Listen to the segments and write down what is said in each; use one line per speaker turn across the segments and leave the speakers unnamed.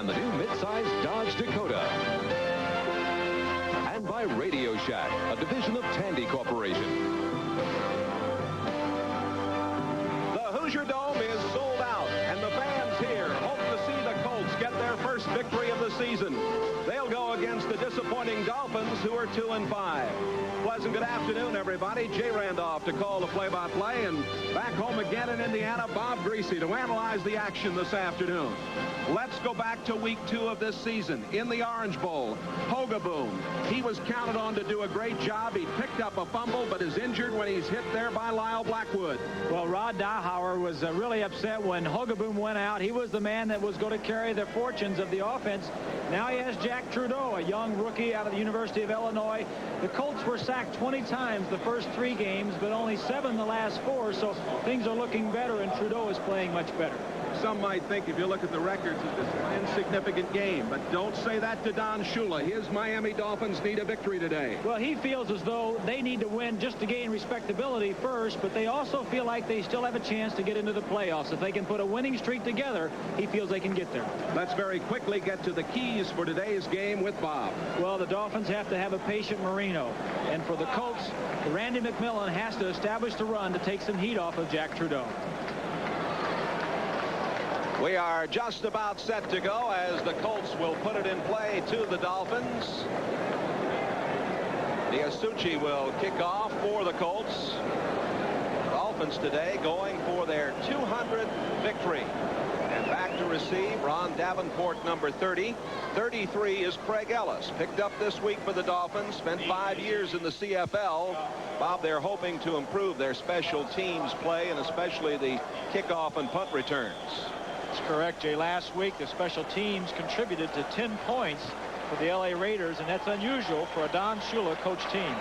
and the new midsize Dodge Dakota. And by Radio Shack, a division of Tandy Corporation.
The Hoosier Dome is sold out, and the fans here hope to see the Colts get their first victory of the season. They'll go against the disappointing Dolphins, who are 2-5. Pleasant good afternoon, everybody. Jay Randolph to call the play-by-play, and back home again in Indiana, Bob Greasy to analyze the action this afternoon. Let's go back to week 2 of this season. In the Orange Bowl, Hogaboom. He was counted on to do a great job. He picked up a fumble, but is injured when he's hit there by Lyle Blackwood.
Well, Rod Dahauer was really upset when Hogaboom went out. He was the man that was going to carry the fortunes of the offense. Now he has Jack Trudeau, a young rookie out of the University of Illinois. The Colts were sacked 20 times the first 3 games, but only 7 the last 4, so things are looking better, and Trudeau is playing much better.
Some might think, if you look at the records, that this is an insignificant game, but don't say that to Don Shula. His Miami Dolphins need a victory today.
Well, he feels as though they need to win just to gain respectability first, but they also feel like they still have a chance to get into the playoffs. If they can put a winning streak together, he feels they can get there.
Let's very quickly get to the keys for today's game with Bob.
Well, the Dolphins have to have a patient Marino, and for the Colts, Randy McMillan has to establish the run to take some heat off of Jack Trudeau.
We are just about set to go as the Colts will put it in play to the Dolphins. Diasucci will kick off for the Colts. Dolphins today going for their 200th victory. And back to receive, Ron Davenport, number 30. 33 is Craig Ellis, picked up this week for the Dolphins, spent 5 years in the CFL. Bob, they're hoping to improve their special teams play, and especially the kickoff and punt returns.
That's correct, Jay. Last week, the special teams contributed to 10 points for the LA Raiders, and that's unusual for a Don Shula coach team.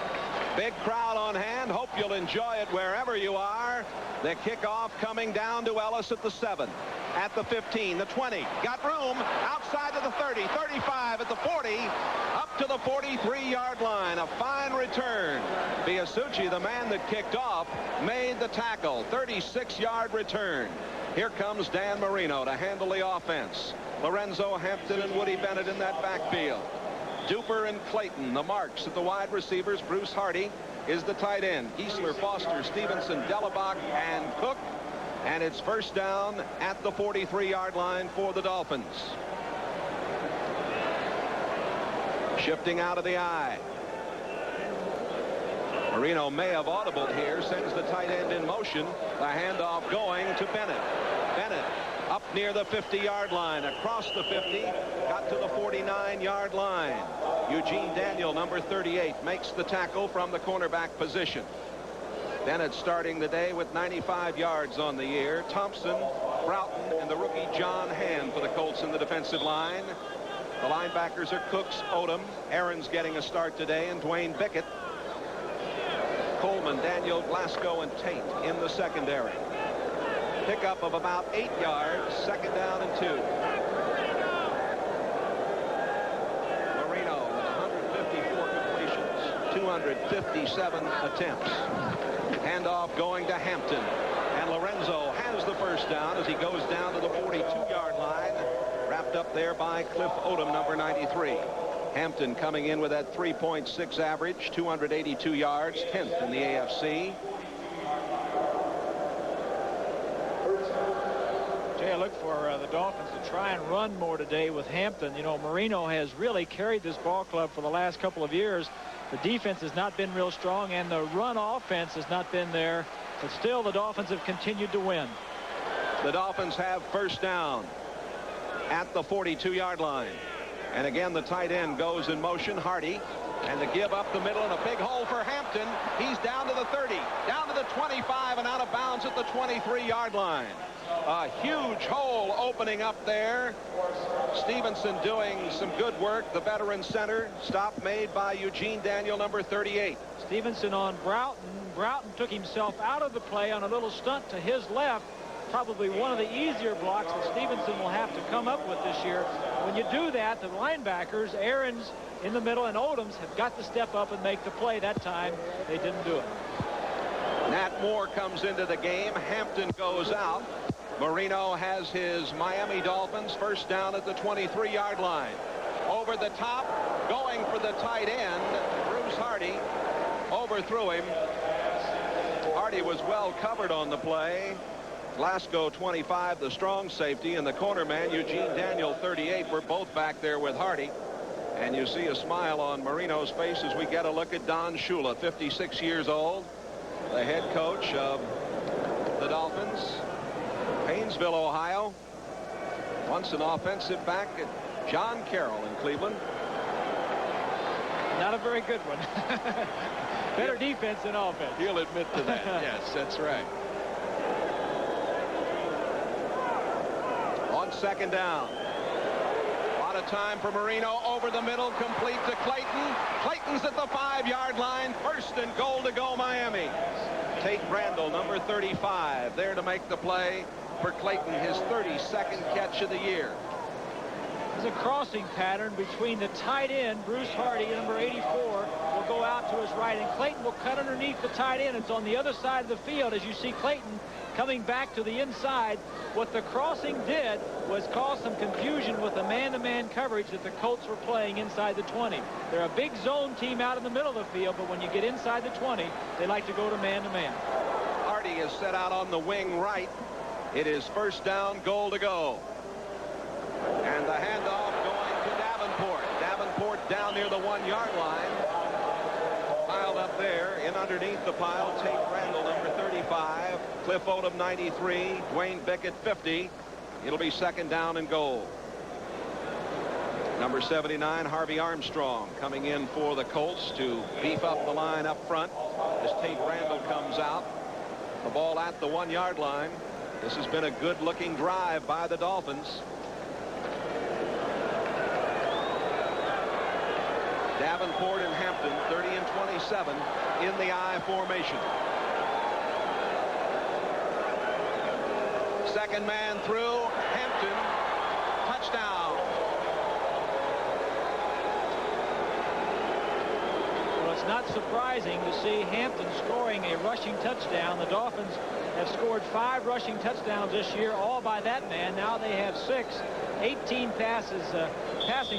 Big crowd on hand. Hope you'll enjoy it wherever you are. The kickoff coming down to Ellis at the 7, at the 15, the 20. Got room outside of the 30, 35 at the 40, up to the 43-yard line. A fine return. Diasucci, the man that kicked off, made the tackle. 36-yard return. Here comes Dan Marino to handle the offense. Lorenzo Hampton and Woody Bennett in that backfield. Duper and Clayton, the marks at the wide receivers. Bruce Hardy is the tight end. Giesler, Foster, Stevenson, Delabach, and Cook. And it's first down at the 43-yard line for the Dolphins. Shifting out of the eye. Marino may have audibled here, sends the tight end in motion. The handoff going to Bennett. Bennett up near the 50-yard line, across the 50, got to the 49-yard line. Eugene Daniel, number 38, makes the tackle from the cornerback position. Bennett starting the day with 95 yards on the year. Thompson, Broughton, and the rookie John Hand for the Colts in the defensive line. The linebackers are Cooks, Odom. Aaron's getting a start today, and Dwayne Bickett. Coleman, Daniel, Glasgow, and Tate in the secondary. Pickup of about 8 yards, second down and 2. Marino with 154 completions, 257 attempts. Handoff going to Hampton. And Lorenzo has the first down as he goes down to the 42-yard line. Wrapped up there by Cliff Odom, number 93. Hampton coming in with that 3.6 average, 282 yards, 10th in the AFC.
Jay, I look for the Dolphins to try and run more today with Hampton. You know, Marino has really carried this ball club for the last couple of years. The defense has not been real strong, and the run offense has not been there. But still, the Dolphins have continued to win.
The Dolphins have first down at the 42-yard line. And again, the tight end goes in motion, Hardy. And the give up the middle and a big hole for Hampton. He's down to the 30, down to the 25, and out of bounds at the 23-yard line. A huge hole opening up there. Stevenson doing some good work. The veteran center. Stop made by Eugene Daniel, number 38.
Stevenson on Broughton. Broughton took himself out of the play on a little stunt to his left. Probably one of the easier blocks that Stevenson will have to come up with this year. When you do that, the linebackers, Aaron's in the middle and Odoms, have got to step up and make the play. That time they didn't do it.
Nat Moore comes into the game. Hampton goes out. Marino has his Miami Dolphins first down at the 23-yard line. Over the top, going for the tight end, Bruce Hardy overthrew him. Hardy was well covered on the play. Glasgow 25, the strong safety, and the corner man Eugene Daniel 38 were both back there with Hardy. And you see a smile on Marino's face as we get a look at Don Shula, 56 years old, the head coach of the Dolphins. Paynesville, Ohio. Once an offensive back at John Carroll in Cleveland.
Not a very good one. Better defense than offense.
He'll admit to that. Yes, that's right. On second down. A lot of time for Marino. Over the middle, complete to Clayton. Clayton's at the 5-yard line. First and goal to go, Miami. Tate Randall, number 35, there to make the play for Clayton, his 32nd catch of the year.
There's a crossing pattern between the tight end, Bruce Hardy, number 84, will go out to his right, and Clayton will cut underneath the tight end. It's on the other side of the field as you see Clayton coming back to the inside. What the crossing did was cause some confusion with the man-to-man coverage that the Colts were playing inside the 20. They're a big zone team out in the middle of the field, but when you get inside the 20, they like to go to man-to-man.
Hardy is set out on the wing right. It is first down, goal to go. And the handoff going to Davenport. Davenport down near the 1-yard line. Piled up there, in underneath the pile, Tate Randall, number 35. Cliff Odom, 93. Dwayne Bickett, 50. It'll be second down and goal. Number 79, Harvey Armstrong, coming in for the Colts to beef up the line up front as Tate Randall comes out. The ball at the 1-yard line. This has been a good-looking drive by the Dolphins. Davenport and Hampton, 30 and 27, in the I formation. Second man through. Hampton, touchdown.
Well, it's not surprising to see Hampton scoring a rushing touchdown. The Dolphins have scored 5 rushing touchdowns this year, all by that man. Now they have 6. 18 passing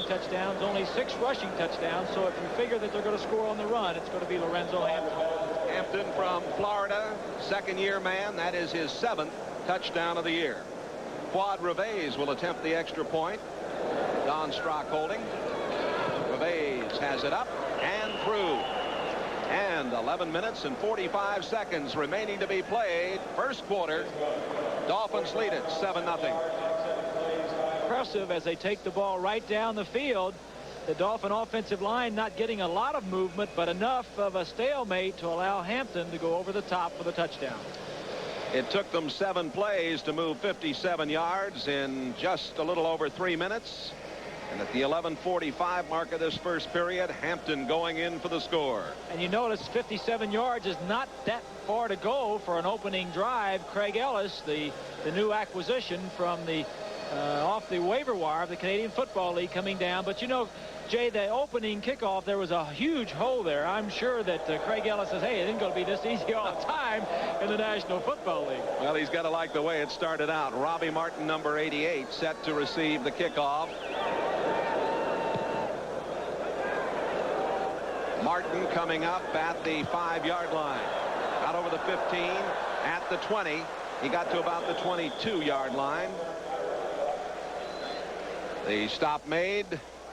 touchdowns, only 6 rushing touchdowns. So if you figure that they're going to score on the run, it's going to be Lorenzo Hampton.
Hampton from Florida, second-year man. That is his 7th touchdown of the year. Quad Reves will attempt the extra point. Don Strock holding. Reves has it up and through. And 11 minutes and 45 seconds remaining to be played. First quarter. Dolphins lead it 7-0.
Impressive as they take the ball right down the field. The Dolphin offensive line not getting a lot of movement, but enough of a stalemate to allow Hampton to go over the top for the touchdown.
It took them 7 plays to move 57 yards in just a little over 3 minutes. And at the 11:45 mark of this first period, Hampton going in for the score.
And you notice 57 yards is not that far to go for an opening drive. Craig Ellis, the new acquisition from the off the waiver wire of the Canadian Football League, coming down. But you know, Jay, the opening kickoff, there was a huge hole there. I'm sure that Craig Ellis says, hey, it isn't going to be this easy all the time in the National Football League.
Well, he's got to like the way it started out. Robbie Martin, number 88, set to receive the kickoff. Martin coming up at the 5-yard line. Out over the 15, at the 20. He got to about the 22-yard line. The stop made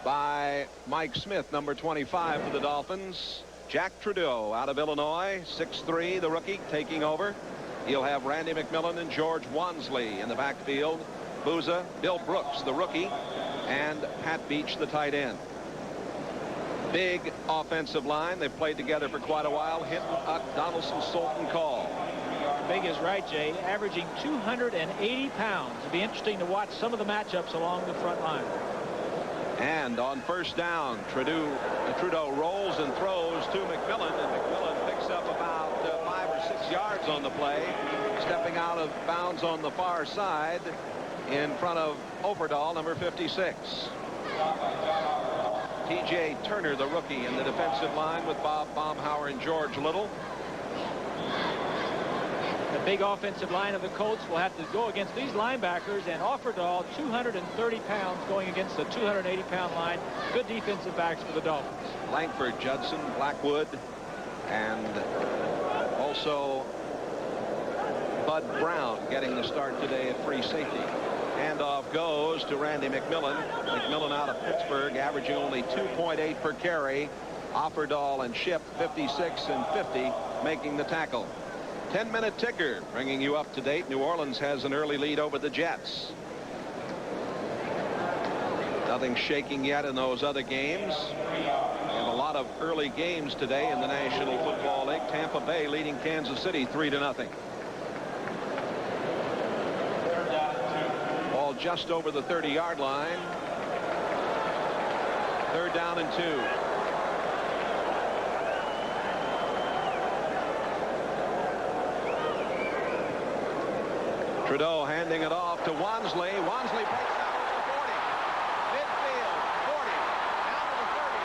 by Mike Smith, number 25 for the Dolphins. Jack Trudeau out of Illinois, 6'3", the rookie, taking over. He'll have Randy McMillan and George Wansley in the backfield. Booza, Bill Brooks, the rookie, and Pat Beach, the tight end. Big offensive line. They've played together for quite a while. Hinton, Uck, Donaldson, Sultan, Call.
Big is right, Jay, averaging 280 pounds. It'll be interesting to watch some of the matchups along the front line.
And on first down, Trudeau rolls and throws to McMillan, and McMillan picks up about 5 or 6 yards on the play, stepping out of bounds on the far side in front of Overdahl, number 56. T.J. Turner, the rookie, in the defensive line with Bob Baumhauer and George Little.
The big offensive line of the Colts will have to go against these linebackers, and Offerdahl, 230 pounds, going against the 280-pound line. Good defensive backs for the Dolphins.
Langford, Judson, Blackwood, and also Bud Brown getting the start today at free safety. Handoff goes to Randy McMillan. McMillan out of Pittsburgh, averaging only 2.8 per carry. Offerdahl and Shipp 56 and 50, making the tackle. 10-minute ticker bringing you up to date. New Orleans has an early lead over the Jets. Nothing shaking yet in those other games. We have a lot of early games today in the National Football League. Tampa Bay leading Kansas City 3-0. Ball just over the 30-yard line. 3rd down and 2. Trudeau handing it off to Wansley. Wansley breaks out at the 40. Midfield, 40. Down to the 30.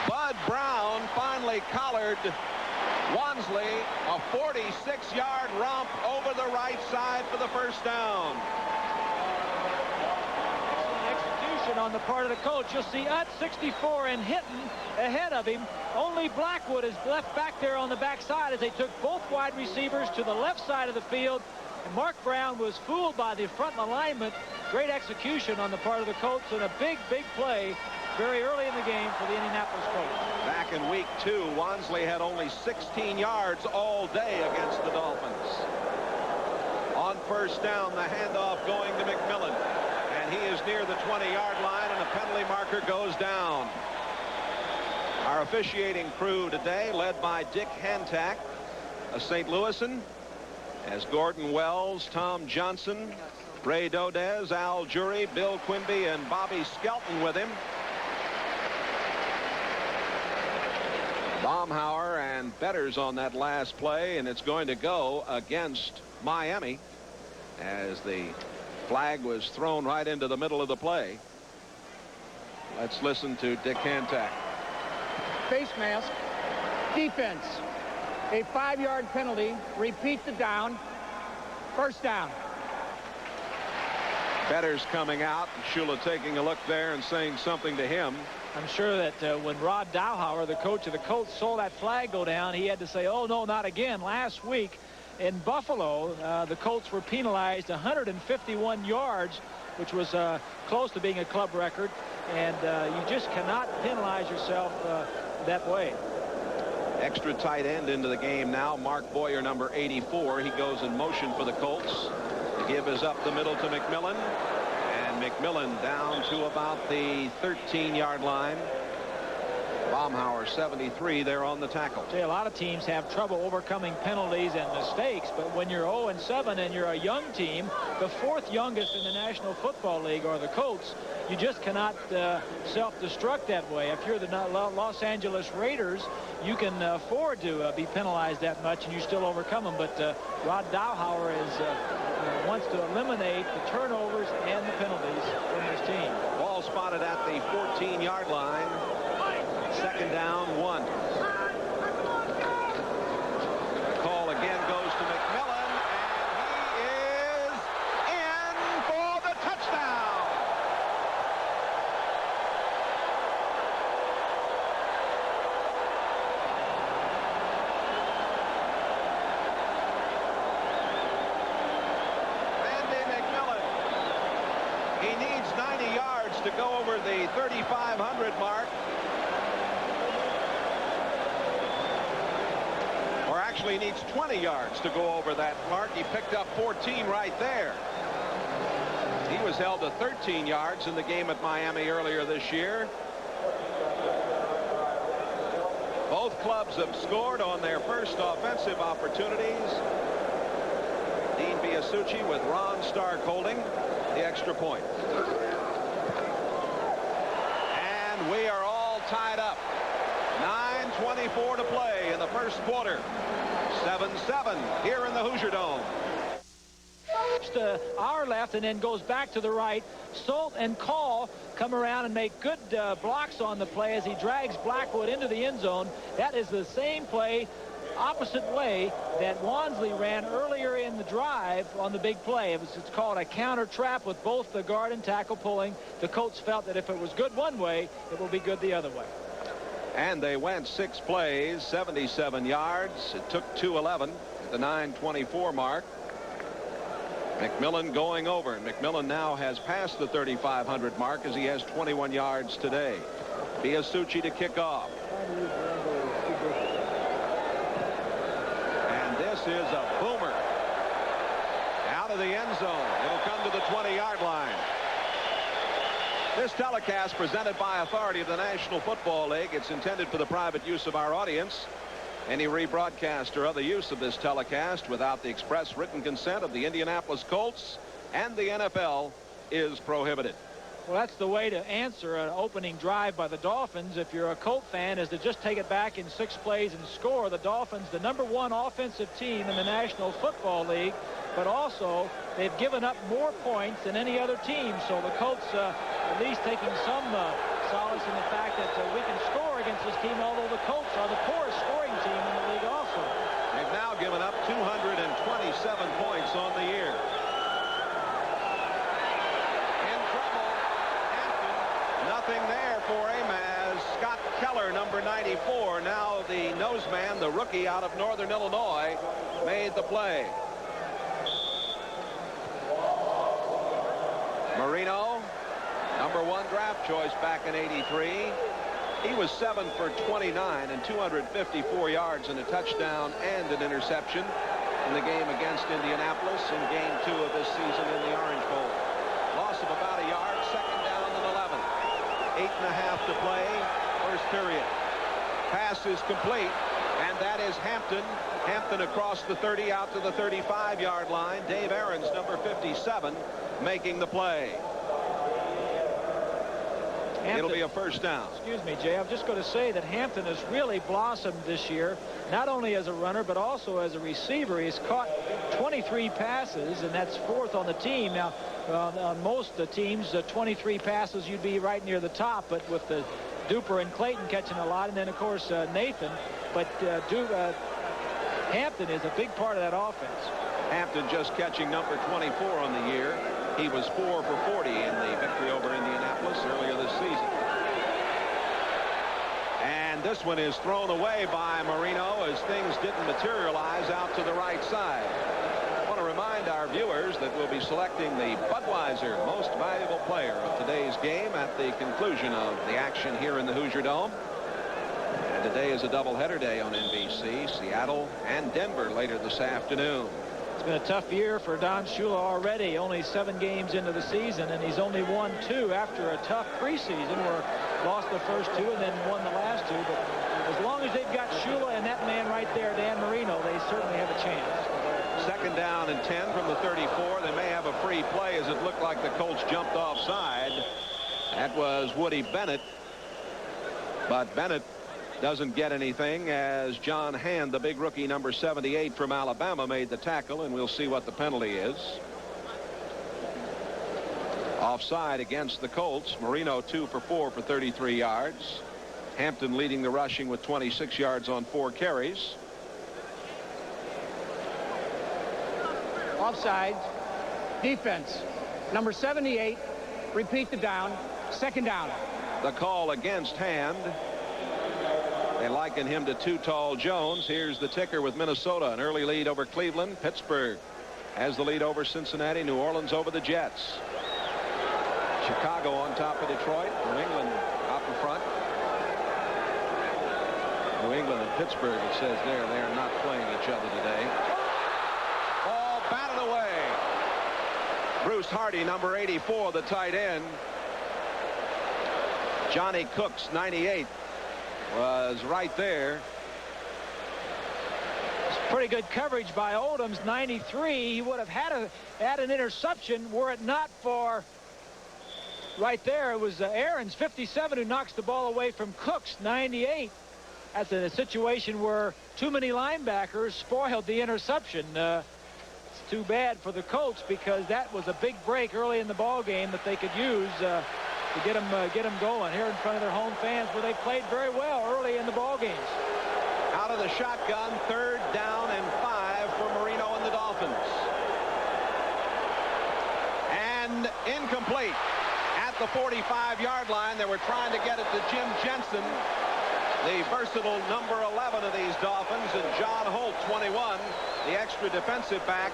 Bud Brown finally collared Wansley. A 46-yard romp over the right side for the first down.
On the part of the coach. You'll see Utt 64 and Hinton ahead of him. Only Blackwood is left back there on the backside as they took both wide receivers to the left side of the field. And Mark Brown was fooled by the front alignment. Great execution on the part of the Colts, and a big play very early in the game for the Indianapolis Colts.
Back in week 2, Wansley had only 16 yards all day against the Dolphins. On first down, the handoff going to McMillan. He is near the 20-yard line, and a penalty marker goes down. Our officiating crew today, led by Dick Hantak, a St. Louisan, as Gordon Wells, Tom Johnson, Ray Dodez, Al Jury, Bill Quimby, and Bobby Skelton with him. Baumhauer and Betters on that last play, and it's going to go against Miami as the flag was thrown right into the middle of the play. Let's listen to Dick Hantak.
Face mask, defense, a 5-yard penalty, repeat the down, first down.
Betters coming out, Shula taking a look there and saying something to him.
I'm sure that when Rod Dowhauer, the coach of the Colts, saw that flag go down, he had to say, oh no, not again. Last week in Buffalo, the Colts were penalized 151 yards, which was close to being a club record, and you just cannot penalize yourself that way.
Extra tight end into the game now. Mark Boyer, number 84. He goes in motion for the Colts. The give is up the middle to McMillan, and McMillan down to about the 13-yard line. Baumhauer 73 there on the tackle.
A lot of teams have trouble overcoming penalties and mistakes, but when you're 0-7 and you're a young team, the 4th youngest in the National Football League are the Colts, you just cannot self-destruct that way. If you're the Los Angeles Raiders, you can afford to be penalized that much and you still overcome them. But Rod Dowhauer wants to eliminate the turnovers and the penalties from this team.
Ball spotted at the 14-yard line. 2nd down, 1. The call again goes to McMillan, and he is in for the touchdown. Randy McMillan. He needs 90 yards to go over the 3,500 mark. Actually needs 20 yards to go over that mark. He picked up 14 right there. He was held to 13 yards in the game at Miami earlier this year. Both clubs have scored on their first offensive opportunities. Dean Biasucci with Ron Stark holding the extra point. And we are all tied up. 9:24 to play in the first quarter. 7-7 here in the Hoosier Dome.
To our left and then goes back to the right. Stolt and Call come around and make good blocks on the play as he drags Blackwood into the end zone. That is the same play, opposite way, that Wansley ran earlier in the drive on the big play. It's called a counter trap with both the guard and tackle pulling. The Colts felt that if it was good one way, it will be good the other way.
And they went 6 plays, 77 yards. It took 2:11 at the 9:24 mark. McMillan going over. McMillan now has passed the 3,500 mark as he has 21 yards today. Biasucci to kick off. And this is a boomer. Out of the end zone. It'll come to the 20-yard line. This telecast presented by authority of the National Football League. It's intended for the private use of our audience. Any rebroadcast or other use of this telecast without the express written consent of the Indianapolis Colts and the NFL is prohibited.
Well, that's the way to answer an opening drive by the Dolphins, if you're a Colt fan, is to just take it back in 6 plays and score. The Dolphins, the #1 offensive team in the National Football League, but also they've given up more points than any other team. So the Colts at least taking some solace in the fact that we can score against this team, although the Colts are the poorest scoring team in the league also.
They've now given up 227 points on the year. In trouble, Hampton, nothing there for him as Scott Keller, number 94, now the noseman, the rookie out of Northern Illinois, made the play. Marino, #1 draft choice back in '83. He was 7 for 29 and 254 yards and a touchdown and an interception in the game against Indianapolis in game 2 of this season in the Orange Bowl. Loss of about a yard, 2nd down and 11. 8.5 to play, first period. Pass is complete, and that is Hampton. Hampton across the 30 out to the 35-yard line. Dave Aarons, number 57, making the play. Hampton, it'll be a first down.
Excuse me, Jay. I'm just going to say that Hampton has really blossomed this year, not only as a runner, but also as a receiver. He's caught 23 passes, and that's 4th on the team. Now, on most teams, 23 passes, you'd be right near the top, but with the Duper and Clayton catching a lot, and then, of course, Nathan. But Hampton is a big part of that offense.
Hampton just catching number 24 on the year. He was 4 for 40 in the victory over Indianapolis earlier this season. And this one is thrown away by Marino as things didn't materialize out to the right side. I want to remind our viewers that we'll be selecting the Budweiser Most Valuable Player of today's game at the conclusion of the action here in the Hoosier Dome. And today is a doubleheader day on NBC. Seattle and Denver later this afternoon.
It's been a tough year for Don Shula already. Only 7 games into the season, and he's only won 2 after a tough preseason where lost the first 2 and then won the last 2. But as long as they've got Shula and that man right there, Dan Marino, they certainly have a chance.
2nd down and 10 from the 34. They may have a free play as it looked like the Colts jumped offside. That was Woody Bennett. But Bennett doesn't get anything as John Hand, the big rookie, number 78 from Alabama, made the tackle, and we'll see what the penalty is. Offside against the Colts. Marino 2 for 4 for 33 yards. Hampton leading the rushing with 26 yards on 4 carries.
Offside. Defense. Number 78. Repeat the down. 2nd down.
The call against Hand. They liken him to Too Tall Jones. Here's the ticker with Minnesota. An early lead over Cleveland. Pittsburgh has the lead over Cincinnati. New Orleans over the Jets. Chicago on top of Detroit. New England out in front. New England and Pittsburgh, it says there, they are not playing each other today. Ball batted away. Bruce Hardy, number 84, the tight end. Johnny Cooks, 98. Was right there.
It's pretty good coverage by Odoms, 93. He would have had an interception were it not for right there. It was Aarons, 57, who knocks the ball away from Cooks, 98. That's a situation where too many linebackers spoiled the interception. It's too bad for the Colts because that was a big break early in the ball game that they could use to get them going here in front of their home fans, where they played very well early in the ball games.
Out of the shotgun, 3rd down and 5 for Marino and the Dolphins. And incomplete at the 45-yard line. They were trying to get it to Jim Jensen, the versatile number 11 of these Dolphins, and John Holt, 21, the extra defensive back.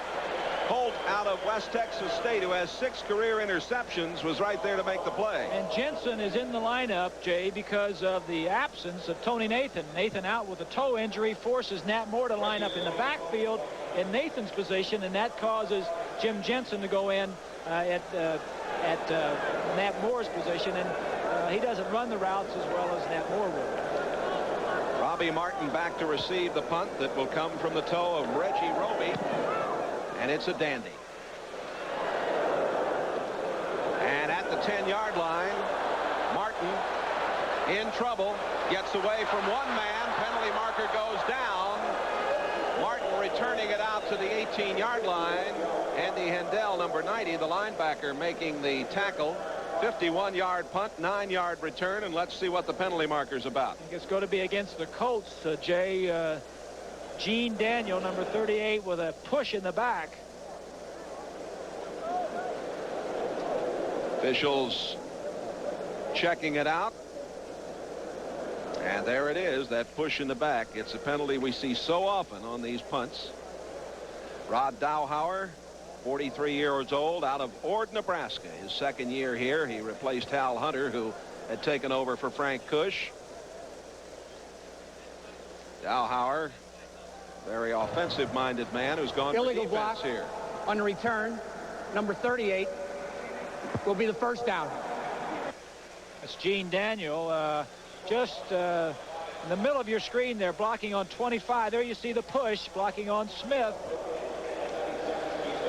Holt, out of West Texas State, who has 6 career interceptions, was right there to make the play.
And Jensen is in the lineup, Jay, because of the absence of Tony Nathan. Nathan out with a toe injury forces Nat Moore to line up in the backfield in Nathan's position, and that causes Jim Jensen to go in at Nat Moore's position, and he doesn't run the routes as well as Nat Moore will.
Robbie Martin back to receive the punt that will come from the toe of Reggie Roby. And it's a dandy. And at the 10-yard line, Martin in trouble, gets away from one man. Penalty marker goes down. Martin returning it out to the 18-yard line. Andy Hendel, number 90, the linebacker, making the tackle. 51-yard punt, 9-yard return, and let's see what the penalty marker's about.
I think it's going to be against the Colts, Jay. Gene Daniel, number 38, with a push in the back.
Officials checking it out. And there it is, that push in the back. It's a penalty we see so often on these punts. Rod Dowhauer, 43 years old, out of Ord, Nebraska. His 2nd year here. He replaced Hal Hunter, who had taken over for Frank Cush. Dowhauer, very offensive-minded man who's gone
Illegal
for defense
block
here.
On the return, number 38 will be the 1st down.
That's Gene Daniel, just in the middle of your screen there, blocking on 25. There you see the push, blocking on Smith.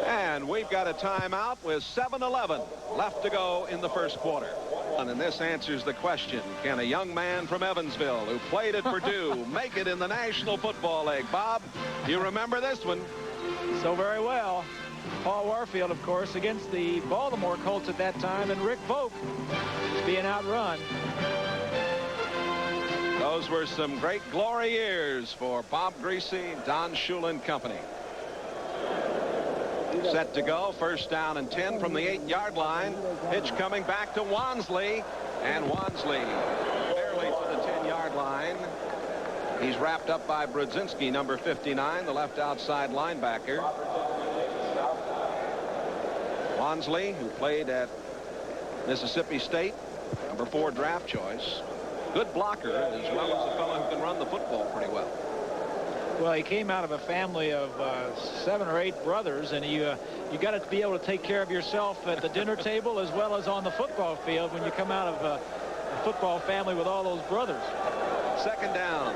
And we've got a timeout with 7:11 left to go in the 1st quarter. And this answers the question, can a young man from Evansville who played at Purdue make it in the National Football League? Bob, you remember this one?
So very well. Paul Warfield, of course, against the Baltimore Colts at that time, and Rick Vogt being outrun.
Those were some great glory years for Bob Greasy, Don Shula and company. Set to go, 1st down and 10 from the 8-yard line. Pitch coming back to Wansley, and Wansley barely to the 10-yard line. He's wrapped up by Brudzinski, number 59, the left outside linebacker. Wansley, who played at Mississippi State, number 4 draft choice. Good blocker, as well as a fellow who can run the football pretty well.
Well, he came out of a family of 7 or 8 brothers, and you got to be able to take care of yourself at the dinner table as well as on the football field when you come out of a football family with all those brothers.
2nd down.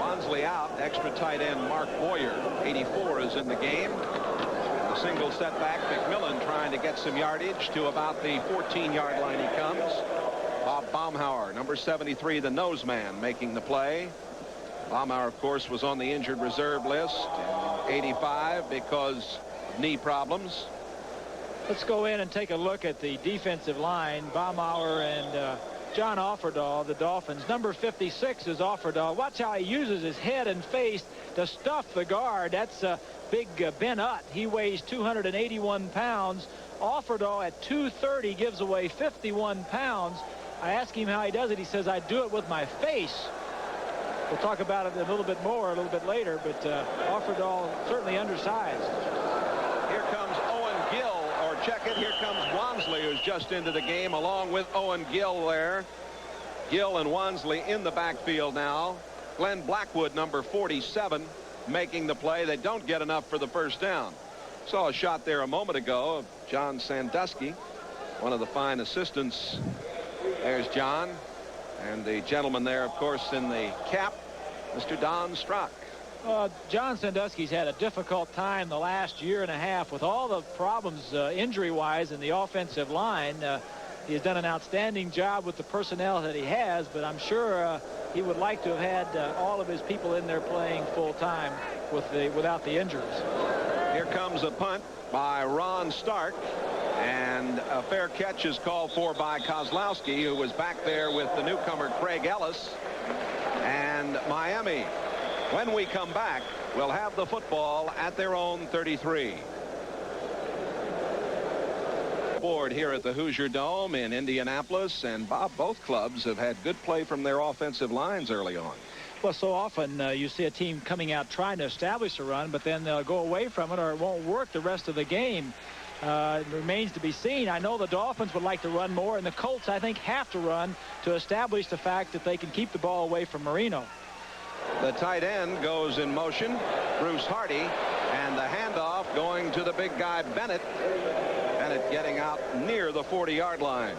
Wansley out. Extra tight end Mark Boyer, 84, is in the game. A single setback. McMillan trying to get some yardage. To about the 14-yard line he comes. Bob Baumhauer, number 73, the nose man, making the play. Baumhauer, of course, was on the injured reserve list in 85 because of knee problems.
Let's go in and take a look at the defensive line. Baumhauer and John Offerdahl, the Dolphins. Number 56 is Offerdahl. Watch how he uses his head and face to stuff the guard. That's big Ben Utt. He weighs 281 pounds. Offerdahl at 230 gives away 51 pounds. I asked him how he does it. He says, I do it with my face. We'll talk about it a little bit more a little bit later, but Offerdahl certainly undersized.
Here comes Owen Gill, or check it, here comes Wansley, who's just into the game, along with Owen Gill there. Gill and Wansley in the backfield now. Glenn Blackwood, number 47, making the play. They don't get enough for the 1st down. Saw a shot there a moment ago of John Sandusky, one of the fine assistants. There's John. And the gentleman there, of course, in the cap, Mr. Don Strock.
John Sandusky's had a difficult time the last year and a half with all the problems injury-wise in the offensive line. He has done an outstanding job with the personnel that he has, but I'm sure he would like to have had all of his people in there playing full-time without the injuries.
Here comes a punt by Ron Stark. And a fair catch is called for by Kozlowski, who was back there with the newcomer Craig Ellis. And Miami, when we come back, will have the football at their own 33. Board here at the Hoosier Dome in Indianapolis, and Bob, both clubs have had good play from their offensive lines early on.
Well, so often you see a team coming out trying to establish a run, but then they'll go away from it or it won't work the rest of the game. It remains to be seen. I know the Dolphins would like to run more, and the Colts, I think, have to run to establish the fact that they can keep the ball away from Marino.
The tight end goes in motion, Bruce Hardy, and the handoff going to the big guy Bennett. Bennett getting out near the 40-yard line.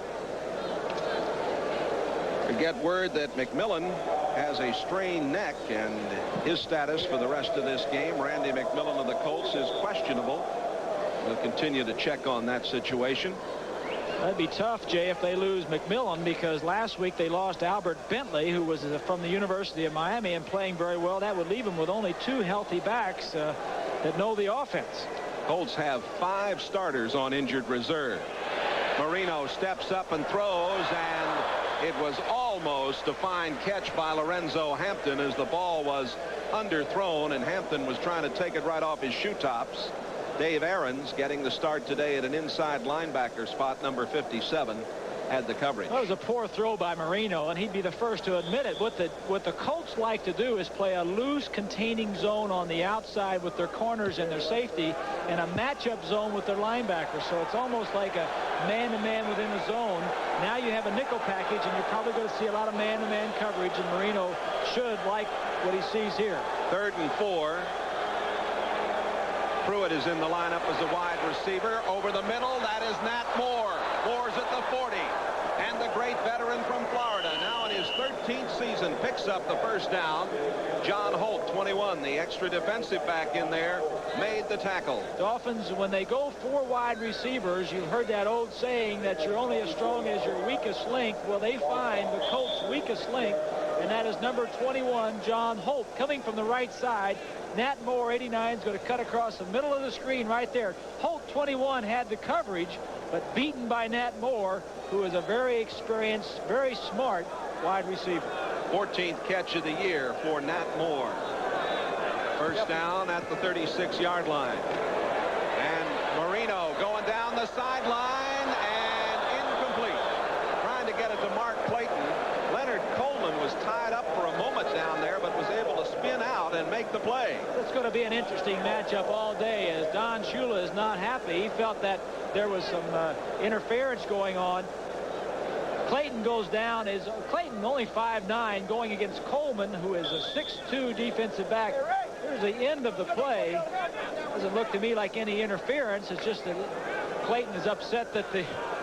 We get word that McMillan has a strained neck, and his status for the rest of this game, Randy McMillan of the Colts, is questionable. We'll continue to check on that situation.
That'd be tough, Jay, if they lose McMillan, because last week they lost Albert Bentley, who was from the University of Miami and playing very well. That would leave them with only 2 healthy backs that know the offense.
Colts have 5 starters on injured reserve. Marino steps up and throws, and it was almost a fine catch by Lorenzo Hampton as the ball was underthrown, and Hampton was trying to take it right off his shoe tops. Dave Aarons getting the start today at an inside linebacker spot, number 57, had the coverage.
That was a poor throw by Marino, and he'd be the first to admit it. What the Colts like to do is play a loose containing zone on the outside with their corners and their safety, and a matchup zone with their linebackers. So it's almost like a man-to-man within the zone. Now you have a nickel package, and you're probably going to see a lot of man-to-man coverage, and Marino should like what he sees here.
3rd and 4. Pruitt is in the lineup as a wide receiver. Over the middle, that is Nat Moore. Moore's at the 40. And the great veteran from Florida, now in his 13th season, picks up the first down. John Holt, 21, the extra defensive back in there, made the tackle.
Dolphins, when they go 4 wide receivers, you've heard that old saying that you're only as strong as your weakest link. Well, they find the Colts' weakest link, and that is number 21, John Holt, coming from the right side. Nat Moore, 89, is going to cut across the middle of the screen right there. Holt, 21, had the coverage, but beaten by Nat Moore, who is a very experienced, very smart wide receiver.
14th catch of the year for Nat Moore. First down at the 36-yard line. And Marino going down the sideline and incomplete. Trying to get it to Mark Clayton. Leonard Coleman was tied up for a moment down there, but was able to spin out and make the play.
It's going to be an interesting matchup all day, as Don Shula is not happy. He felt that there was some interference going on. Clayton goes down. Clayton only 5'9", going against Coleman, who is a 6'2" defensive back. Here's the end of the play. Doesn't look to me like any interference. It's just that Clayton is upset that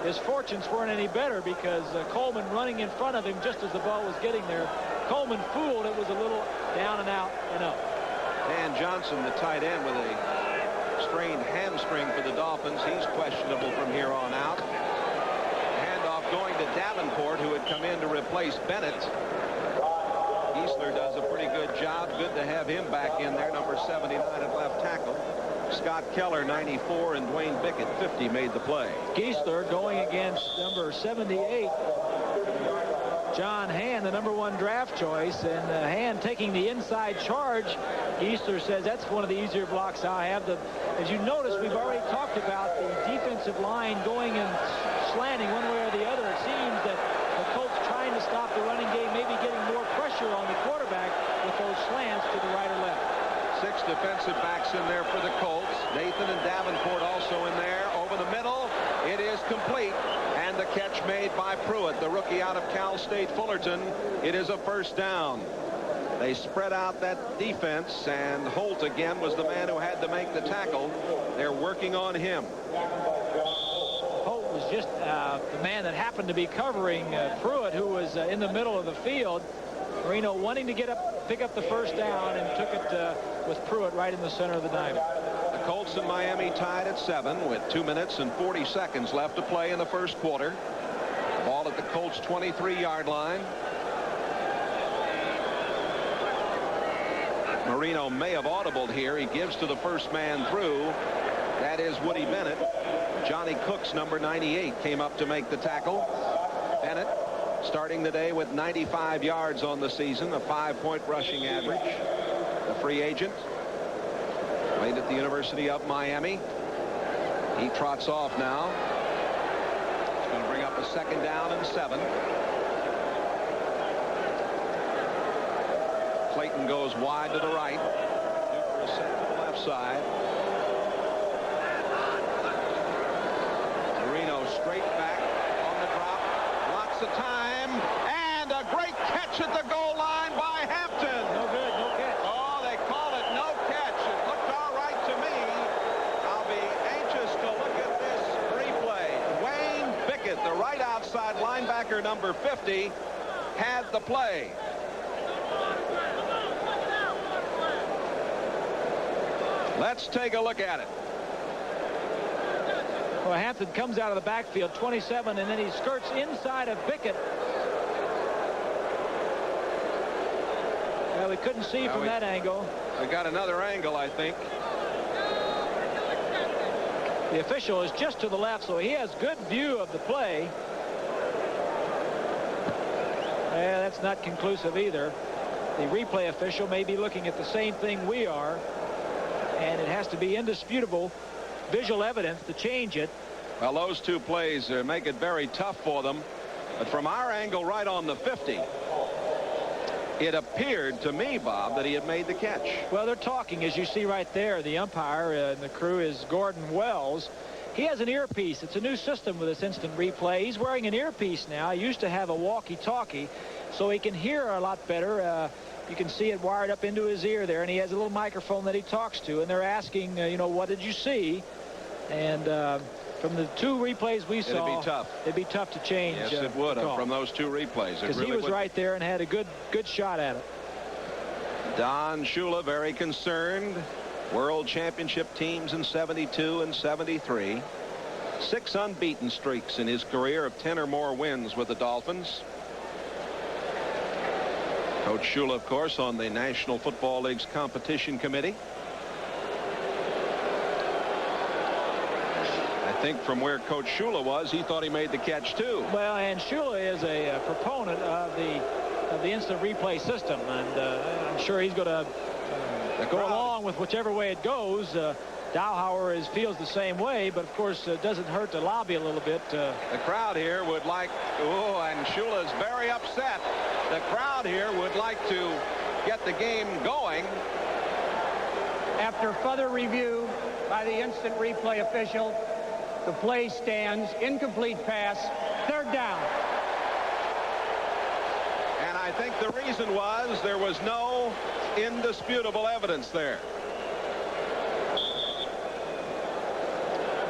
his fortunes weren't any better, because Coleman running in front of him just as the ball was getting there. Coleman fooled. It was a little down and out and up.
Dan Johnson, the tight end, with a strained hamstring for the Dolphins. He's questionable from here on out. Handoff going to Davenport, who had come in to replace Bennett. Giesler does a pretty good job. Good to have him back in there. Number 79 at left tackle. Scott Keller, 94, and Dwayne Bickett, 50, made the play.
Giesler going against number 78. John Hand, the number 1 draft choice, and Hand taking the inside charge. Giesler says that's one of the easier blocks I have. As you notice, we've already talked about the defensive line going and slanting one way or the other. It seems that the Colts trying to stop the running game, maybe getting more pressure on the quarterback with those slants to the right or left.
6 defensive backs in there for the Colts. Nathan and Davenport also in there. Over the middle, it is complete. And the catch made by Pruitt, the rookie out of Cal State Fullerton. It is a first down. They spread out that defense, and Holt again was the man who had to make the tackle. They're working on him.
Holt was just the man that happened to be covering Pruitt, who was in the middle of the field. Marino wanting to pick up the first down, and took it with Pruitt right in the center of the diamond.
The Colts and Miami tied at 7 with 2 minutes and 40 seconds left to play in the first quarter. Ball at the Colts 23-yard line. Marino may have audibled here. He gives to the first man through. That is Woody Bennett. Johnny Cook's number 98 came up to make the tackle. Bennett starting the day with 95 yards on the season, a 5-point rushing average. The free agent played at the University of Miami. He trots off now. He's going to bring up a 2nd down and 7. Clayton goes wide to the right. Duper is set to the left side. Marino straight back on the drop. Lots of time. And a great catch at the goal line by Hampton.
No good, no catch.
Oh, they call it no catch. It looked all right to me. I'll be anxious to look at this replay. Wayne Bickett, the right outside linebacker, number 50, had the play. Let's take a look at it.
Well, Hampton comes out of the backfield, 27, and then he skirts inside of Bickett. Well, we couldn't see from that angle.
We got another angle, I think.
The official is just to the left, so he has good view of the play. Yeah, that's not conclusive either. The replay official may be looking at the same thing we are, and it has to be indisputable visual evidence to change it.
Well, those two plays make it very tough for them. But from our angle right on the 50, it appeared to me, Bob, that he had made the catch.
Well, they're talking, as you see right there. The umpire and the crew is Gordon Wells. He has an earpiece. It's a new system with this instant replay. He's wearing an earpiece now. He used to have a walkie-talkie, so he can hear a lot better. You can see it wired up into his ear there, and he has a little microphone that he talks to, and they're asking, you know, what did you see? And from the two replays we saw,
it'd be tough.
It'd be tough to change.
Yes, it would have from those two replays.
Because he was right there and had a good shot at it.
Don Shula very concerned. World championship teams in 72 and 73. 6 unbeaten streaks in his career of 10 or more wins with the Dolphins. Coach Shula, of course, on the National Football League's competition committee. I think from where Coach Shula was, he thought he made the catch too.
Well, and Shula is a proponent of the instant replay system, and I'm sure he's going to go along with whichever way it goes. Dowhauer feels the same way, but of course it doesn't hurt to lobby a little bit.
The crowd here would like, and Shula's very upset. The crowd here would like to get the game going.
After further review by the instant replay official, the play stands. Incomplete pass, 3rd down.
And I think the reason was there was no indisputable evidence there.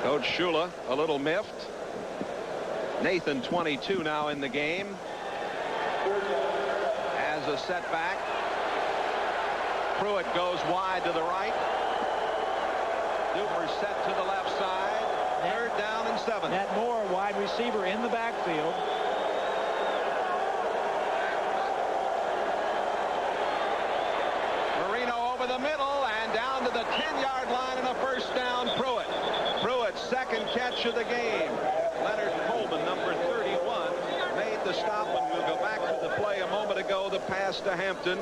Coach Shula a little miffed. Nathan, 22 now in the game, has a setback. Pruitt goes wide to the right. Duper set to the left side. 3rd down and 7.
That Moore, wide receiver in the backfield.
Marino over the middle and down to the 10-yard line and a 1st down. Pruitt. Pruitt's 2nd catch of the game. Leonard Coleman, number 31, made the stop, and we'll go back to the play a moment ago. The pass to Hampton.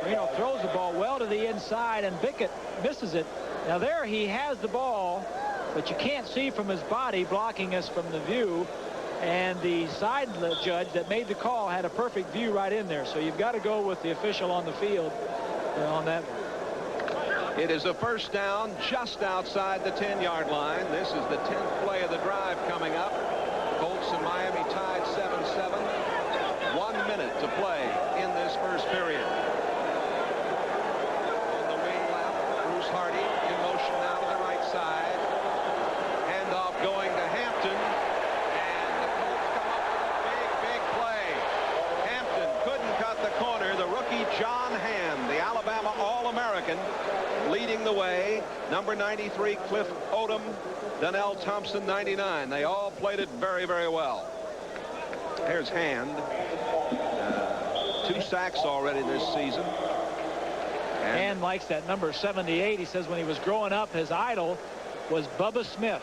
Marino throws the ball well to the inside, and Bickett misses it. Now there he has the ball, but you can't see from his body, blocking us from the view. And the side judge that made the call had a perfect view right in there. So you've got to go with the official on the field on that one.
It is a 1st down just outside the 10-yard line. This is the 10th play of the drive coming up. Colts and Miami tied 7-7. 1 minute to play in this first period. On the wing left, Bruce Hardy in motion now to the right side. Handoff going to Hampton. And the Colts come up with a big play. Hampton couldn't cut the corner. The rookie John Hand, the Alabama All-American, leading the way. Number 93, Cliff Odom. Donnell Thompson, 99. They all played it very, very well. Here's Hand. 2 sacks already this season.
And likes that number 78. He says when he was growing up, his idol was Bubba Smith.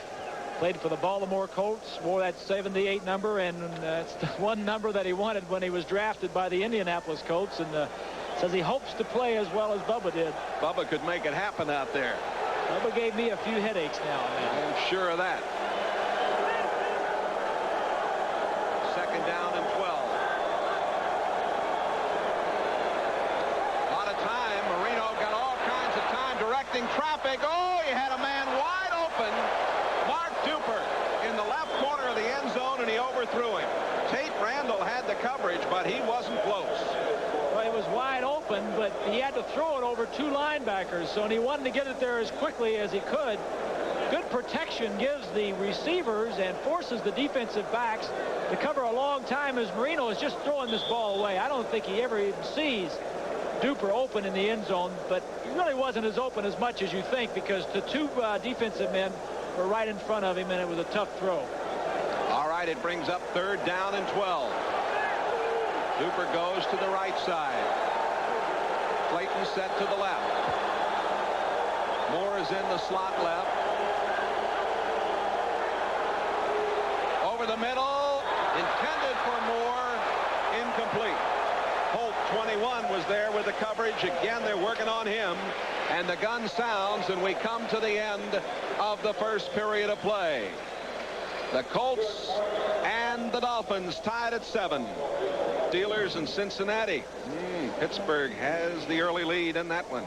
Played for the Baltimore Colts, wore that 78 number, and it's the one number that he wanted when he was drafted by the Indianapolis Colts, and says he hopes to play as well as Bubba did.
Bubba could make it happen out there.
Bubba gave me a few headaches now and then.
I'm sure of that. Second down and 12. A lot of time. Marino got all kinds of time directing traffic. Oh, he had a man wide open. Mark Duper in the left corner of the end zone, and he overthrew him. Tate Randall had the coverage, but he wasn't close.
Well, he was wide open, but he had to throw it over 2 linebackers, so he wanted to get it there as quickly as he could. Good protection gives the receivers and forces the defensive backs to cover a long time as Marino is just throwing this ball away. I don't think he ever even sees Duper open in the end zone, but he really wasn't as open as much as you think, because the 2 defensive men were right in front of him, and it was a tough throw.
All right, it brings up third down and 12. Duper goes to the right side. Clayton set to the left. Moore is in the slot left. Over the middle, intended for Moore, incomplete. Holt, 21, was there with the coverage. Again, they're working on him. And the gun sounds, and we come to the end of the first period of play. The Colts and the Dolphins tied at 7. Steelers and Cincinnati. Pittsburgh has the early lead in that one.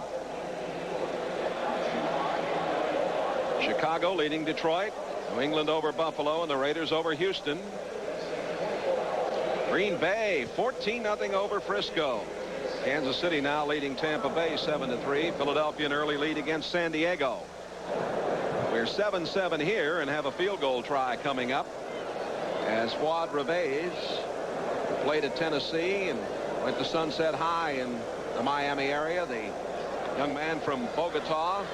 Chicago leading Detroit. New England over Buffalo, and the Raiders over Houston. Green Bay 14-0 over Frisco. Kansas City now leading Tampa Bay 7-3. Philadelphia an early lead against San Diego. We're 7-7 here and have a field goal try coming up as Fuad Reveiz played at Tennessee and went to Sunset High in the Miami area. The young man from Bogota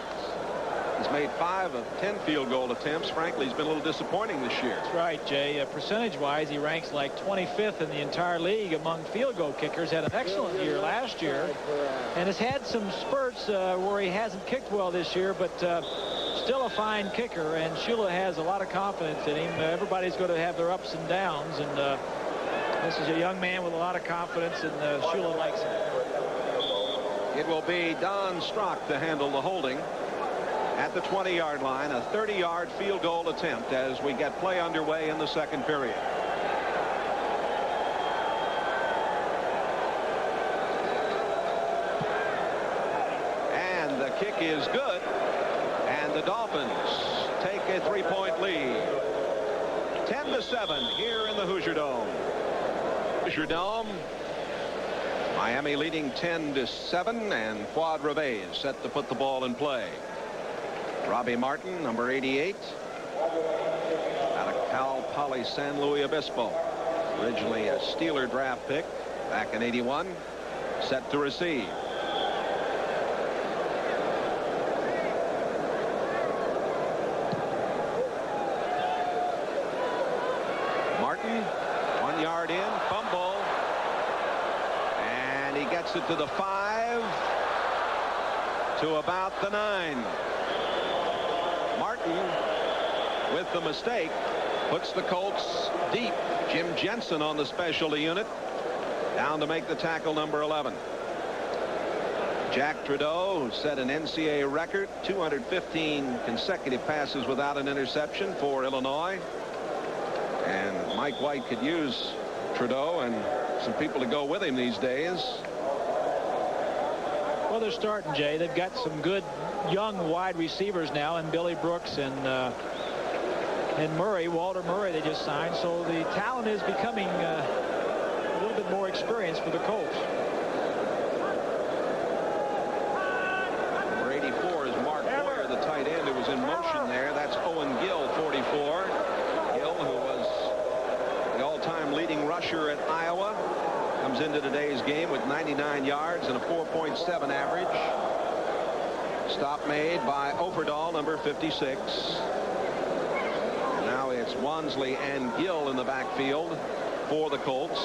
has made 5 of 10 field goal attempts. Frankly, he's been a little disappointing this year.
That's right, Jay. Percentage-wise, he ranks like 25th in the entire league among field goal kickers. Had an excellent year last year and has had some spurts where he hasn't kicked well this year, but still a fine kicker, and Shula has a lot of confidence in him. Everybody's going to have their ups and downs, and this is a young man with a lot of confidence, and Shula likes him.
It will be Don Strock to handle the holding at the 20-yard line. A 30-yard field goal attempt as we get play underway in the second period. And the kick is good, and the Dolphins take a 3-point lead. 10-7 here in the Hoosier Dome. Hoosier Dome. Miami leading 10-7, and Fuad Reveiz set to put the ball in play. Robbie Martin, number 88, out of Cal Poly San Luis Obispo. Originally a Steeler draft pick back in '81, set to receive. Martin, 1 yard in, fumble, and he gets it to the 5, to about the 9. Martin, with the mistake, puts the Colts deep. Jim Jensen on the specialty unit, down to make the tackle, number 11. Jack Trudeau, who set an NCAA record, 215 consecutive passes without an interception for Illinois. And Mike White could use Trudeau and some people to go with him these days.
Well, they're starting, Jay. They've got some good young wide receivers now, and Billy Brooks and Murray, Walter Murray, they just signed. So the talent is becoming a little bit more experienced for the Colts.
Number 84 is Mark Boyer, the tight end who was in motion there. That's Owen Gill, 44. Gill, who was the all-time leading rusher at Iowa, comes into today's game with 99 yards and a 4.7 average. Stop made by Offerdahl, number 56. And now it's Wansley and Gill in the backfield for the Colts.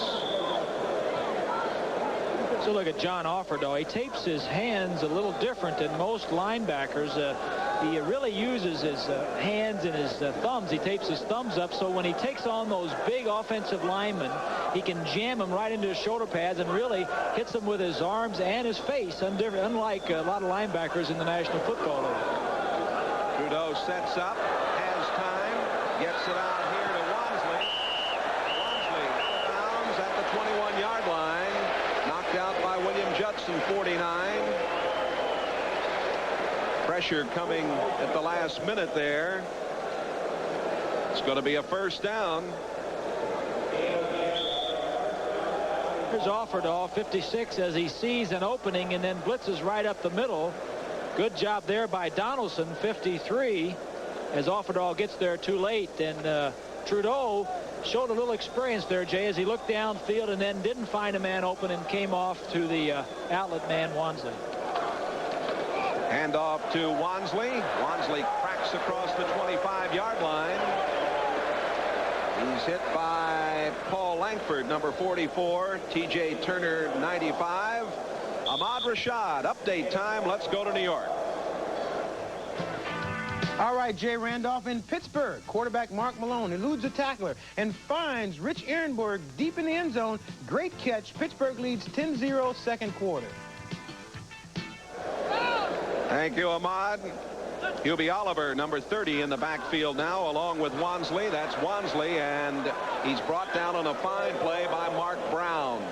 So look at John Offerdahl. He tapes his hands a little different than most linebackers. he really uses his hands and his thumbs. He tapes his thumbs up, so when he takes on those big offensive linemen, he can jam them right into his shoulder pads and really hits them with his arms and his face, unlike a lot of linebackers in the National Football League.
Trudeau sets up, has time, gets it out here to Wansley. Wansley out of bounds at the 21-yard line. Knocked out by William Judson, 49. Pressure coming at the last minute there. It's going to be a first down.
Here's Offerdahl, 56, as he sees an opening and then blitzes right up the middle. Good job there by Donaldson, 53, as Offerdahl gets there too late. And Trudeau showed a little experience there, Jay, as he looked downfield and then didn't find a man open and came off to the outlet man, Wansley.
Hand off to Wansley. Wansley cracks across the 25-yard line. He's hit by Paul Langford, number 44. T.J. Turner, 95. Ahmad Rashad, update time. Let's go to New York.
All right, Jay Randolph in Pittsburgh. Quarterback Mark Malone eludes a tackler and finds Rich Ehrenberg deep in the end zone. Great catch. Pittsburgh leads 10-0 second quarter.
Thank you, Ahmad. Hubie Oliver, number 30, in the backfield now, along with Wansley. That's Wansley, and he's brought down on a fine play by Mark Brown.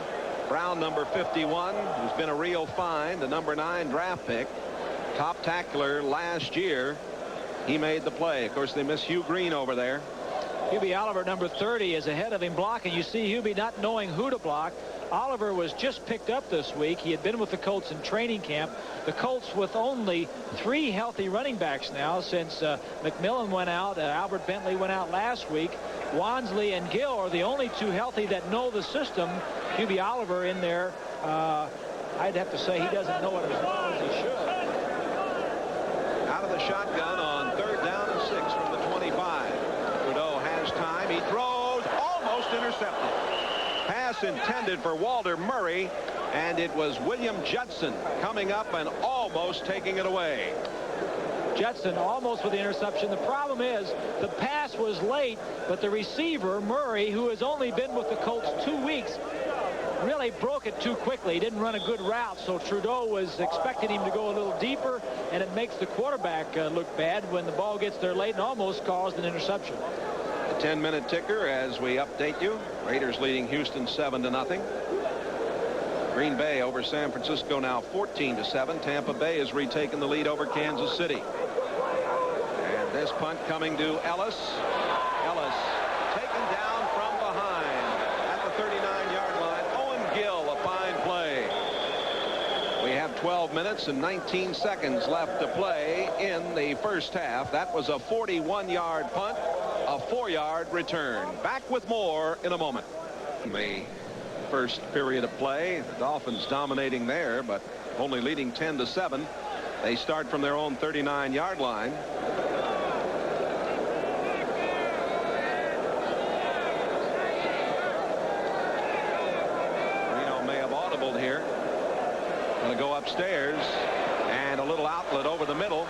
Brown, number 51, who's been a real find, the number 9 draft pick. Top tackler last year. He made the play. Of course, they miss Hugh Green over there.
Hubie Oliver, number 30, is ahead of him blocking. You see Hubie not knowing who to block. Oliver was just picked up this week. He had been with the Colts in training camp. The Colts with only 3 healthy running backs now since McMillan went out. Albert Bentley went out last week. Wansley and Gill are the only 2 healthy that know the system. Hubie Oliver in there, I'd have to say he doesn't know it as well as he should.
Out of the shotgun on 3rd down and 6 from the 25. Trudeau has time. He throws, almost intercepted. Pass intended for Walter Murray, and it was William Judson coming up and almost taking it away.
Judson almost with the interception. The problem is the pass was late, but the receiver, Murray, who has only been with the Colts 2 weeks, really broke it too quickly. He didn't run a good route, so Trudeau was expecting him to go a little deeper, and it makes the quarterback look bad when the ball gets there late and almost caused an interception.
A 10-minute ticker as we update you. Raiders leading Houston 7-0. Green Bay over San Francisco now 14-7. Tampa Bay has retaken the lead over Kansas City. And this punt coming to Ellis. Ellis taken down from behind at the 39-yard line. Owen Gill, a fine play. We have 12 minutes and 19 seconds left to play in the first half. That was a 41-yard punt, a 4-yard return. Back with more in a moment. The first period of play, the Dolphins dominating there, but only leading 10-7. They start from their own 39-yard line. Reno may have audibled here. Going to go upstairs, and a little outlet over the middle,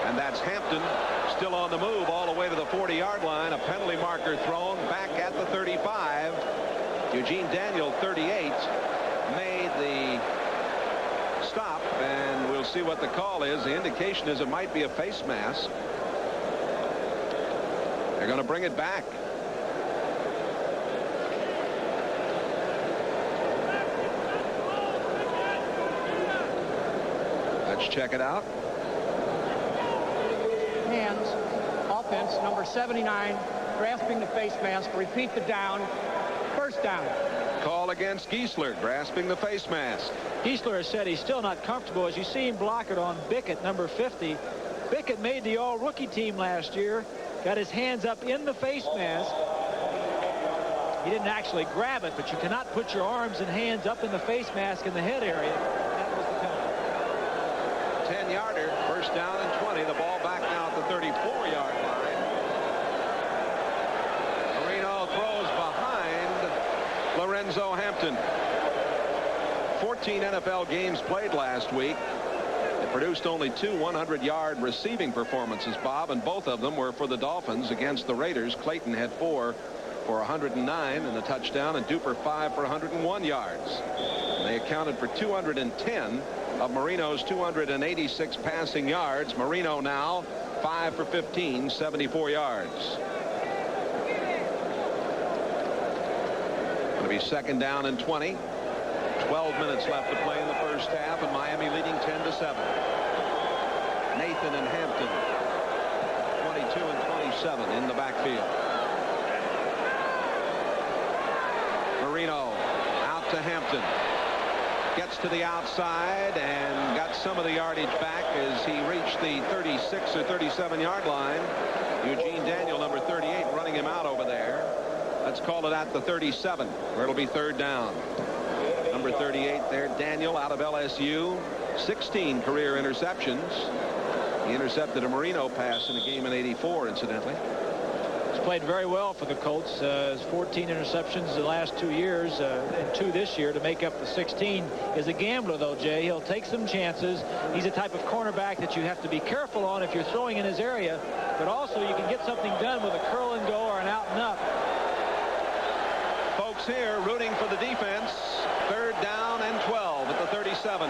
and that's Hampton still on the move all the way to the 40-yard line. A penalty marker thrown back at the 35. Eugene Daniel, 38, made the stop, and we'll see what the call is. The indication is it might be a face mask. They're going to bring it back. Let's check it out.
Hands, offense, number 79, grasping the face mask. Repeat the down. First down.
Call against Giesler, grasping the face mask.
Giesler has said he's still not comfortable. As you see him block it on Bickett, number 50. Bickett made the all-rookie team last year. Got his hands up in the face mask. He didn't actually grab it, but you cannot put your arms and hands up in the face mask in the head area. That was the penalty.
10-yarder, first down and 20. The ball back now at the 34-yard line. Marino throws behind Lorenzo Hampton. 14 NFL games played last week. The Produced only 2 100-yard receiving performances, Bob, and both of them were for the Dolphins against the Raiders. Clayton had 4 for 109 and a touchdown, and Duper 5 for 101 yards. And they accounted for 210 of Marino's 286 passing yards. Marino now 5 for 15, 74 yards. Going to be 2nd down and 20. 12 minutes left to play in the first half, and Miami leading 10-7. Nathan and Hampton, 22 and 27 in the backfield. Marino out to Hampton. Gets to the outside and got some of the yardage back as he reached the 36 or 37-yard line. Eugene Daniel, number 38, running him out over there. Let's call it at the 37, where it'll be 3rd down. Number 38 there, Daniel, out of LSU. 16 career interceptions. He intercepted a Marino pass in a game in '84, incidentally.
He's played very well for the Colts. His 14 interceptions the last 2 years and 2 this year to make up the 16. Is a gambler, though, Jay. He'll take some chances. He's a type of cornerback that you have to be careful on if you're throwing in his area, but also you can get something done with a curl and go or an out and up.
Folks here rooting for the defense. 3rd down and 12 at the 37.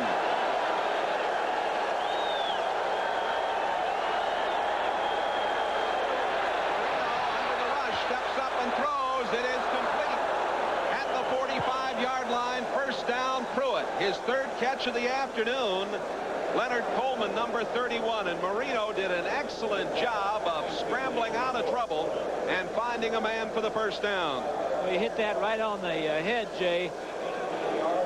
It is complete at the 45-yard line. 1st down, Pruitt. His 3rd catch of the afternoon. Leonard Coleman, number 31, and Marino did an excellent job of scrambling out of trouble and finding a man for the 1st down.
Well, you hit that right on the head, Jay.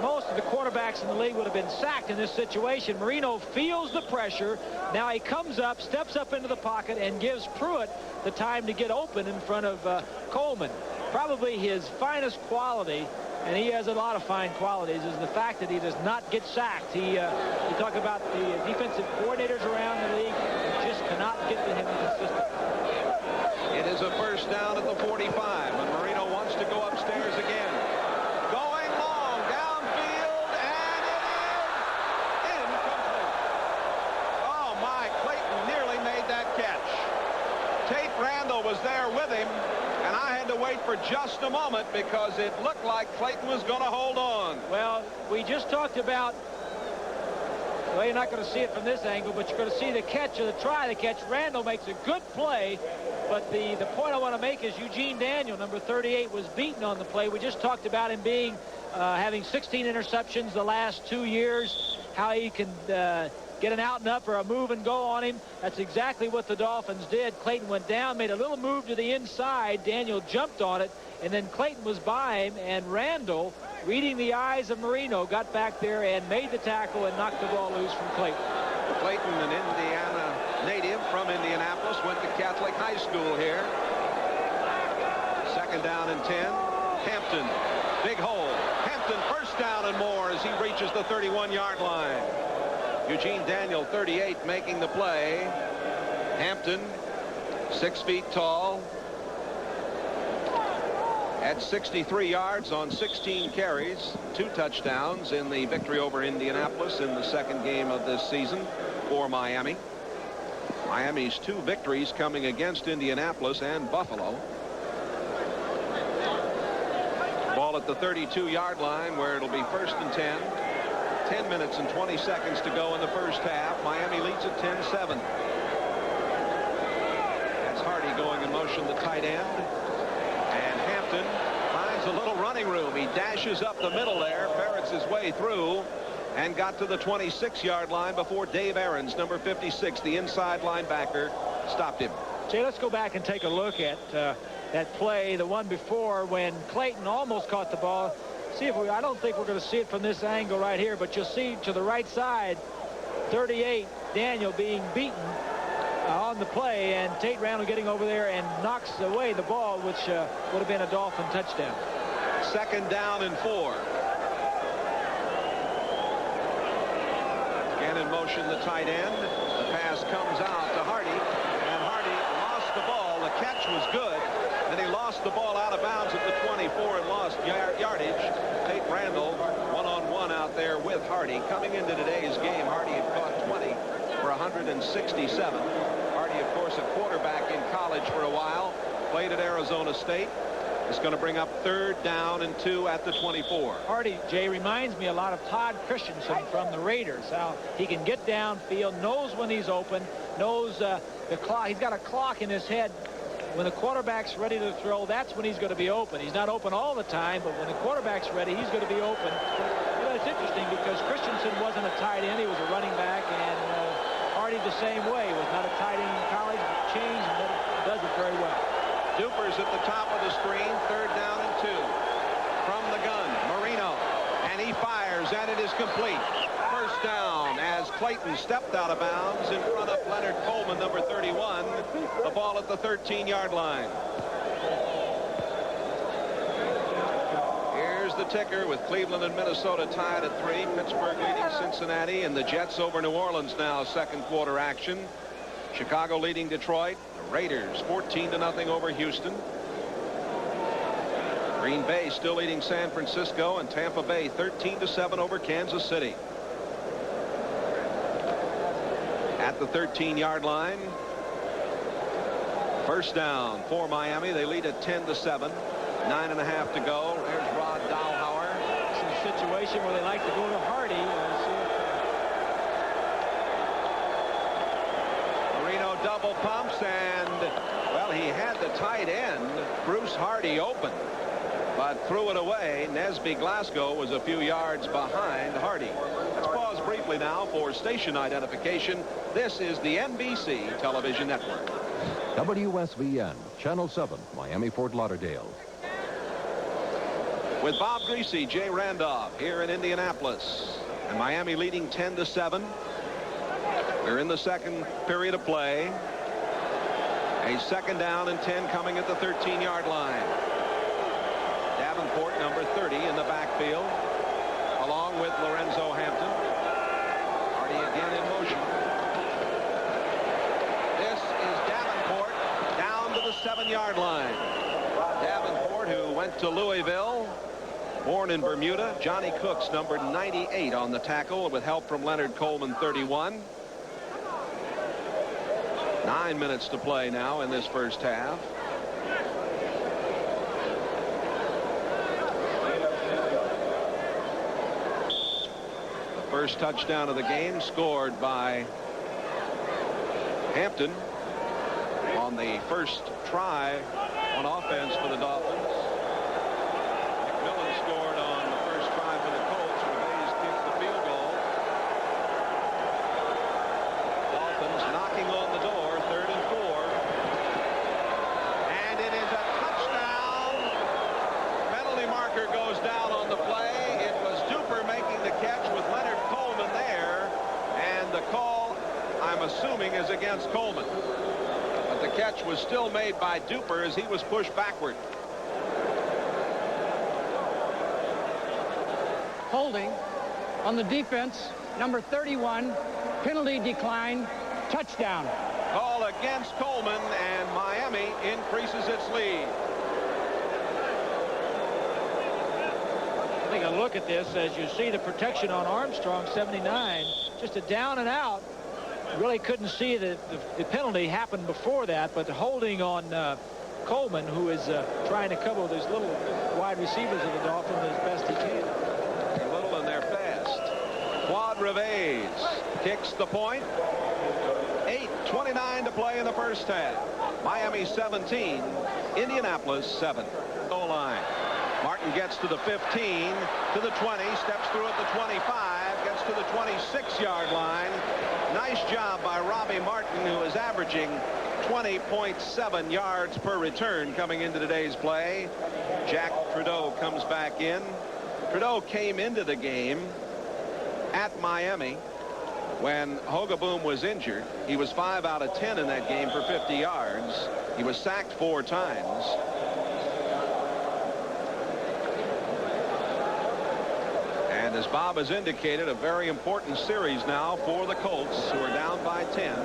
Most of the quarterbacks in the league would have been sacked in this situation. Marino feels the pressure. Now he comes up, steps up into the pocket, and gives Pruitt the time to get open in front of Coleman. Probably his finest quality, and he has a lot of fine qualities, is the fact that he does not get sacked. You talk about the defensive coordinators around the league, and just cannot get to him consistently.
It is a 1st down at the 45 when Marino wants to go upstairs again. Going long downfield, and it is incomplete. Oh my, Clayton nearly made that catch. Tate Randall was there with him, and I had to wait for just a moment because it looked like Clayton was going to hold on.
Well, we just talked about, well, you're not going to see it from this angle, but you're going to see the catch or the try to catch. Randall makes a good play, but the point I want to make is Eugene Daniel, number 38, was beaten on the play. We just talked about him being having 16 interceptions the last 2 years, how he can get an out and up or a move and go on him. That's exactly what the Dolphins did. Clayton went down, made a little move to the inside. Daniel jumped on it, and then Clayton was by him, and Randall, reading the eyes of Marino, got back there and made the tackle and knocked the ball loose from Clayton.
Clayton, an Indiana native from Indianapolis, went to Catholic high school here. 2nd down and 10. Hampton, big hole. Hampton, 1st down and more as he reaches the 31-yard line. Eugene Daniel, 38, making the play. Hampton, 6 feet tall. At 63 yards on 16 carries, 2 touchdowns in the victory over Indianapolis in the 2nd game of this season for Miami. Miami's 2 victories coming against Indianapolis and Buffalo. Ball at the 32-yard line where it'll be 1st and 10. 10 minutes and 20 seconds to go in the first half. Miami leads at 10-7. That's Hardy going in motion, the tight end. And Hampton finds a little running room. He dashes up the middle there, ferrets his way through, and got to the 26-yard line before Dave Aarons, number 56, the inside linebacker, stopped him.
Jay, let's go back and take a look at that play, the one before when Clayton almost caught the ball. See if I don't think we're going to see it from this angle right here, but you'll see to the right side 38 Daniel being beaten on the play, and Tate Randall getting over there and knocks away the ball, which would have been a Dolphin touchdown.
2nd down and 4. Again in motion, the tight end. The pass comes out to Hardy, and Hardy lost the ball. The catch was good, and he lost the ball out of bounds at the 24 and lost yardage. Tate Randall one-on-one out there with Hardy. Coming into today's game, Hardy had caught 20 for 167. Hardy, of course, a quarterback in college for a while. Played at Arizona State. Is going to bring up 3rd down and 2 at the 24.
Hardy, Jay, reminds me a lot of Todd Christensen from the Raiders. How he can get downfield, knows when he's open, knows the clock. He's got a clock in his head. When the quarterback's ready to throw, that's when he's going to be open. He's not open all the time, but when the quarterback's ready, he's going to be open. You know, it's interesting because Christensen wasn't a tight end. He was a running back, and Hardy the same way. Was not a tight end in college, but changed and does it very well.
Duper's at the top of the screen. 3rd down and 2. From the gun, Marino. And he fires, and it is complete. 1st down as Clayton stepped out of bounds in front of Leonard Coleman, number 31. The ball at the 13-yard line. Here's the ticker with Cleveland and Minnesota tied at 3. Pittsburgh leading Cincinnati, and the Jets over New Orleans now. 2nd quarter action. Chicago leading Detroit. The Raiders 14-0 over Houston. Green Bay still leading San Francisco, and Tampa Bay 13-7 over Kansas City. At the 13-yard line. 1st down for Miami. They lead at 10-7. 9.5 to go. There's Rod Dahlhauer.
It's a situation where they like to go to Hardy.
Marino double pumps, and well, he had the tight end Bruce Hardy open, but threw it away. Nesby Glasgow was a few yards behind Hardy. Let's pause briefly now for station identification. This is the NBC television network.
WSVN, Channel 7, Miami, Fort Lauderdale.
With Bob Greasy, Jay Randolph here in Indianapolis, and Miami leading 10-7. We're in the 2nd period of play. A 2nd down and 10 coming at the 13-yard line. Davenport, number 30, in the backfield, along with Lorenzo Hampton. Hardy again in motion. This is Davenport down to the 7-yard line. Davenport, who went to Louisville, born in Bermuda. Johnny Cooks, number 98, on the tackle with help from Leonard Coleman, 31. 9 minutes to play now in this 1st half. The first touchdown of the game scored by Hampton on the first try on offense for the Dolphins. McMillan scored on the first try for the Colts. Rebays kicked the field goal. Dolphins knocking on the door. 3rd and 4. And it is a touchdown. Penalty marker goes down on the play. It was Duper making the catch with Leonard Coleman there. And the call, I'm assuming, is against Coleman. But the catch was still made by Duper as he was pushed backward.
Holding on the defense, number 31, penalty decline, touchdown.
Call against Coleman, and Miami increases its lead.
Take a look at this as you see the protection on Armstrong, 79. Just a down and out. Really couldn't see the penalty happened before that, but the holding on Coleman, who is trying to cover those little wide receivers of the Dolphins as best he can.
They're little and they're fast. Quad Rebays kicks the point. 8:29 to play in the 1st half. Miami 17, Indianapolis 7. Goal line. Martin gets to the 15, to the 20, steps through at the 25, gets to the 26-yard line. Nice job by Robbie Martin, who is averaging 20.7 yards per return coming into today's play. Jack Trudeau comes back in. Trudeau came into the game at Miami when Hogaboom was injured. He was 5 out of 10 in that game for 50 yards. He was sacked 4 times. And as Bob has indicated, a very important series now for the Colts, who are down by 10.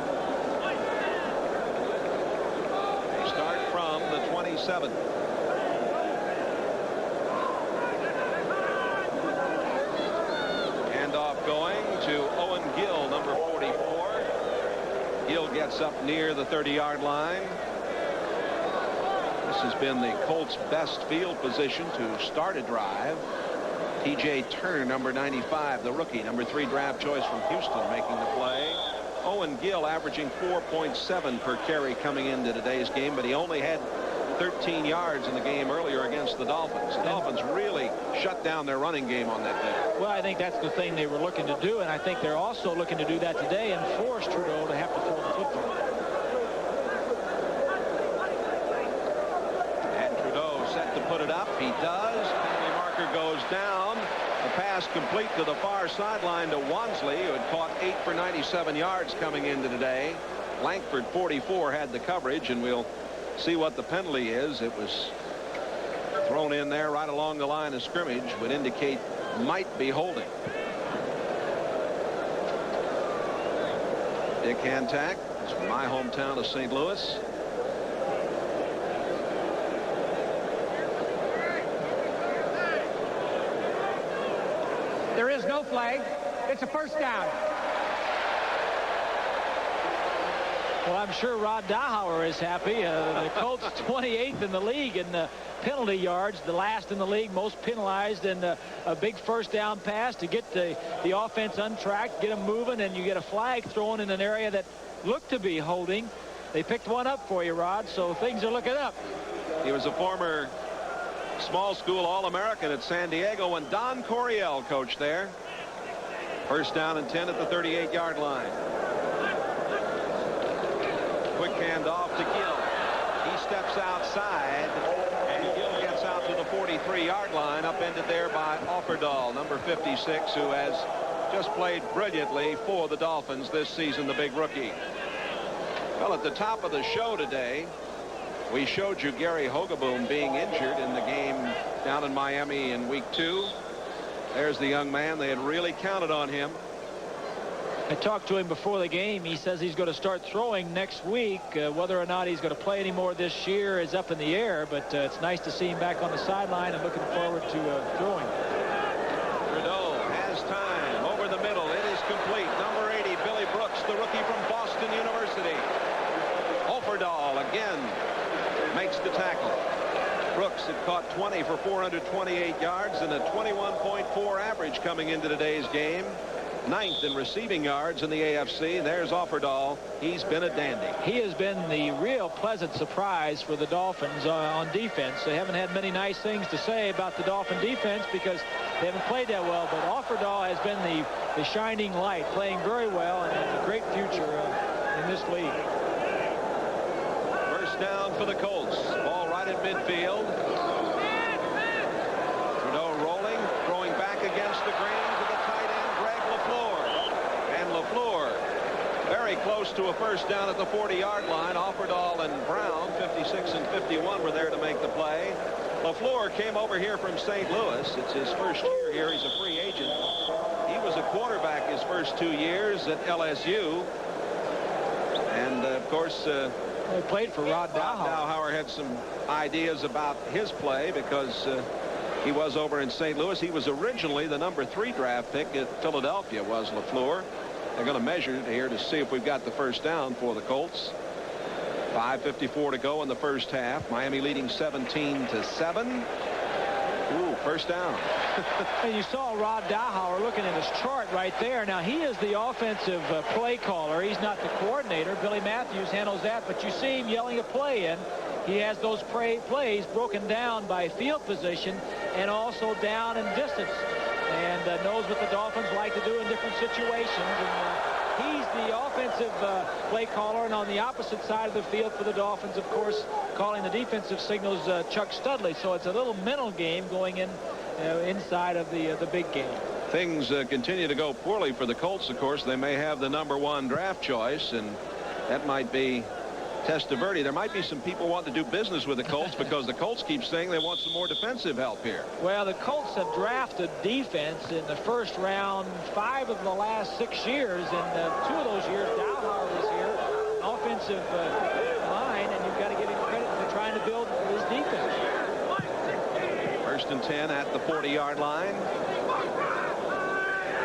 They start from the 27. Gill gets up near the 30-yard line. This has been the Colts' best field position to start a drive. T.J. Turner, number 95, the rookie, number 3 draft choice from Houston, making the play. Owen Gill averaging 4.7 per carry coming into today's game, but he only had 13 yards in the game earlier against the Dolphins. The Dolphins really shut down their running game on that day.
Well, I think that's the thing they were looking to do, and I think they're also looking to do that today and force Trudeau to have to throw the football.
And Trudeau set to put it up. He does. Penalty marker goes down. A pass complete to the far sideline to Wansley, who had caught 8 for 97 yards coming into today. Langford, 44, had the coverage, and we'll see what the penalty is. It was thrown in there right along the line of scrimmage, would indicate might be holding. Dick Hantak is from my hometown of St. Louis.
There is no flag. It's a first down.
Well, I'm sure Rod Dahauer is happy. The Colts 28th in the league in the penalty yards, the last in the league, most penalized, and a big first down pass to get the offense untracked, get them moving, and you get a flag thrown in an area that looked to be holding. They picked one up for you, Rod, so things are looking up.
He was a former small school All-American at San Diego when Don Coryell coached there. First down and 10 at the 38-yard line. Quick handoff to Gill. He steps outside, and Gill gets out to the 43-yard line, upended there by Offerdahl, number 56, who has just played brilliantly for the Dolphins this season, the big rookie. Well, at the top of the show today, we showed you Gary Hogeboom being injured in the game down in Miami in week 2. There's the young man. They had really counted on him.
I talked to him before the game. He says he's going to start throwing next week. Whether or not he's going to play anymore this year is up in the air, but it's nice to see him back on the sideline and looking forward to throwing.
Trudeau has time over the middle. It is complete. Number 80, Billy Brooks, the rookie from Boston University. Offerdahl again makes the tackle. Brooks had caught 20 for 428 yards and a 21.4 average coming into today's game. 9th in receiving yards in the AFC. There's Offerdahl. He's been a dandy. He
has been the real pleasant surprise for the Dolphins on defense. They haven't had many nice things to say about the Dolphin defense because they haven't played that well, but Offerdahl has been the shining light, playing very well and has a great future in this league.
First down for the Colts. Ball right at midfield. Trudeau rolling, throwing back against the grain to the tight end, Greg LaFleur. And LaFleur very close to a first down at the 40-yard line. Offerdahl and Brown, 56 and 51, were there to make the play. LaFleur came over here from St. Louis. It's his first year here. He's a free agent. He was a quarterback his first 2 years at LSU. And, of course,
he played for Rod Dahauer.
Dahauer had some ideas about his play because he was over in St. Louis. He was originally the number 3 draft pick at Philadelphia, was LaFleur. They're going to measure it here to see if we've got the first down for the Colts. 5:54 to go in the first half. Miami leading 17-7. Ooh, first down.
And you saw Rod Dahauer looking at his chart right there. Now, he is the offensive play caller. He's not the coordinator. Billy Matthews handles that, but you see him yelling a play in. He has those plays broken down by field position and also down in distance, and knows what the Dolphins like to do in different situations. And he's the offensive play caller, and on the opposite side of the field for the Dolphins, of course, calling the defensive signals, Chuck Studley. So it's a little mental game going in inside of the big game.
Things continue to go poorly for the Colts. Of course, they may have the number 1 draft choice, and that might be Testaverde. There might be some people wanting to do business with the Colts because the Colts keep saying they want some more defensive help here.
Well, the Colts have drafted defense in the first round 5 of the last 6 years, and 2 of those years Dahauer was here, offensive line, and you've got to give him credit for trying to build his defense.
First and 10 at the 40-yard line.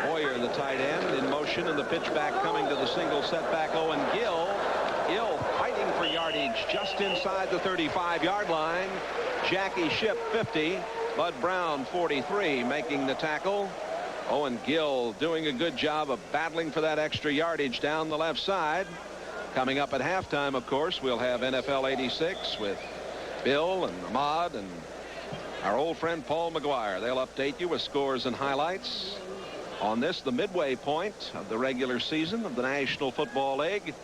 Boyer, the tight end, in motion, and the pitch back coming to the single setback. Owen Gill Gill fighting for yardage just inside the 35-yard line. Jackie Shipp 50. Bud Brown 43 making the tackle. Owen Gill doing a good job of battling for that extra yardage down the left side. Coming up at halftime, of course, we'll have NFL 86 with Bill and Ahmad and our old friend Paul McGuire. They'll update you with scores and highlights on this, the midway point of the regular season of the National Football League.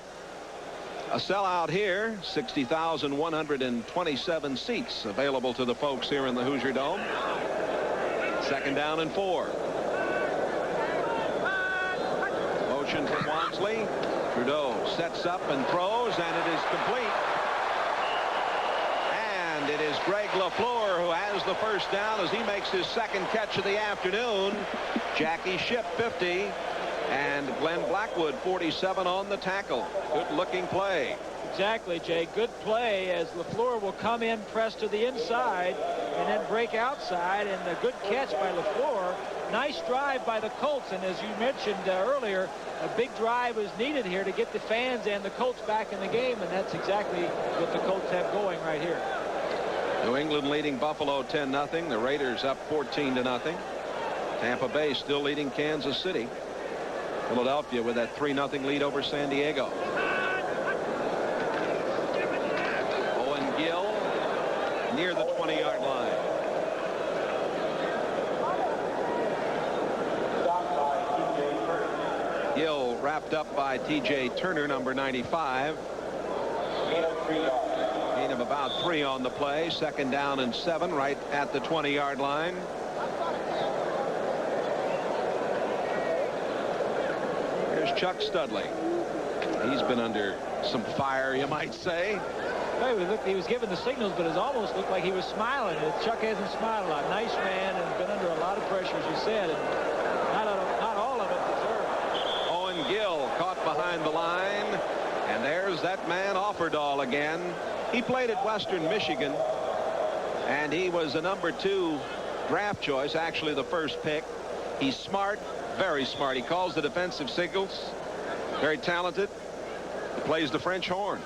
A sellout here, 60,127 seats available to the folks here in the Hoosier Dome. 2nd down and 4. Motion from Wansley. Trudeau sets up and throws, and it is complete. And it is Greg LaFleur who has the first down as he makes his 2nd catch of the afternoon. Jackie Shipp 50 and Glenn Blackwood 47 on the tackle. Good looking play.
Exactly, Jay. Good play as LaFleur will come in, press to the inside, and then break outside, and a good catch by LaFleur. Nice drive by the Colts, and as you mentioned earlier, a big drive was needed here to get the fans and the Colts back in the game, and that's exactly what the Colts have going right here.
New England leading Buffalo 10-0. The Raiders up 14-0. Tampa Bay still leading Kansas City. Philadelphia with that 3-0 lead over San Diego. Owen Gill near the 20-yard line. Gill wrapped up by T.J. Turner, number 95. Gain of about 3 on the play. 2nd down and 7 right at the 20-yard line. Here's Chuck Studley. He's been under some fire, you might say.
He was giving the signals, but it almost looked like he was smiling. Chuck hasn't smiled a lot. Nice man, and been under a lot of pressure, as you said, and not all of it deserved.
Owen Gill caught behind the line, and there's that man Offerdahl again. He played at Western Michigan, and he was a number 2 draft choice, actually the first pick. He's smart, very smart. He calls the defensive signals. Very talented. He plays the French horn.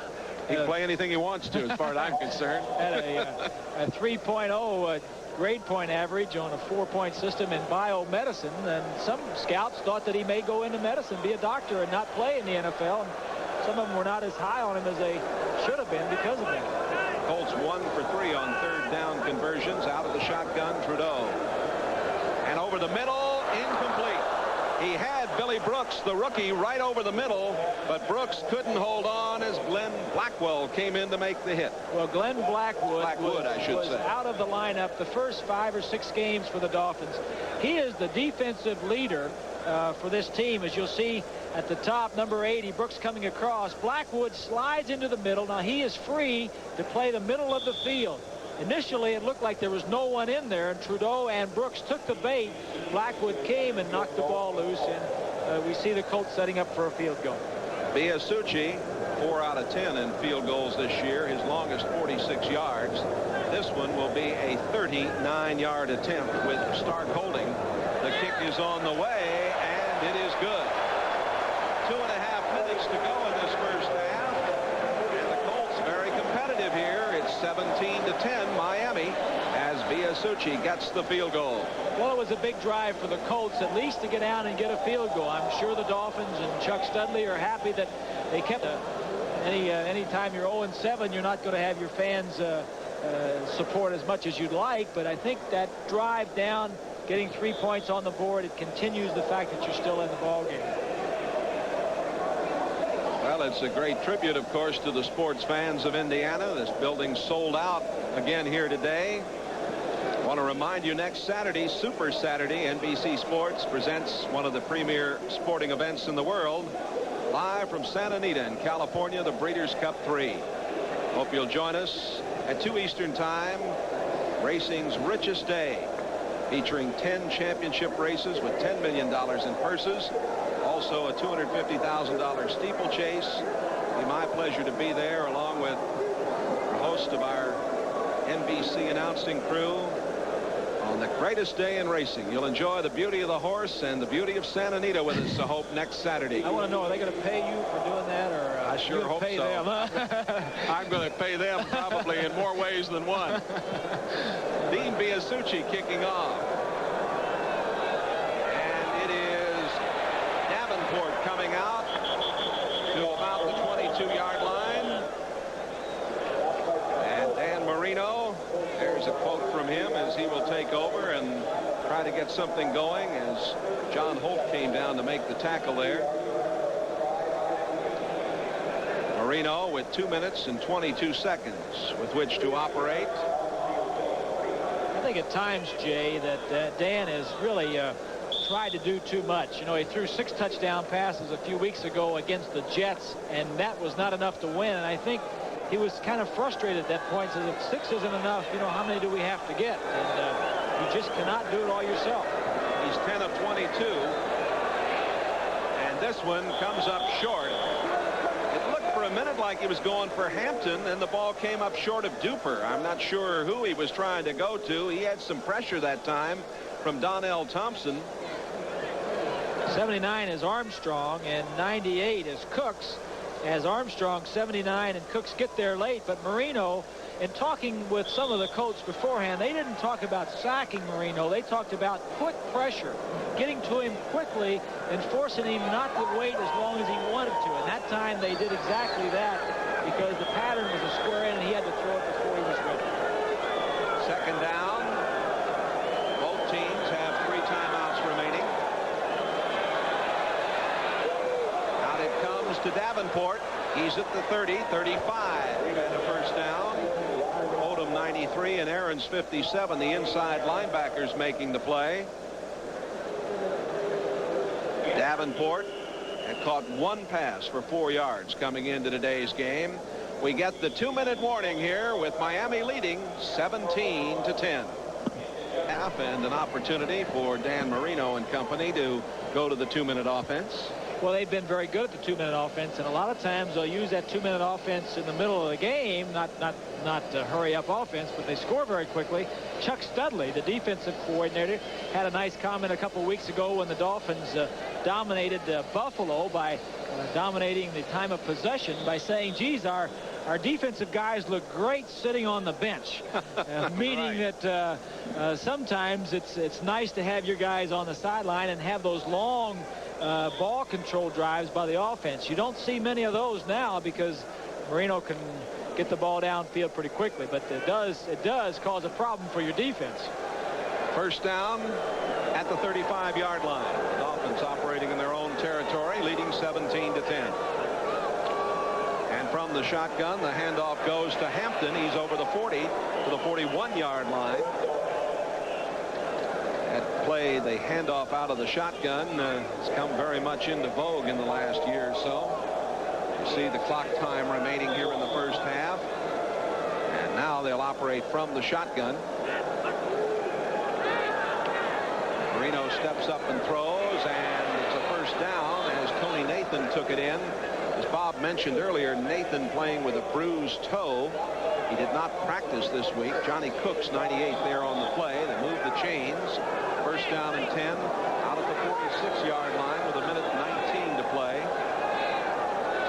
He can play anything he wants to, as far as I'm concerned.
Had a 3.0 grade point average on a 4-point system in biomedicine, and some scouts thought that he may go into medicine, be a doctor, and not play in the NFL. And some of them were not as high on him as they should have been because of that.
Colts 1 for 3 on 3rd down conversions. Out of the shotgun, Trudeau. And over the middle, incomplete. He had Billy Brooks, the rookie, right over the middle, but Brooks couldn't hold on as Glenn Blackwell came in to make the hit.
Well, Glenn Blackwood was
say.
out of the lineup the first 5 or 6 games for the Dolphins. He is the defensive leader for this team, as you'll see at the top, number 80, Brooks coming across. Blackwood slides into the middle. Now he is free to play the middle of the field. Initially, it looked like there was no one in there, and Trudeau and Brooks took the bait. Blackwood came and knocked the ball loose, and we see the Colts setting up for a field goal.
Biasucci, 4 out of 10 in field goals this year, his longest 46 yards. This one will be a 39-yard attempt with Stark holding. The kick is on the way, and it is good. 2.5 minutes to go in this first half, and the Colts very competitive here. It's 17-10 Miami as Biasucci gets the field goal.
Well, it was a big drive for the Colts, at least to get down and get a field goal. I'm sure the Dolphins and Chuck Studley are happy that they kept it. Anytime you're 0-7, you're not going to have your fans support as much as you'd like, but I think that drive down, getting 3 points on the board, it continues the fact that you're still in the ball game.
Well, it's a great tribute, of course, to the sports fans of Indiana. This building sold out again here today. I want to remind you, next Saturday, Super Saturday, NBC Sports presents one of the premier sporting events in the world. Live from Santa Anita in California, the Breeders' Cup 3. Hope you'll join us at 2 Eastern Time. Racing's richest day, featuring 10 championship races with $10 million in purses. Also a $250,000 steeplechase. It'll be my pleasure to be there, along with the host of our NBC announcing crew, On the greatest day in racing. You'll enjoy the beauty of the horse and the beauty of Santa Anita with us, I hope, next Saturday.
I want to know, are they going to pay you for doing that, or
I sure hope
pay
so.
them?
I'm going to pay them probably in more ways than one. Dean Biasucci kicking off. And it is Davenport coming out to about the 22-yard line. And Dan Marino, there's a quote from him as he will take over and try to get something going as John Holt came down to make the tackle there. Marino with 2 minutes and 22 seconds with which to operate.
I think at times, Jay, that Dan has really tried to do too much. You know, he threw 6 touchdown passes a few weeks ago against the Jets, and that was not enough to win. And I think he was kind of frustrated at that point. Says, if 6 isn't enough, you know, how many do we have to get? And you just cannot do it all yourself.
He's 10 of 22. And this one comes up short. It looked for a minute like he was going for Hampton, and the ball came up short of Duper. I'm not sure who he was trying to go to. He had some pressure that time from Donnell Thompson.
79 is Armstrong, and 98 is Cooks. As Armstrong, 79, and Cooks get there late. But Marino, in talking with some of the coaches beforehand, they didn't talk about sacking Marino. They talked about quick pressure, getting to him quickly and forcing him not to wait as long as he wanted to. And that time they did exactly that because the pattern was a square end and he had to throw it before he was ready.
Second down. Both teams have 3 timeouts remaining. Out it comes to Davenport. He's at the 30, 35 and a first down. Odom 93 and Aaron's 57. The inside linebackers making the play. Davenport had caught 1 pass for 4 yards coming into today's game. We get the 2-minute warning here with Miami leading 17-10. Half and an opportunity for Dan Marino and company to go to the 2-minute offense.
Well, they've been very good at the 2-minute offense, and a lot of times they'll use that 2-minute offense in the middle of the game, not hurry up offense, but they score very quickly. Chuck Studley, the defensive coordinator, had a nice comment a couple weeks ago when the Dolphins dominated Buffalo by dominating the time of possession by saying, geez, our defensive guys look great sitting on the bench, meaning
right.
that sometimes it's nice to have your guys on the sideline and have those long ball control drives by the offense. You don't see many of those now because Marino can get the ball downfield pretty quickly, but it does cause a problem for your defense.
First down at the 35-yard line. The Dolphins operating in their own territory, leading 17-10. And from the shotgun, the handoff goes to Hampton. He's over the 40 to the 41-yard line. That play, the handoff out of the shotgun, has come very much into vogue in the last year or so. You see the clock time remaining here in the first half. And now they'll operate from the shotgun. Marino steps up and throws, and it's a first down as Tony Nathan took it in. As Bob mentioned earlier, Nathan playing with a bruised toe. He did not practice this week. Johnny Cooks, 98, there on the play. They moved the chains. First down and 10 out at the 46-yard line with 1:19 to play.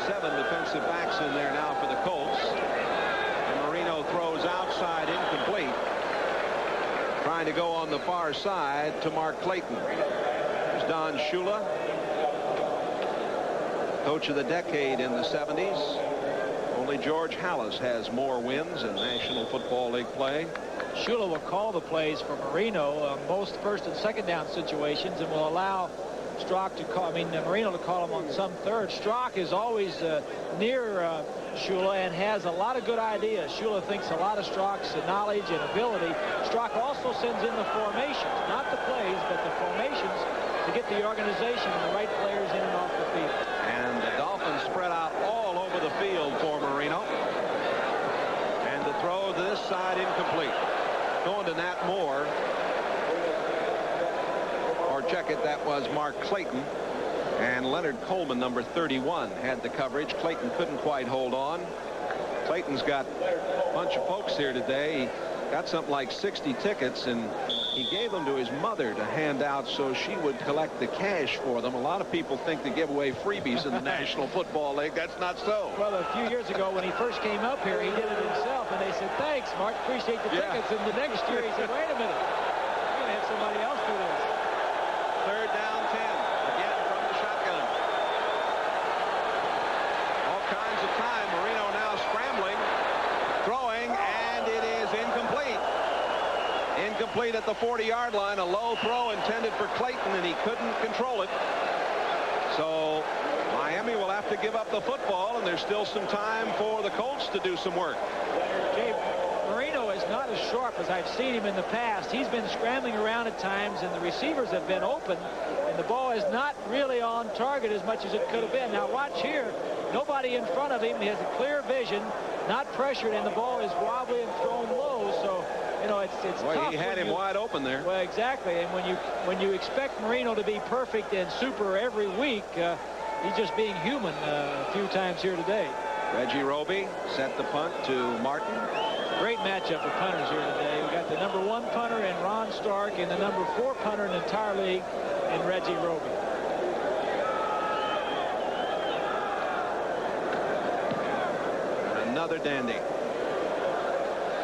7 defensive backs in there now for the Colts. And Marino throws outside, incomplete. Trying to go on the far side to Mark Clayton. There's Don Shula, coach of the decade in the 70s. Only George Halas has more wins in National Football League play.
Shula will call the plays for Marino, most first and second down situations, and will allow Marino to call him on some third. Strock is always near Shula and has a lot of good ideas. Shula thinks a lot of Strock's knowledge and ability. Strock also sends in the formations, not the plays, but the formations to get the organization and the right players in and off the field.
And the Dolphins spread out all over the field for Marino. And the throw to this side incomplete. Going to Nat Moore. Or check it, that was Mark Clayton. And Leonard Coleman, number 31, had the coverage. Clayton couldn't quite hold on. Clayton's got a bunch of folks here today. He got something like 60 tickets, and He gave them to his mother to hand out so she would collect the cash for them. A lot of people think they give away freebies in the National Football League. That's not so.
Well, a few years ago when he first came up here, he did it himself, and they said, thanks, Mark, appreciate the tickets. And the next year he said, wait a minute, you're going to have somebody else do this.
Third down, 10. Again from the shotgun. All kinds of time. Marino now scrambling, throwing, and it is incomplete. Incomplete at the 40-yard line. A low throw intended for Clayton, and he couldn't control it. So Miami will have to give up the football, and there's still some time for the Colts to do some work.
Jay, Marino is not as sharp as I've seen him in the past. He's been scrambling around at times, and the receivers have been open, and the ball is not really on target as much as it could have been. Now watch here. Nobody in front of him. He has a clear vision, not pressured, and the ball is wobbly and thrown low. So, you know, it's
Boy,
tough.
he had him wide open there.
Well, exactly. And when you expect Marino to be perfect and super every week, he's just being human a few times here today.
Reggie Roby set the punt to Martin.
Great matchup of punters here today. We got the #1 punter in Ron Stark and the #4 punter in the entire league in Reggie Roby.
Another dandy.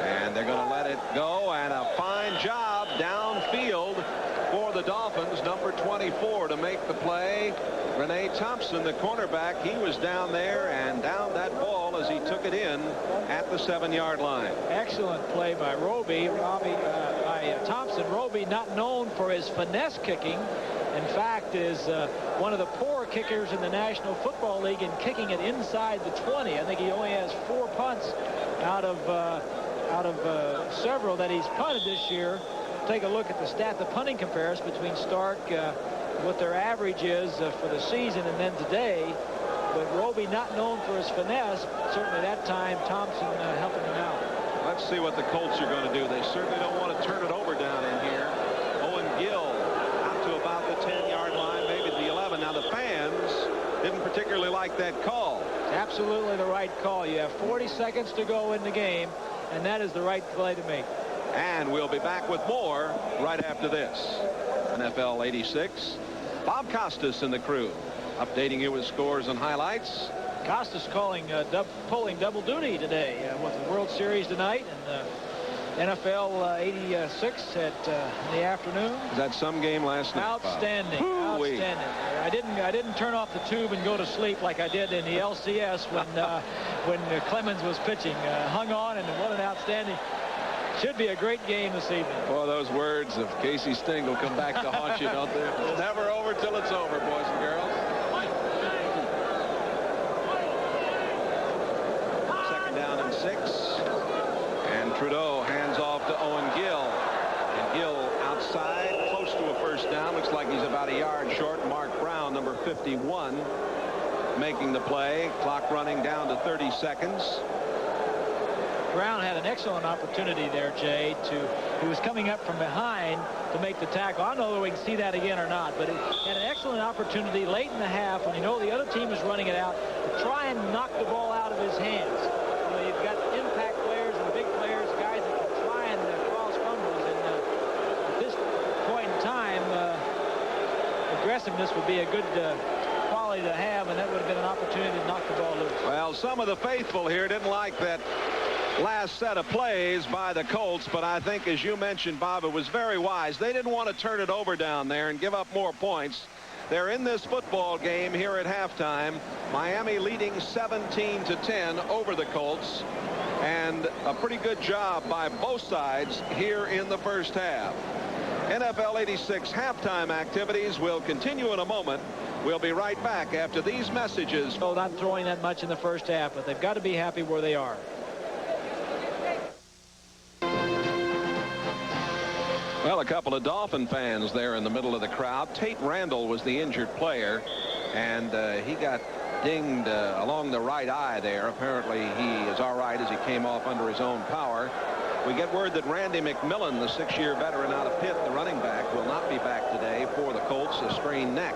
And they're going to let it go, and a fine job downfield for the Dolphins. Number 24 to make the play. Renee Thompson, the cornerback, he was down there and down that ball as he took it in at the 7-yard line.
Excellent play by Roby. By Thompson. Roby, not known for his finesse kicking, in fact is one of the poor kickers in the National Football League in kicking it inside the 20. I think he only has 4 punts out of several that he's punted this year. Take a look at the punting comparison between Stark, what their average is for the season and then today. But Roby not known for his finesse. Certainly that time Thompson helping him out.
Let's see what the Colts are going to do. They certainly don't want to turn it over down in here. Owen Gill out to about the 10-yard line, maybe the 11. Now the fans didn't particularly like that call.
It's absolutely the right call. You have 40 seconds to go in the game, and that is the right play to make.
And we'll be back with more right after this. NFL 86. Bob Costas and the crew updating you with scores and highlights.
Costas pulling double duty today with the World Series tonight and NFL 86 in the afternoon.
Is that some game last night?
Outstanding. Outstanding. I didn't turn off the tube and go to sleep like I did in the LCS when Clemens was pitching. Hung on, and what an outstanding. Should be a great game this evening.
Well, those words of Casey Sting will come back to haunt you, don't they? It's never over till it's over, boys and girls. Second down and 6. And Trudeau hands off to Owen Gill. And Gill outside, close to a first down. Looks like he's about a yard short. Mark Brown, number 51, making the play. Clock running down to 30 seconds.
Brown had an excellent opportunity there, Jay. He was coming up from behind to make the tackle. I don't know whether we can see that again or not, but he had an excellent opportunity late in the half when you know the other team is running it out to try and knock the ball out of his hands. You know, you've got impact players and big players, guys that can try and cause fumbles. And at this point in time, aggressiveness would be a good quality to have, and that would have been an opportunity to knock the ball loose.
Well, some of the faithful here didn't like that last set of plays by the Colts, but I think, as you mentioned, Bob, it was very wise. They didn't want to turn it over down there and give up more points. They're in this football game here at halftime. Miami leading 17-10 over the Colts, and a pretty good job by both sides here in the first half. NFL 86 halftime activities will continue in a moment. We'll be right back after these messages.
So not throwing that much in the first half, but they've got to be happy where they are.
Well, a couple of Dolphin fans there in the middle of the crowd. Tate Randall was the injured player, and he got dinged along the right eye there. Apparently he is all right as he came off under his own power. We get word that Randy McMillan, the 6-year veteran out of Pitt, the running back, will not be back today for the Colts, a sprained neck.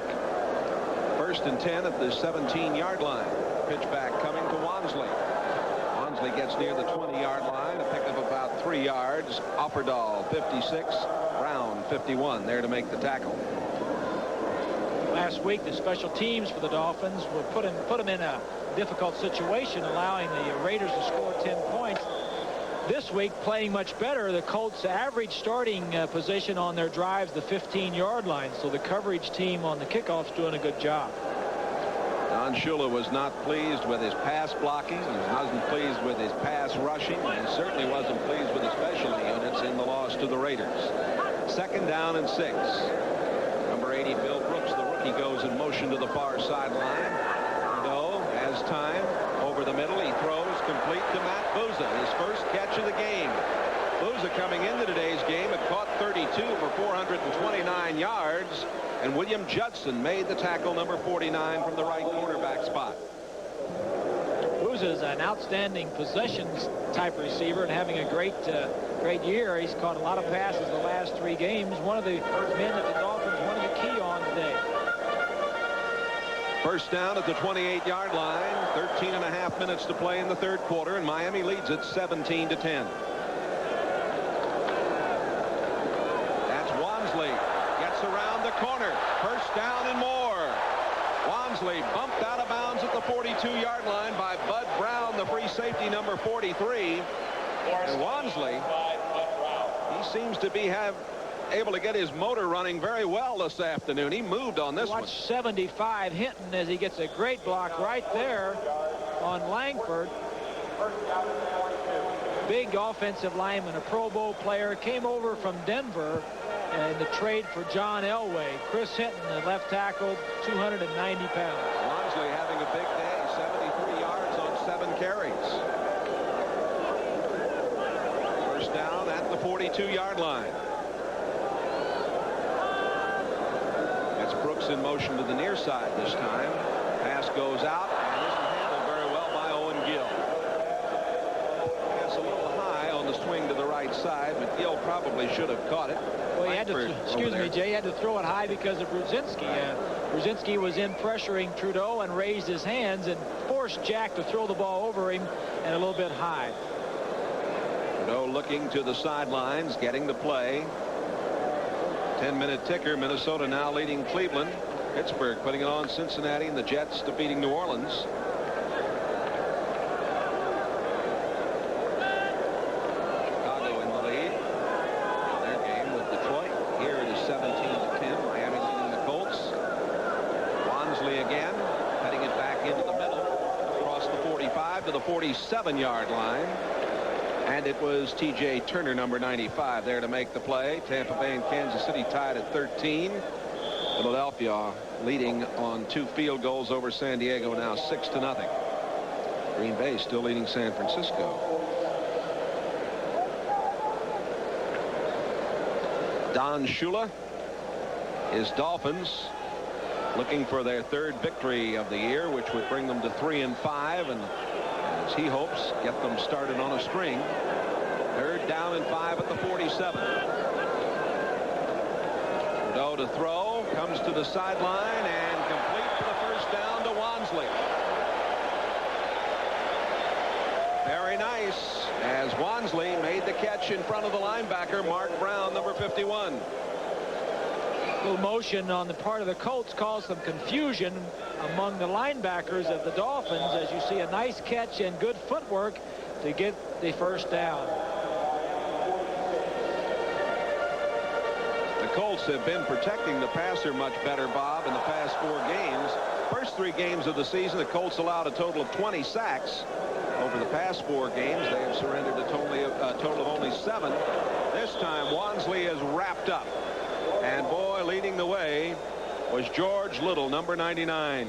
First and 10 at the 17-yard line. Pitch back coming to Wansley. Wansley gets near the 20-yard line, a pick of about 3 yards. Opperdahl, 56. Brown, 51 there to make the tackle.
Last week, the special teams for the Dolphins were put them in a difficult situation, allowing the Raiders to score 10 points. This week, playing much better, the Colts' average starting position on their drives, the 15-yard line. So the coverage team on the kickoff's doing a good job.
Don Shula was not pleased with his pass blocking. He wasn't pleased with his pass rushing. And certainly wasn't pleased with the specialty units in the loss to the Raiders. 2nd down and 6. Number 80, Bill Brooks, the rookie, goes in motion to the far sideline. Trudeau has time over the middle. He throws complete to Matt Bouza, his first catch of the game. Bouza coming into today's game had caught 32 for 429 yards. And William Judson made the tackle, number 49, from the right cornerback spot.
Bouza is an outstanding possessions type receiver and having a great year. He's caught a lot of passes the last 3 games. One of the men that the Dolphins wanted to key on today.
First down at the 28-yard line. 13.5 minutes to play in the 3rd quarter, and Miami leads it 17-10. That's Wansley. Gets around the corner. First down and more. Wansley bumped out of bounds at the 42-yard line by Bud Brown, the free safety, number 43. And Wansley, he seems to be able to get his motor running very well this afternoon. He moved on this one.
Watch 75 Hinton as he gets a great block right there on Langford. Big offensive lineman, a Pro Bowl player, came over from Denver in the trade for John Elway. Chris Hinton, the left tackle, 290 pounds.
Wansley having a big day, 73 yards on 7 carries. First down at the 42-yard line. That's Brooks in motion to the near side this time. Pass goes out and isn't handled very well by Owen Gill. That's a little high on the swing to the right side, but Gill probably should have caught it.
Well, he had to, excuse me, Jay, he had to throw it high because of Brzezinski. Brzezinski was in pressuring Trudeau and raised his hands and forced Jack to throw the ball over him and a little bit high.
Trudeau looking to the sidelines, getting the play. 10-minute ticker. Minnesota now leading Cleveland. Pittsburgh putting it on Cincinnati, and the Jets defeating New Orleans. Chicago in the lead in their game with Detroit. Here it is 17-10. Miami leading the Colts. Wansley again, heading it back into the middle, across the 45 to the 47-yard line. And it was T.J. Turner, number 95, there to make the play. Tampa Bay and Kansas City tied at 13. Philadelphia leading on 2 field goals over San Diego, now 6-0. Green Bay still leading San Francisco. Don Shula, his Dolphins, looking for their 3rd victory of the year, which would bring them to 3-5, and as he hopes, get them started on a string. 3rd down and 5 at the 47. Trudeau to throw, comes to the sideline and complete for the first down to Wansley. Very nice, as Wansley made the catch in front of the linebacker, Mark Brown, number 51.
Little motion on the part of the Colts caused some confusion among the linebackers of the Dolphins, as you see a nice catch and good footwork to get the first down.
The Colts have been protecting the passer much better, Bob, in the past 4 games. First 3 games of the season, the Colts allowed a total of 20 sacks. Over the past 4 games, they have surrendered a total of only 7. This time, Wansley is wrapped up. And boy, leading the way was George Little, number 99.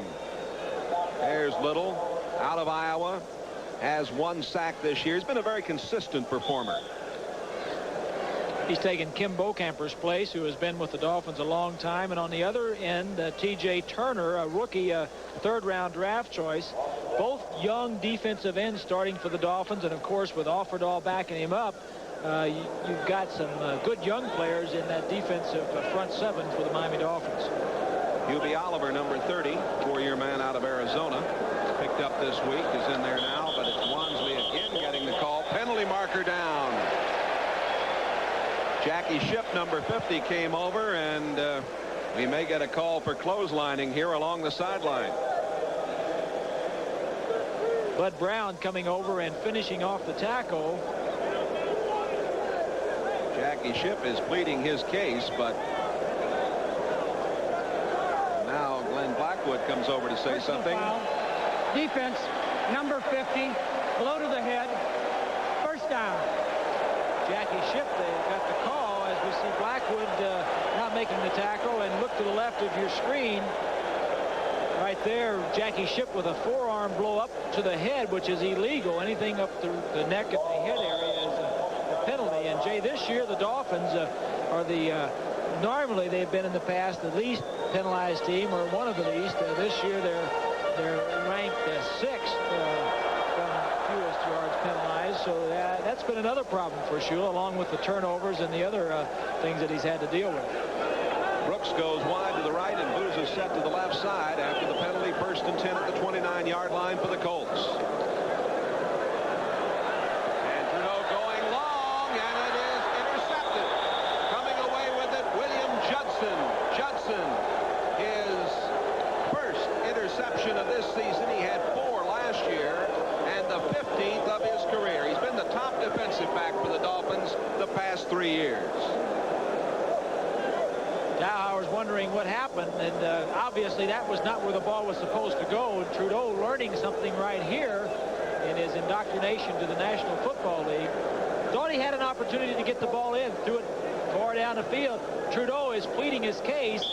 There's Little, out of Iowa, has 1 sack this year. He's been a very consistent performer.
He's taken Kim Bokamper's place, who has been with the Dolphins a long time. And on the other end, T.J. Turner, a rookie, 3rd-round draft choice. Both young defensive ends starting for the Dolphins. And, of course, with Offerdahl backing him up, you've got some good young players in that defensive front 7 for the Miami Dolphins.
Hubie Oliver, number 30, 4-year man out of Arizona, picked up this week, is in there now, but it's Wansley again getting the call. Penalty marker down. Jackie Shipp, number 50, came over, and we may get a call for clotheslining here along the sideline.
Bud Brown coming over and finishing off the tackle.
Jackie Shipp is pleading his case, but now Glenn Blackwood comes over to say something.
Foul. Defense, number 50, blow to the head, first down.
Jackie Shipp, they got the call as we see Blackwood not making the tackle, and look to the left of your screen. Right there, Jackie Shipp with a forearm blow up to the head, which is illegal. Anything up to the neck and the head area is a penalty. And Jay, this year the Dolphins are the normally they've been in the past the least penalized team, or one of the least. This year they're ranked sixth from fewest yards penalized. So that's been another problem for Shula, along with the turnovers and the other things that he's had to deal with.
Brooks goes wide to the right, and Booz is set to the left side after the penalty. 1st and 10 at the 29-yard line for the Colts. And Trudeau going long, and it is intercepted. Coming away with it, William Judson. Judson, his first interception of this season. He had 4 last year, and the 15th of his career. He's been the top defensive back for the Dolphins the past 3 years.
Dowhauer's wondering what happened, and obviously that was not where the ball was supposed to go. Trudeau learning something right here in his indoctrination to the National Football League. Thought he had an opportunity to get the ball in, threw it far down the field. Trudeau is pleading his case.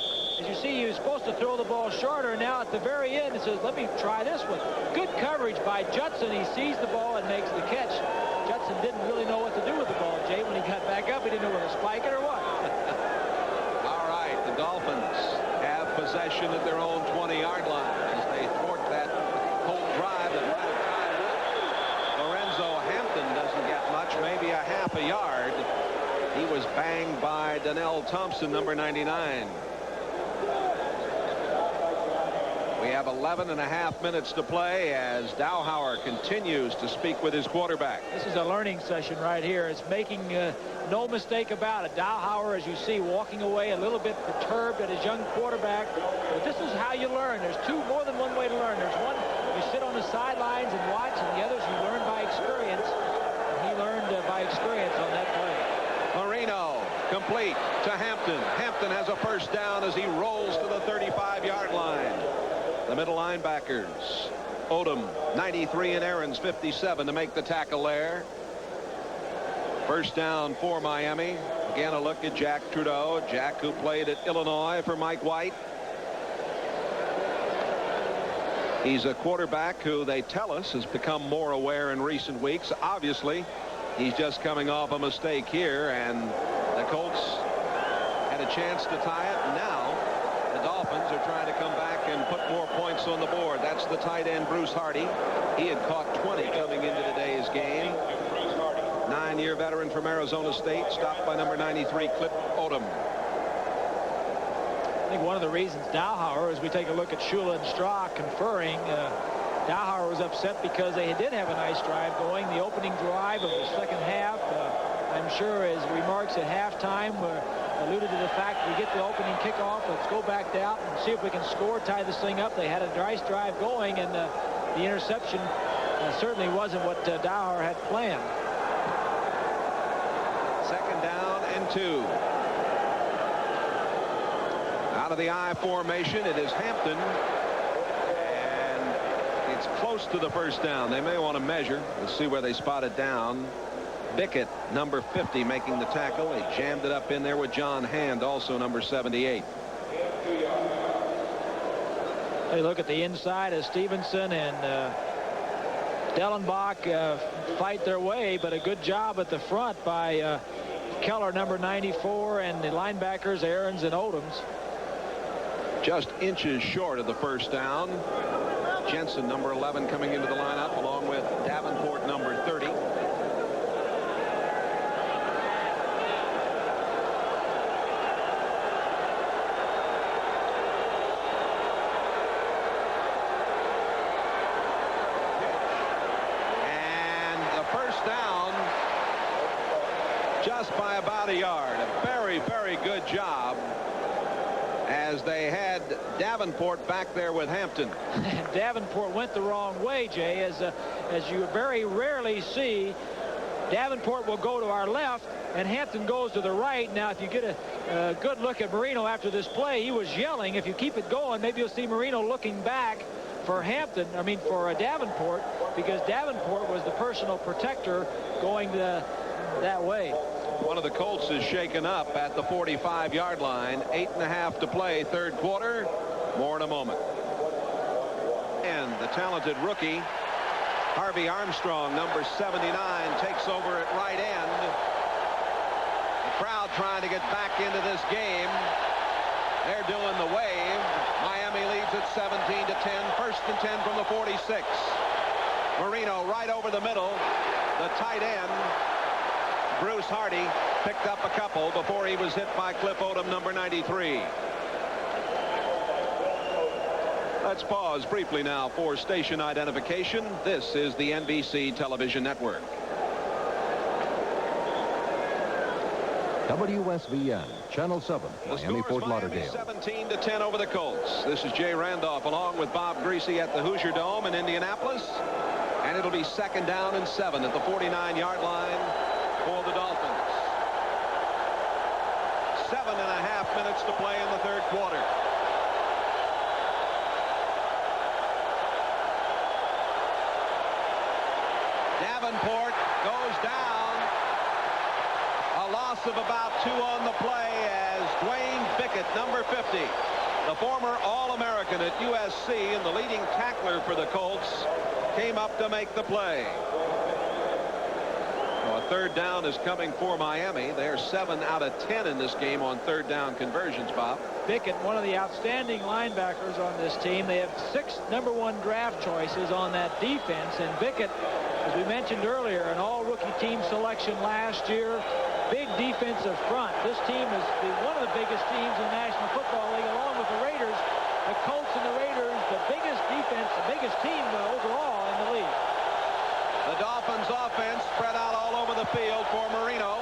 As you see, he was supposed to throw the ball shorter, and now at the very end, he says, let me try this one. Good coverage by Judson. He sees the ball and makes the catch. Judson didn't really know what to do with the ball, Jay. When he got back up, he didn't know whether to spike it or what.
The Dolphins have possession at their own 20-yard line as they thwart that Colt drive that might have tied it up. Lorenzo Hampton doesn't get much, maybe a half a yard. He was banged by Donnell Thompson, number 99. We have 11.5 minutes to play as Dowhauer continues to speak with his quarterback.
This is a learning session right here. It's making no mistake about it. Dowhauer, as you see, walking away a little bit perturbed at his young quarterback. But this is how you learn. There's more than one way to learn. There's one, you sit on the sidelines and watch, and the others you learn by experience. And he learned by experience on that play.
Marino complete to Hampton. Hampton has a first down as he rolls to the 35-yard line. The middle linebackers. Odom, 93, and Aaron's 57 to make the tackle there. First down for Miami. Again, a look at Jack Trudeau. Jack, who played at Illinois for Mike White. He's a quarterback who they tell us has become more aware in recent weeks. Obviously, he's just coming off a mistake here, and the Colts had a chance to tie it. Now the Dolphins are trying to come back and put more points on the board. That's the tight end, Bruce Hardy. He had caught 20 coming into today's game. 9-year veteran from Arizona State, stopped by number 93, Clip Odom.
I think one of the reasons Dowhauer, as we take a look at Shula and Straw conferring, Dowhauer was upset because they did have a nice drive going. The opening drive of the second half, I'm sure his remarks at halftime alluded to the fact we get the opening kickoff. Let's go back out and see if we can score, tie this thing up. They had a nice drive going, and the interception certainly wasn't what Dowhauer had planned.
Second down and 2. Out of the I formation, it is Hampton, and it's close to the first down. They may want to measure. We'll see where they spot it down. Bickett, number 50, making the tackle. He jammed it up in there with John Hand, also number 78.
They look at the inside as Stevenson and Dellenbach fight their way, but a good job at the front by Keller, number 94, and the linebackers, Aarons and Odoms.
Just inches short of the first down. Jensen, number 11, coming into the lineup, along with Davenport, number 30. lost by about a yard. A very, very good job, as they had Davenport back there with Hampton.
Davenport went the wrong way, Jay, as you very rarely see. Davenport will go to our left, and Hampton goes to the right. Now, if you get a good look at Marino after this play, he was yelling. If you keep it going, maybe you'll see Marino looking back for for Davenport, because Davenport was the personal protector going that way.
One of the Colts is shaken up at the 45-yard line. 8.5 to play, third quarter. More in a moment. And the talented rookie Harvey Armstrong, number 79, takes over at right end. The crowd trying to get back into this game. They're doing the wave. Miami leads at 17-10. First and 10 from the 46. Marino right over the middle. The tight end, Bruce Hardy, picked up a couple before he was hit by Cliff Odom, number 93. Let's pause briefly now for station identification. This is the NBC Television Network.
WSVN, Channel 7, Miami, Fort Lauderdale.
17-10 over the Colts. This is Jay Randolph along with Bob Greasy at the Hoosier Dome in Indianapolis. And it'll be second down and 7 at the 49-yard line for the Dolphins. 7.5 minutes to play in the third quarter. Davenport goes down. A loss of about 2 on the play as Dwayne Bickett, number 50, the former All-American at USC and the leading tackler for the Colts, came up to make the play. So a third down is coming for Miami. They're 7 out of 10 in this game on third down conversions, Bob.
Bickett, one of the outstanding linebackers on this team. They have 6 number-1 draft choices on that defense, and Bickett, as we mentioned earlier, an all-rookie team selection last year. Big defensive front. This team is one of the biggest teams in the National Football League, along with the Raiders. The Colts and the Raiders, the biggest defense, the biggest team overall in the league.
The Dolphins offense spread out all over the field for Marino.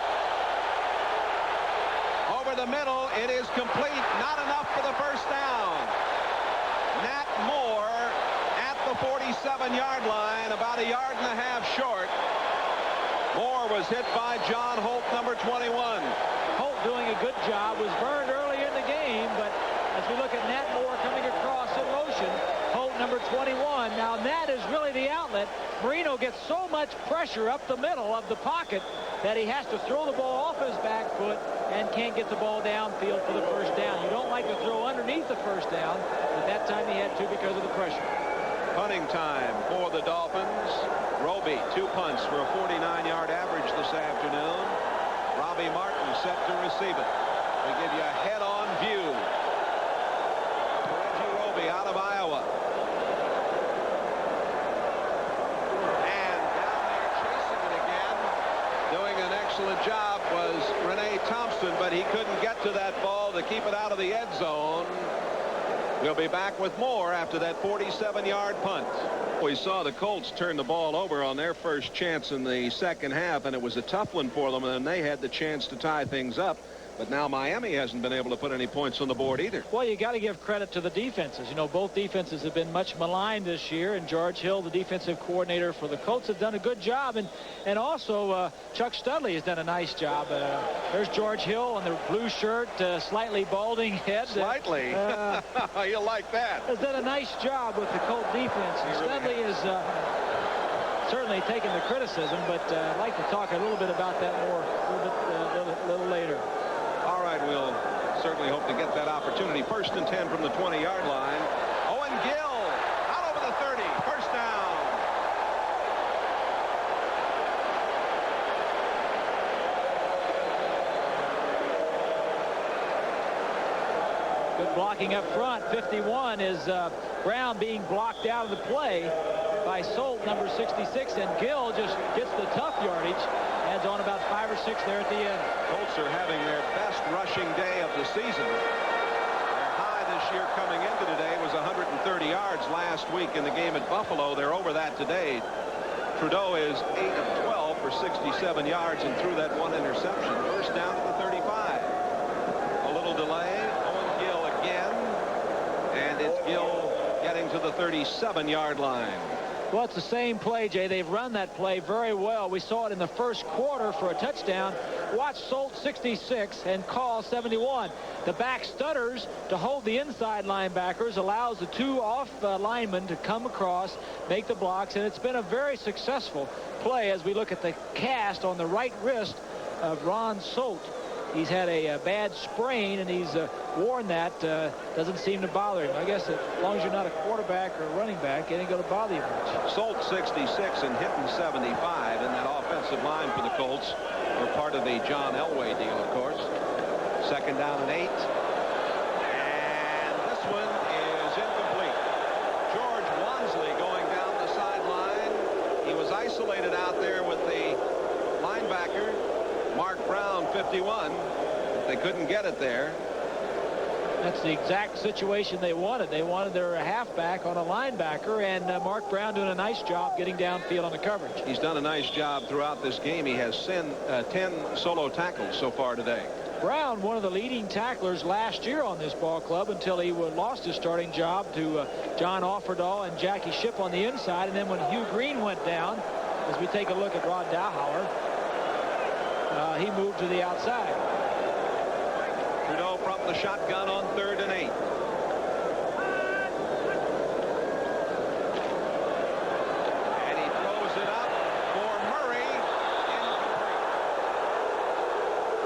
Over the middle, it is complete. Not enough for the first down. Nat Moore at the 47-yard line, about a yard and a half short. Moore was hit by John Holt, number 21.
Holt doing a good job, was burned early in the game, but as we look at Nat Moore coming across in motion, Holt, number 21. Now, Nat is really the outlet. Marino gets so much pressure up the middle of the pocket that he has to throw the ball off his back foot and can't get the ball downfield for the first down. You don't like to throw underneath the first down, but that time he had to because of the pressure.
Punting time for the Dolphins. Roby, 2 punts for a 49-yard average this afternoon. Robbie Martin set to receive it. We give you a head-on view. Reggie Roby out of Iowa. And down there chasing it again. Doing an excellent job was Renee Thompson, but he couldn't get to that ball to keep it out of the end zone. We'll be back with more after that 47-yard punt. We saw the Colts turn the ball over on their first chance in the second half, and it was a tough one for them, and they had the chance to tie things up. But now Miami hasn't been able to put any points on the board either.
Well, you got to give credit to the defenses. You know, both defenses have been much maligned this year, and George Hill, the defensive coordinator for the Colts, have done a good job. And also Chuck Studley has done a nice job. There's George Hill in the blue shirt, slightly balding head.
Slightly? You like that.
Has done a nice job with the Colt defense. And Studley is certainly taking the criticism, but I'd like to talk a little bit about that more a little later.
All right, we'll certainly hope to get that opportunity. First and 10 from the 20-yard line. Owen Gill out over the 30. First down.
Good blocking up front. 51 is Brown being blocked out of the play by Solt, number 66, and Gill just gets the tough yardage. Adds on about 5 or 6 there at the end.
Colts are having their best rushing day of the season. Their high this year coming into today was 130 yards last week in the game at Buffalo. They're over that today. Trudeau is 8 of 12 for 67 yards and threw that one interception. First down to the 35. A little delay. Owen Gill again. And it's Gill getting to the 37-yard line.
Well, it's the same play, Jay. They've run that play very well. We saw it in the first quarter for a touchdown. Watch Solt 66 and Call 71. The back stutters to hold the inside linebackers, allows the two off linemen to come across, make the blocks, and it's been a very successful play as we look at the cast on the right wrist of Ron Solt. He's had a bad sprain, and he's worn that. Doesn't seem to bother him. I guess as long as you're not a quarterback or a running back, it ain't going to bother you much.
Solt 66 and hitting 75 in that offensive line for the Colts. Were part of the John Elway deal, of course. Second down and 8. And this one is incomplete. George Wansley going down the sideline. He was isolated out there with the linebacker, Mark Brown, 51. They couldn't get it there.
That's the exact situation they wanted. They wanted their halfback on a linebacker, and Mark Brown doing a nice job getting downfield on the coverage.
He's done a nice job throughout this game. He has 10 solo tackles so far today.
Brown, one of the leading tacklers last year on this ball club until he lost his starting job to John Offerdahl and Jackie Shipp on the inside. And then when Hugh Green went down, as we take a look at Rod Dowhauer, he moved to the outside.
Trudeau from the shotgun on 3rd and 8. And he throws it up for Murray. Incomplete.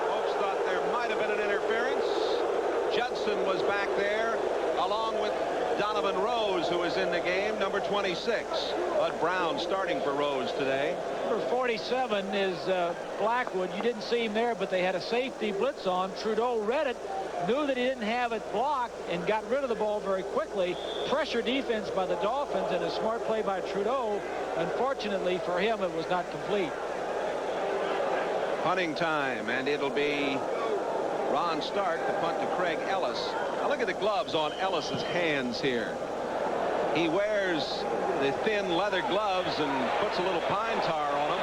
Folks thought there might have been an interference. Judson was back there along with Donovan Rose, who is in the game, number 26. Bud Brown starting for Rose today.
Number 47 is Blackwood. You didn't see him there, but they had a safety blitz on. Trudeau read it, knew that he didn't have it blocked, and got rid of the ball very quickly. Pressure defense by the Dolphins and a smart play by Trudeau. Unfortunately for him, it was not complete.
Punting time, and it'll be Ron Stark to punt to Craig Ellis. Now look at the gloves on Ellis's hands here. He wears the thin leather gloves and puts a little pine tar on them,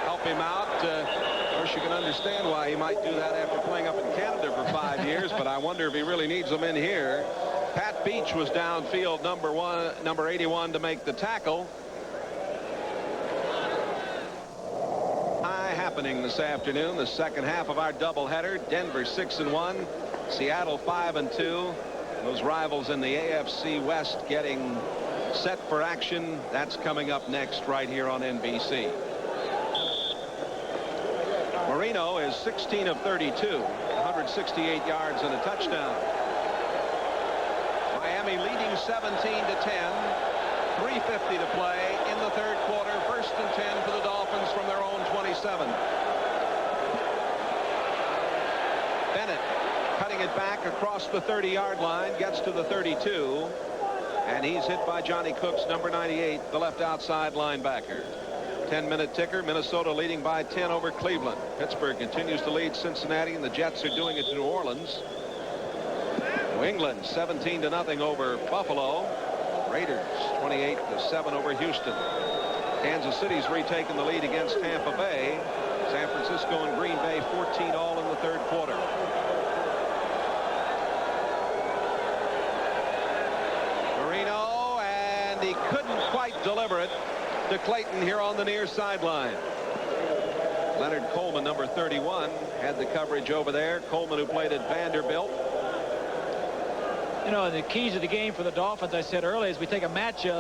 help him out. Of course, you can understand why he might do that after playing up in Canada for 5 years, but I wonder if he really needs them in here. Pat Beach was downfield, number 81, to make the tackle. Happening this afternoon, the second half of our doubleheader. Denver 6-1, Seattle 5-2. Those rivals in the AFC West getting set for action. That's coming up next right here on NBC. Marino is 16 of 32, 168 yards and a touchdown. Miami leading 17-10. 3:50 to play in the third quarter. 1st and 10 for the Dolphins from their own 27. Bennett cutting it back across the 30-yard line, gets to the 32, and he's hit by Johnny Cooks, number 98, the left outside linebacker. 10-minute ticker. Minnesota leading by 10 over Cleveland. Pittsburgh continues to lead Cincinnati, and the Jets are doing it to New Orleans. New England 17-0 over Buffalo. Raiders 28-7 over Houston. Kansas City's retaken the lead against Tampa Bay. San Francisco and Green Bay 14 all in the third quarter. Marino, and he couldn't quite deliver it to Clayton here on the near sideline. Leonard Coleman, number 31, had the coverage over there. Coleman, who played at Vanderbilt.
You know, the keys of the game for the Dolphins, I said earlier, is we take a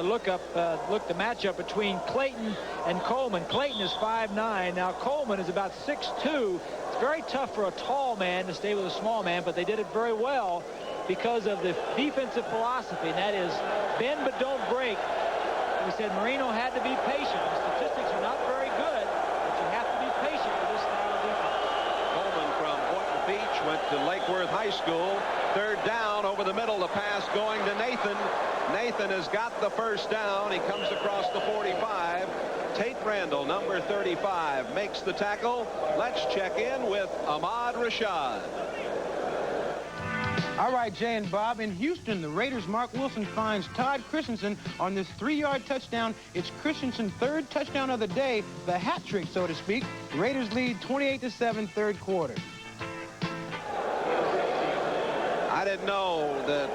look the matchup between Clayton and Coleman. Clayton is 5'9". Now Coleman is about 6'2". It's very tough for a tall man to stay with a small man, but they did it very well because of the defensive philosophy, and that is bend but don't break. We said Marino had to be patient. The statistics are not very good, but you have to be patient with this style of defense.
Coleman from Boynton Beach went to Lake Worth High School. 3rd down over the middle. The pass going to Nathan. Nathan has got the first down. He comes across the 45. Tate Randall, number 35, makes the tackle. Let's check in with Ahmad Rashad.
All right, Jay and Bob. In Houston, the Raiders' Mark Wilson finds Todd Christensen on this 3-yard touchdown. It's Christensen's 3rd touchdown of the day, the hat trick, so to speak. The Raiders lead 28-7, 3rd quarter.
I didn't know that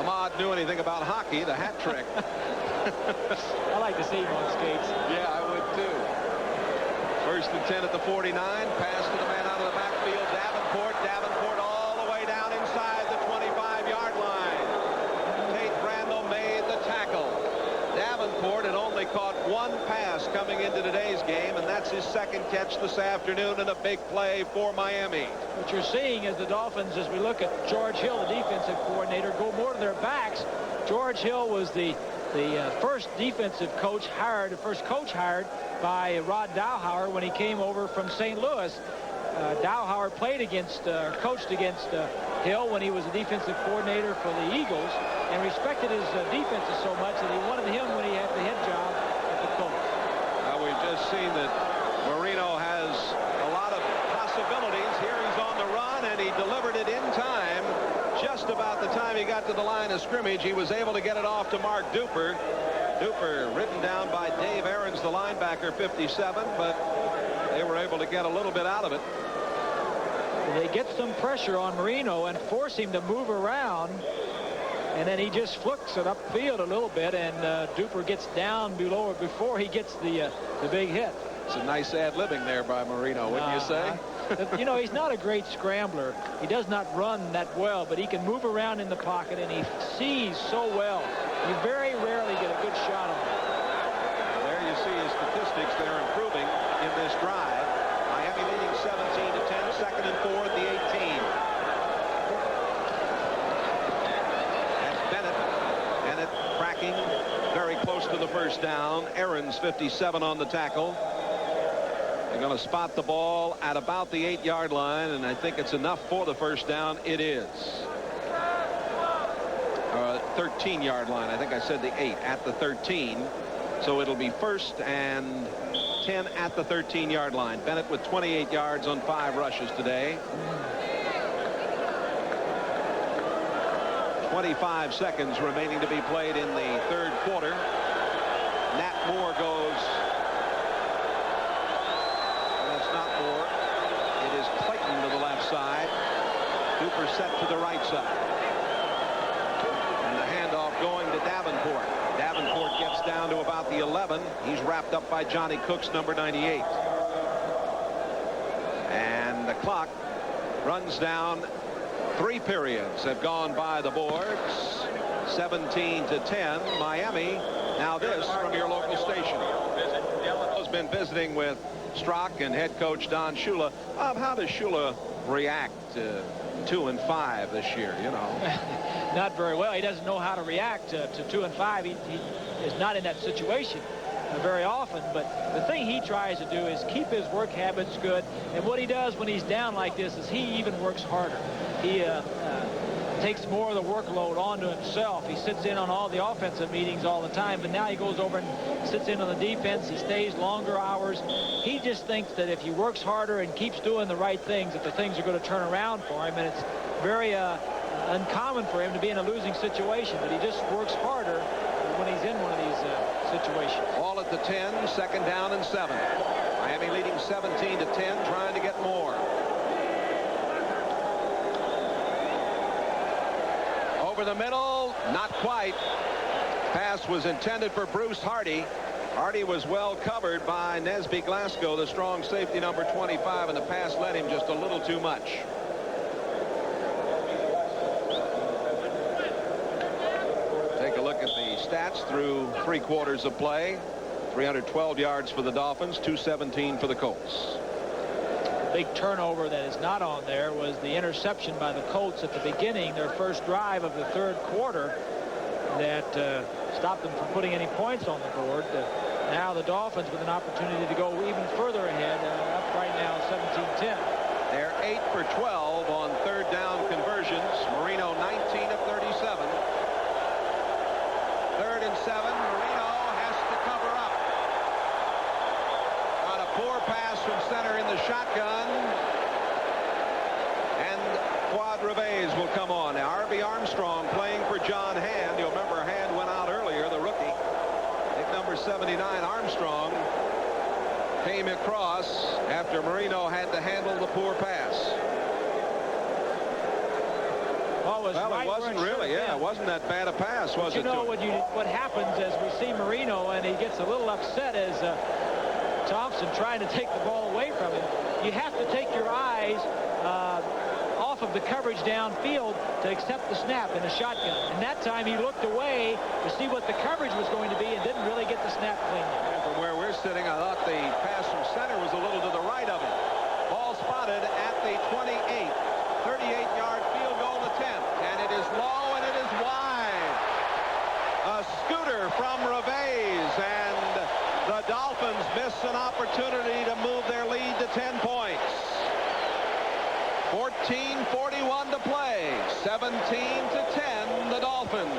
Ahmad knew anything about hockey, the hat trick.
I like to see him on skates.
Yeah, I would too. 1st and 10 at the 49. Pass to the man out of the backfield, Davenport. Davenport all the way down inside the 25-yard line. Tate Randall made the tackle. Davenport had only caught 1 pass coming into today's game, and that's his 2nd catch this afternoon, and a big play for Miami.
What you're seeing is the Dolphins, as we look at George Hill, the defensive coordinator, go more to their backs. George Hill was the first defensive coach hired, the first coach hired by Rod Dowhauer when he came over from St. Louis. Dowhauer played against, coached against Hill when he was a defensive coordinator for the Eagles, and respected his defenses so much that he wanted him when he had the head job at the Colts.
We've just seen that Marino has a lot of possibilities. Here he's on the run, and he delivered it in time. Just about the time he got to the line of scrimmage, he was able to get it off to Mark Duper. Duper written down by Dave Aarons, the linebacker, 57, but they were able to get a little bit out of it.
They get some pressure on Marino and force him to move around, and then he just flicks it upfield a little bit, and Duper gets down below or before he gets the big hit.
It's a nice ad-libbing there by Marino, wouldn't you say?
You know, he's not a great scrambler. He does not run that well, but he can move around in the pocket, and he sees so well. You very rarely get a good shot on him.
There you see his statistics. They're improving in this drive. Miami leading 17-10, 2nd and 4 at the 18. That's Bennett. Bennett cracking very close to the first down. Aarons, 57 on the tackle. They're going to spot the ball at about the 8-yard line, and I think it's enough for the first down. It is. 13-yard line. I think I said the 8 at the 13. So it'll be 1st and 10 at the 13-yard line. Bennett with 28 yards on 5 rushes today. 25 seconds remaining to be played in the 3rd quarter. Nat Moore goes. That's not Moore. It is Clayton to the left side. Duper set to the right side. And the handoff going to Davenport. Davenport gets down to about the 11. He's wrapped up by Johnny Cooks, number 98. And the clock runs down. 3 periods have gone by the boards. 17-10. Miami. Now this from your local station. Has been visiting with Strock and head coach Don Shula. Bob, how does Shula react to 2-5 this year? You know,
not very well. He doesn't know how to react to 2-5. He is not in that situation very often, but the thing he tries to do is keep his work habits good, and what he does when he's down like this is he even works harder. He takes more of the workload onto himself. He sits in on all the offensive meetings all the time, but now he goes over and sits in on the defense. He stays longer hours. He just thinks that if he works harder and keeps doing the right things, that the things are going to turn around for him, and it's very uncommon for him to be in a losing situation, but he just works harder when he's in one of these situations.
All at the 10, 2nd down and 7. Miami leading 17-10, trying to get more. Over the middle, not quite. Pass was intended for Bruce Hardy. Hardy was well covered by Nesby Glasgow, the strong safety, number 25, and the pass led him just a little too much. Take a look at the stats through 3 quarters of play. 312 yards for the Dolphins, 217 for the Colts.
Big turnover that is not on there was the interception by the Colts at the beginning, their first drive of the 3rd quarter, that stopped them from putting any points on the board. Now the Dolphins with an opportunity to go even further ahead, up right now 17-10.
They're 8 for 12 on 3rd down conversions. Marino 19 of 37. 3rd and 7. Marino has to cover up. Got a poor pass from center in the shotgun. And Quad Reves will come on. Now R.B. Armstrong playing for John Hand. You'll remember Hand went out earlier, the rookie. I think number 79 Armstrong came across after Marino had to handle the poor pass. Well, it wasn't really. Yeah, it wasn't that bad a pass, was it?
You know what happens as we see Marino, and he gets a little upset as Thompson trying to take the ball away from him. You have to take your eyes off of the coverage downfield to accept the snap in a shotgun. And that time he looked away to see what the coverage was going to be and didn't really get the snap clean.
And from where we're sitting, I thought the pass from center was a little to the right of him. Ball spotted at the 28. 38-yard field goal attempt. And it is low and it is wide. A scooter from Reves, and the Dolphins miss an opportunity to move their lead to 10 points. 14:41 to play. 17-10, the Dolphins.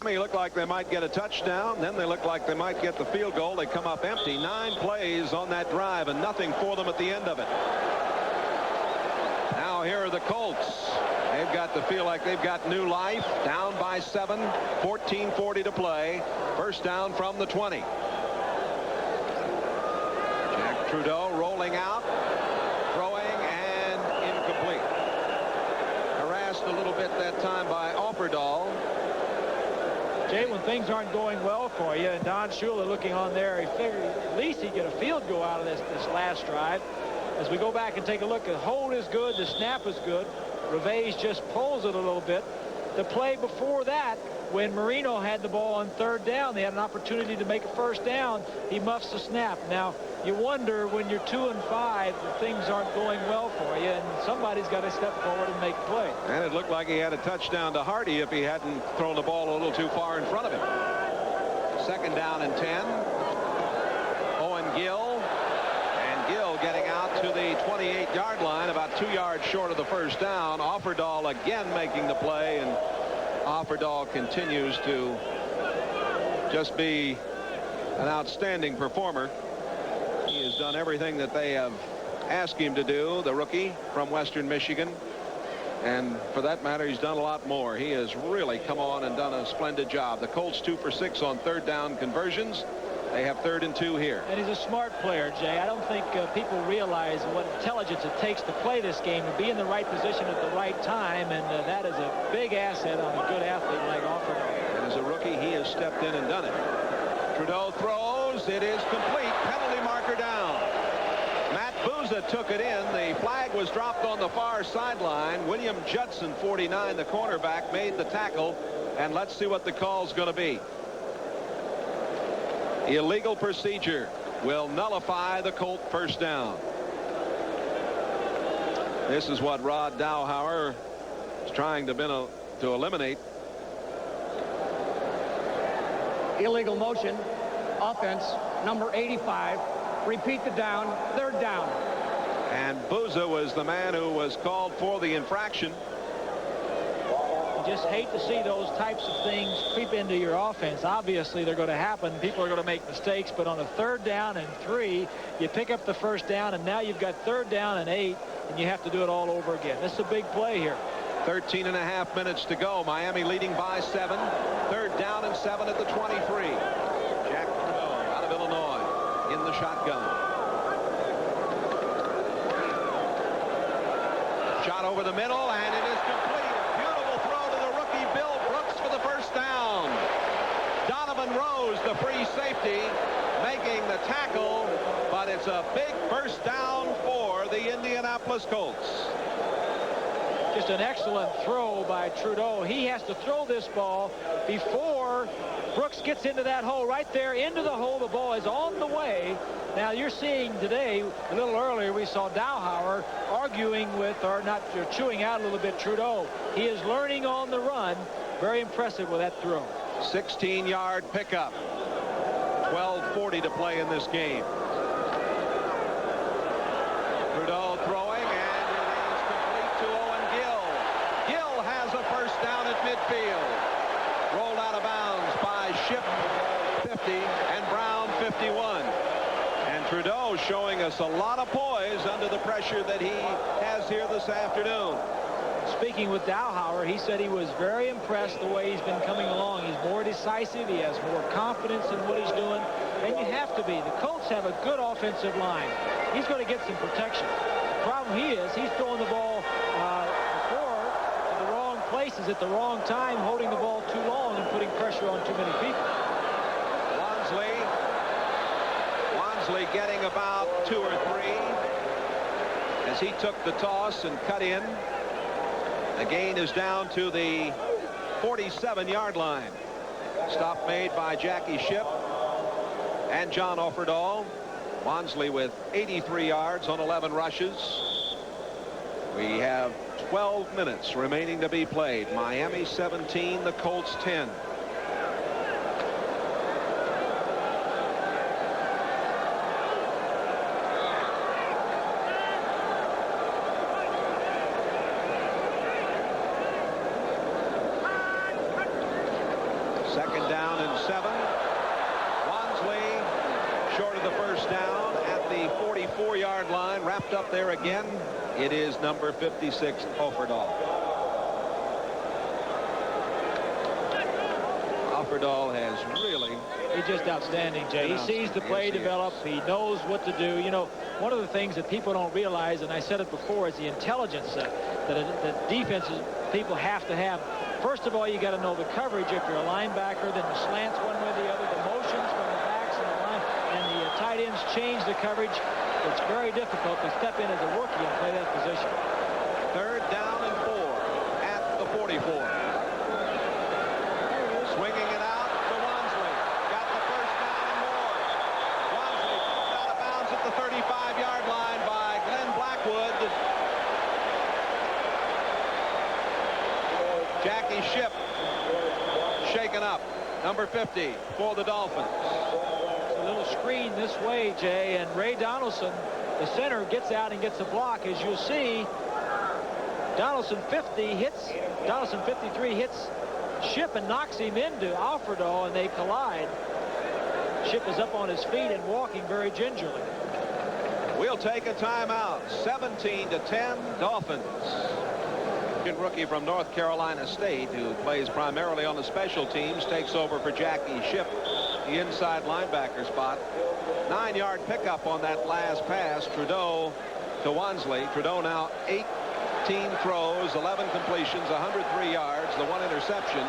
They look like they might get a touchdown. Then they look like they might get the field goal. They come up empty. 9 plays on that drive and nothing for them at the end of it. Now here are the Colts. They've got to feel like they've got new life. Down by 7. 14:40 to play. First down from the 20. Jack Trudeau rolling out. Throwing and incomplete. Harassed a little bit that time by Offerdahl.
Jay, when things aren't going well for you, and Don Shula looking on there, he figured at least he'd get a field goal out of this last drive. As we go back and take a look, the hold is good, the snap is good. Reves just pulls it a little bit. The play before that, when Marino had the ball on 3rd down, they had an opportunity to make a first down. He muffs the snap. Now, you wonder when you're 2-5 that things aren't going well for you, and somebody's got to step forward and make a play.
And it looked like he had a touchdown to Hardy if he hadn't thrown the ball a little too far in front of him. 2nd down and 10. Owen Gill. And Gill getting out to the 28-yard line, about 2 yards short of the first down. Offerdahl again making the play, and Offerdahl continues to just be an outstanding performer. He has done everything that they have asked him to do, the rookie from Western Michigan. And for that matter, he's done a lot more. He has really come on and done a splendid job. The Colts 2 for 6 on 3rd down conversions. They have 3rd and 2 here.
And he's a smart player, Jay. I don't think people realize what intelligence it takes to play this game, to be in the right position at the right time, and that is a big asset on a good athlete like Offerdahl.
And as a rookie, he has stepped in and done it. Trudeau throws. It is complete. Penalty marker down. Matt Bouza took it in. The flag was dropped on the far sideline. William Judson, 49, the cornerback, made the tackle. And let's see what the call's going to be. Illegal procedure will nullify the Colt first down. This is what Rod Dowhauer is trying to eliminate.
Illegal motion. Offense, number 85. Repeat the down. 3rd down.
And Bouza was the man who was called for the infraction.
You just hate to see those types of things creep into your offense. Obviously, they're going to happen. People are going to make mistakes. But on a 3rd down and 3, you pick up the first down, and now you've got 3rd down and 8, and you have to do it all over again. This is a big play here.
13.5 minutes to go. Miami leading by 7. 3rd down and 7 at the 23. Jack Trudeau out of Illinois in the shotgun. Shot over the middle, and it is complete. Beautiful throw to the rookie Bill Brooks for the first down. Donovan Rose, the free safety, making the tackle, but it's a big first down for the Indianapolis Colts.
Just an excellent throw by Trudeau. He has to throw this ball before Brooks gets into that hole. Right there into the hole. The ball is on the way. Now you're seeing today, a little earlier, we saw Dowhauer arguing with, or not, chewing out a little bit, Trudeau. He is learning on the run. Very impressive with that throw.
16-yard pickup. 12:40 to play in this game. Trudeau throwing, and it is complete to Owen Gill. Gill has a first down at midfield. Rolled out of bounds by Ship, 50, and Brown, 51. And Trudeau showing us a lot of poise under the pressure that he has here this afternoon.
speaking with Dowhauer, he said he was very impressed the way he's been coming along. He's more decisive. He has more confidence in what he's doing. And you have to be. The Colts have a good offensive line. He's going to get some protection. The problem he's throwing the ball before to the wrong places at the wrong time, holding the ball too long and putting pressure on too many people.
Wansley getting about 2 or 3 as he took the toss and cut in. The gain is down to the 47-yard line. Stop made by Jackie Shipp and John Offerdahl. Wansley with 83 yards on 11 rushes. We have 12 minutes remaining to be played. Miami 17, the Colts 10. Second down and 7. Wansley short of the first down at the 44-yard line. Wrapped up there again. It is number 56, Offerdahl. Offerdahl has really...
He's just outstanding, Jay. He sees the play develop. He knows what to do. You know, one of the things that people don't realize, and I said it before, is the intelligence that defenses people have to have. First of all, you got to know the coverage. If you're a linebacker, then the slants one way or the other, the motions from the backs and the line, and the tight ends change the coverage. It's very difficult to step in as a rookie and play that position.
Third down and 4 at the 44. Swinging it out to Wansley. Got the first down and more. Wansley pulled out of bounds at the 35-yard line by Glenn Blackwood. Jackie Shipp shaken up. Number 50 for the Dolphins.
A little screen this way, Jay, and Ray Donaldson, the center, gets out and gets a block. As you'll see, Donaldson 53 hits Shipp and knocks him into Offerdahl, and they collide. Shipp is up on his feet and walking very gingerly.
We'll take a timeout. 17-10 Dolphins. Rookie from North Carolina State, who plays primarily on the special teams, takes over for Jackie Shipp, the inside linebacker spot. 9-yard pickup on that last pass. Trudeau to Wansley. Trudeau now 18 throws, 11 completions, 103 yards, the 1 interception.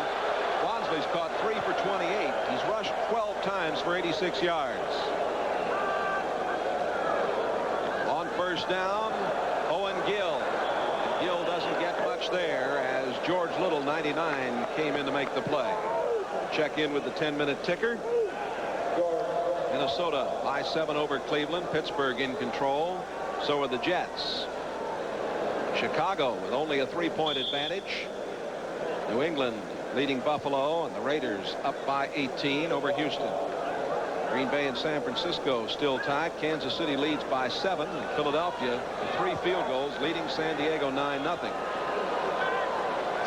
Wansley's caught 3 for 28. He's rushed 12 times for 86 yards. On first down, Owen Gill. Gill doesn't get much there as George Little, 99, came in to make the play. Check in with the 10-minute ticker. Minnesota by 7 over Cleveland. Pittsburgh in control. So are the Jets. Chicago with only a 3-point advantage. New England leading Buffalo, and the Raiders up by 18 over Houston. Green Bay and San Francisco still tied. Kansas City leads by 7. And Philadelphia with 3 field goals leading San Diego 9-0.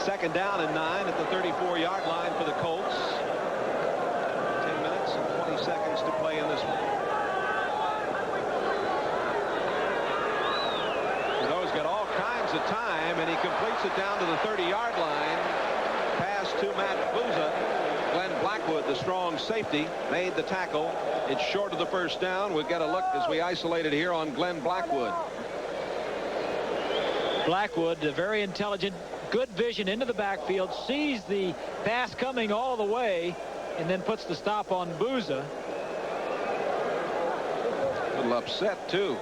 Second down and 9 at the 34-yard line for the Colts. 10 minutes and 20 seconds to play in this one. Trudeau's got all kinds of time, and he completes it down to the 30-yard line. Pass to Matt Booza. Glenn Blackwood, the strong safety, made the tackle. It's short of the first down. We'll get a look as we isolate it here on Glenn Blackwood.
Blackwood, very intelligent, good vision into the backfield, sees the pass coming all the way, and then puts the stop on Booza.
A little upset, too.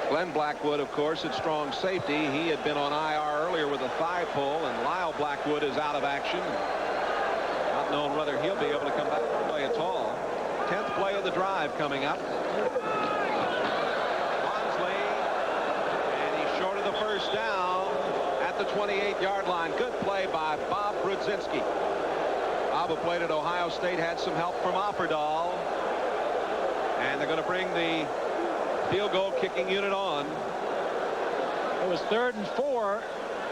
Glenn Blackwood, of course, at strong safety. He had been on IR earlier with a thigh pull, and Lyle Blackwood is out of action. Not knowing whether he'll be able to come back and play at all. 10th play of the drive coming up. Wansley, and he's short of the first down at the 28-yard line. Good play by Bob Brudzinski. Bob, who played at Ohio State, had some help from Offerdahl. And they're going to bring the field goal kicking unit on.
It was 3rd and 4.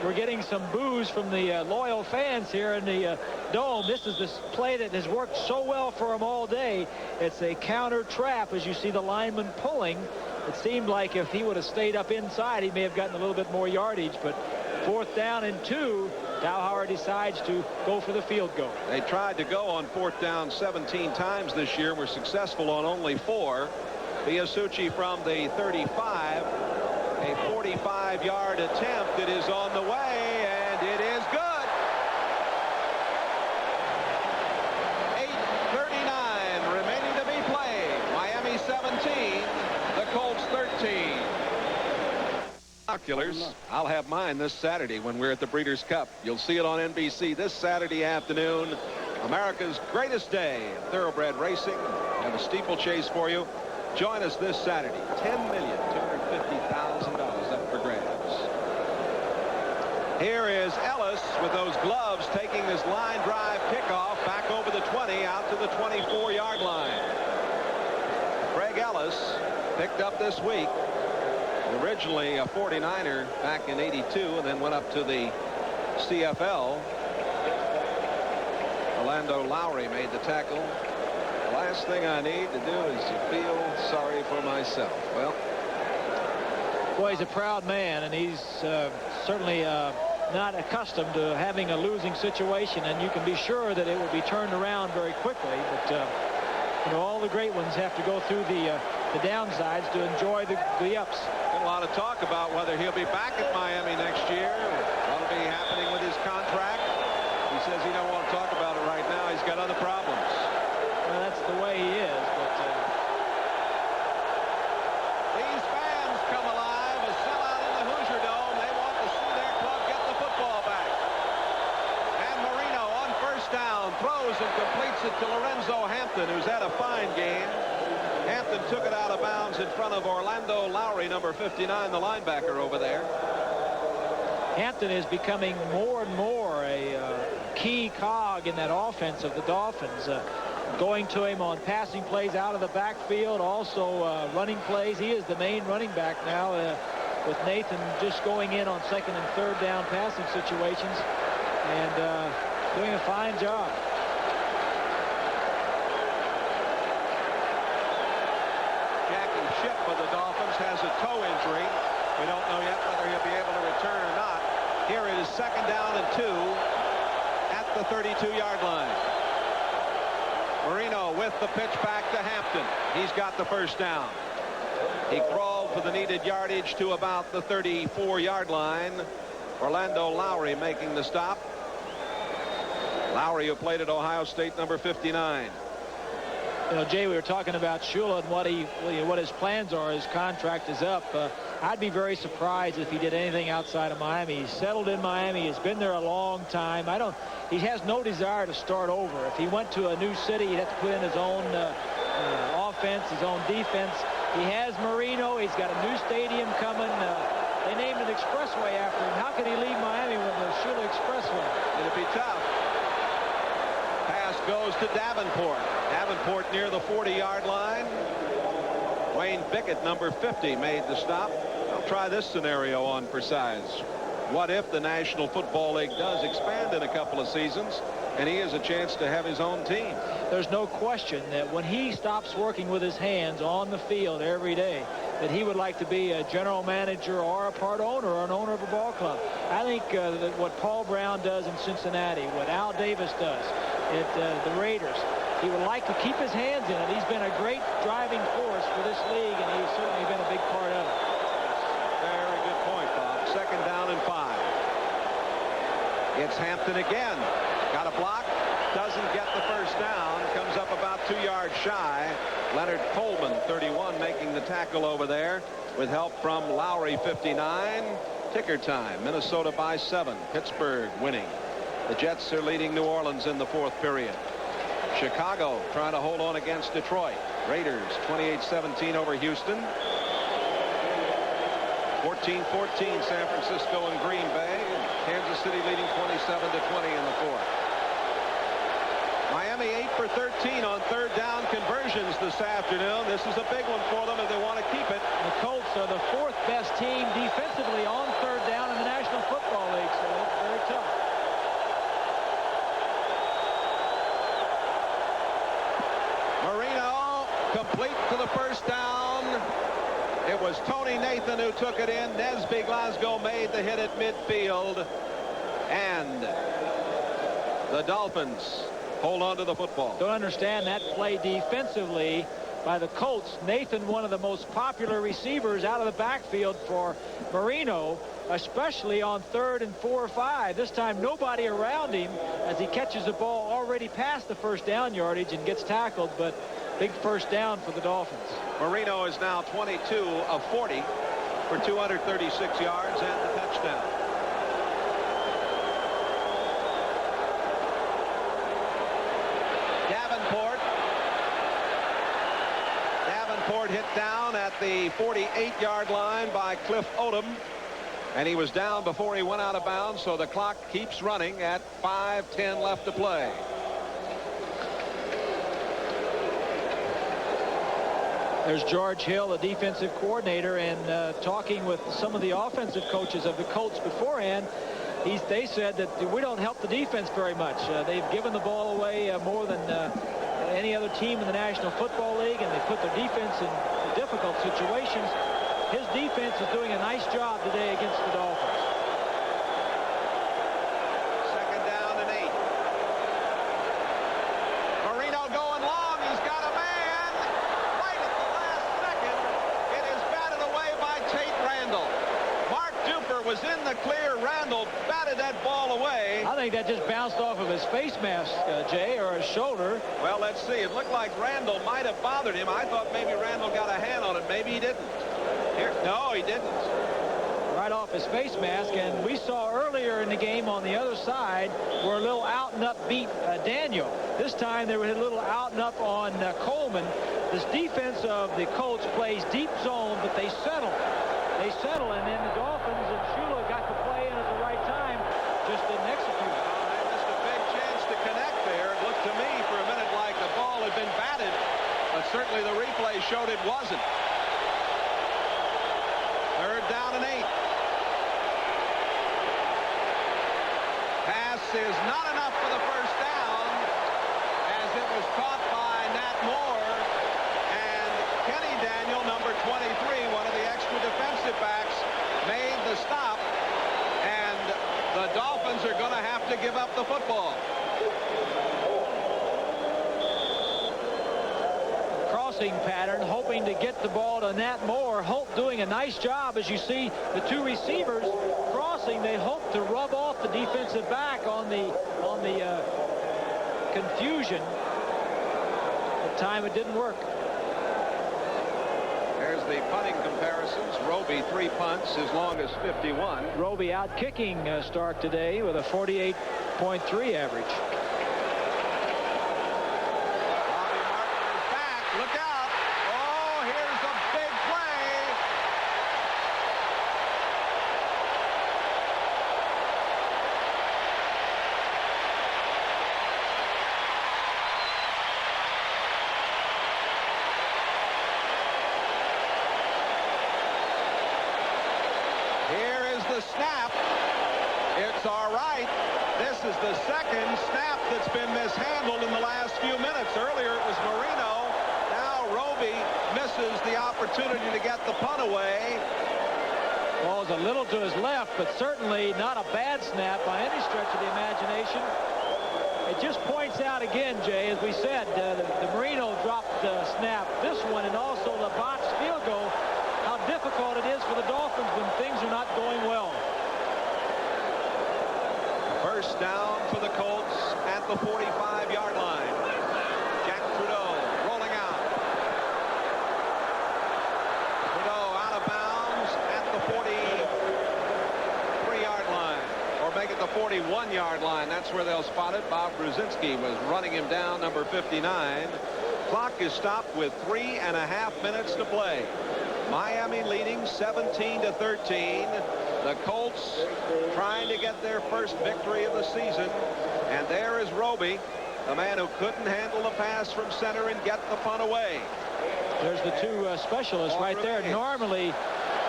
We're getting some boos from the loyal fans here in the Dome. This is this play that has worked so well for him all day. It's a counter trap as you see the lineman pulling. It seemed like if he would have stayed up inside, he may have gotten a little bit more yardage, but 4th down and 2, Dowhauer decides to go for the field goal.
They tried to go on 4th down 17 times this year. Were successful on only 4. Biasucci from the 35. A 45-yard attempt. It is on the way, and it is good. 8:39 remaining to be played. Miami 17, the Colts 13. Binoculars. I'll have mine this Saturday when we're at the Breeders' Cup. You'll see it on NBC this Saturday afternoon. America's greatest day in thoroughbred racing. We have a steeplechase for you. Join us this Saturday. $10,250,000 up for grabs. Here is Ellis with those gloves taking this line drive kickoff back over the 20 out to the 24-yard line. Craig Ellis picked up this week. Originally a 49er back in '82 and then went up to the CFL. Orlando Lowry made the tackle. The last thing I need to do is to feel sorry for myself. Well,
boy, he's a proud man, and he's certainly not accustomed to having a losing situation, and you can be sure that it will be turned around very quickly. But you know, all the great ones have to go through the downsides to enjoy the ups.
A lot of talk about whether he'll be back at Miami next year. What'll be happening with his contract. He says he don't want to talk about it right now. He's got other problems.
Well, that's the way he is. But
these fans come alive. A sellout in the Hoosier Dome. They want to see their club get the football back. And Marino on 1st down throws and completes it to Lorenzo Hampton, who's had a fine game. Hampton took it out of bounds in front of Orlando Lowry, number 59, the linebacker over there.
Hampton is becoming more and more a key cog in that offense of the Dolphins. Going to him on passing plays out of the backfield, also running plays. He is the main running back now, with Nathan just going in on 2nd and 3rd down passing situations and doing a fine job.
For the Dolphins has a toe injury. We don't know yet whether he'll be able to return or not. Here it is 2nd down and 2 at the 32-yard line. Marino with the pitch back to Hampton. He's got the 1st down. He crawled for the needed yardage to about the 34-yard line. Orlando Lowry making the stop. Lowry, who played at Ohio State, number 59.
You know, Jay, we were talking about Shula and what his plans are. His contract is up. I'd be very surprised if he did anything outside of Miami. He's settled in Miami. He's been there a long time. He has no desire to start over. If he went to a new city, he'd have to put in his own offense, his own defense. He has Marino. He's got a new stadium coming. They named an expressway after him. How can he leave Miami with the Shula Expressway?
It'll be tough. Pass goes to Davenport. Davenport near the 40-yard line. Wayne Bickett, number 50, made the stop. I'll try this scenario on for size. What if the National Football League does expand in a couple of seasons and he has a chance to have his own team?
There's no question that when he stops working with his hands on the field every day, that he would like to be a general manager or a part owner or an owner of a ball club. I think that what Paul Brown does in Cincinnati, what Al Davis does at the Raiders, he would like to keep his hands in it. He's been a great driving force for this league, and he's certainly been a big part of it.
Very good point, Bob. 2nd down and 5. It's Hampton again. Got a block. Doesn't get the 1st down. Comes up about 2 yards shy. Leonard Coleman, 31, making the tackle over there with help from Lowry, 59. Ticker time. Minnesota by 7. Pittsburgh winning. The Jets are leading New Orleans in the 4th period. Chicago trying to hold on against Detroit. Raiders 28-17 over Houston. 14-14 San Francisco and Green Bay. Kansas City leading 27-20 in the 4th. Miami 8 for 13 on 3rd down conversions this afternoon. This is a big one for them if they want to keep it.
The Colts are the 4th best team defensively on 3rd down in the National Football League, so it's very tough.
Marino complete to the 1st down. It was Tony Nathan who took it in. Nesby Glasgow made the hit at midfield. And the Dolphins hold on to the football.
Don't understand that play defensively by the Colts. Nathan, one of the most popular receivers out of the backfield for Marino, especially on 3rd and 4 or 5. This time nobody around him as he catches the ball already past the first down yardage and gets tackled, but big first down for the Dolphins.
Marino is now 22 of 40 for 236 yards and the touchdown. Davenport hit down at the 48-yard line by Cliff Odom, and he was down before he went out of bounds, so the clock keeps running at 5:10 left to play.
There's George Hill, the defensive coordinator, and talking with some of the offensive coaches of the Colts beforehand, they said that we don't help the defense very much. They've given the ball away more than any other team in the National Football League, and they put their defense in difficult situations. His defense is doing a nice job today against the Dolphins.
Second down and 8. Marino going long. He's got a man right at the last second. It is batted away by Tate Randall. Mark Duper was in the clear. Randall batted that ball away.
I think that just bounced off of his face mask, Jay, or his shoulder.
Well, let's see. It looked like Randall might have bothered him. I thought maybe Randall got a hand on it. Maybe he didn't. No, he didn't.
Right off his face mask, and we saw earlier in the game on the other side where a little out and up beat Daniel. This time they were a little out and up on Coleman. This defense of the Colts plays deep zone, but they settle. They settle, and then the Dolphins and Shula got to play in at the right time, just didn't execute.
They missed a big chance to connect there. It looked to me for a minute like the ball had been batted, but certainly the replay showed it wasn't. Third down and 8. Pass is not enough for the first down as it was caught by Nat Moore, and Kenny Daniel, number 23, one of the extra defensive backs, made the stop, and the Dolphins are going to have to give up the football.
Crossing pattern, hoping to get the ball to Nat Moore. Hope doing a nice job. As you see the two receivers crossing, they hope to rub off the defensive back on the confusion. At the time it didn't work.
There's the punting comparisons. Roby 3 punts as long as 51.
Roby out kicking Stark today with a 48.3 average.
Snap. It's all right. This is the second snap that's been mishandled in the last few minutes. Earlier it was Marino. Now Roby misses the opportunity to get the punt away.
Ball's a little to his left, but certainly not a bad snap by any stretch of the imagination. It just points out again, Jay, as we said, the Marino dropped snap. This one, and also the botched field goal, how difficult it is for the Dolphins when things are not going well.
First down for the Colts at the 45-yard line. Jack Trudeau rolling out. Trudeau out of bounds at the 43-yard line. Or make it the 41-yard line. That's where they'll spot it. Bob Brzezinski was running him down, number 59. Clock is stopped with 3.5 minutes to play. Miami leading 17-13. The Colts trying to get their first victory of the season. And there is Roby, the man who couldn't handle the pass from center and get the punt away.
There's the two specialists right there. Normally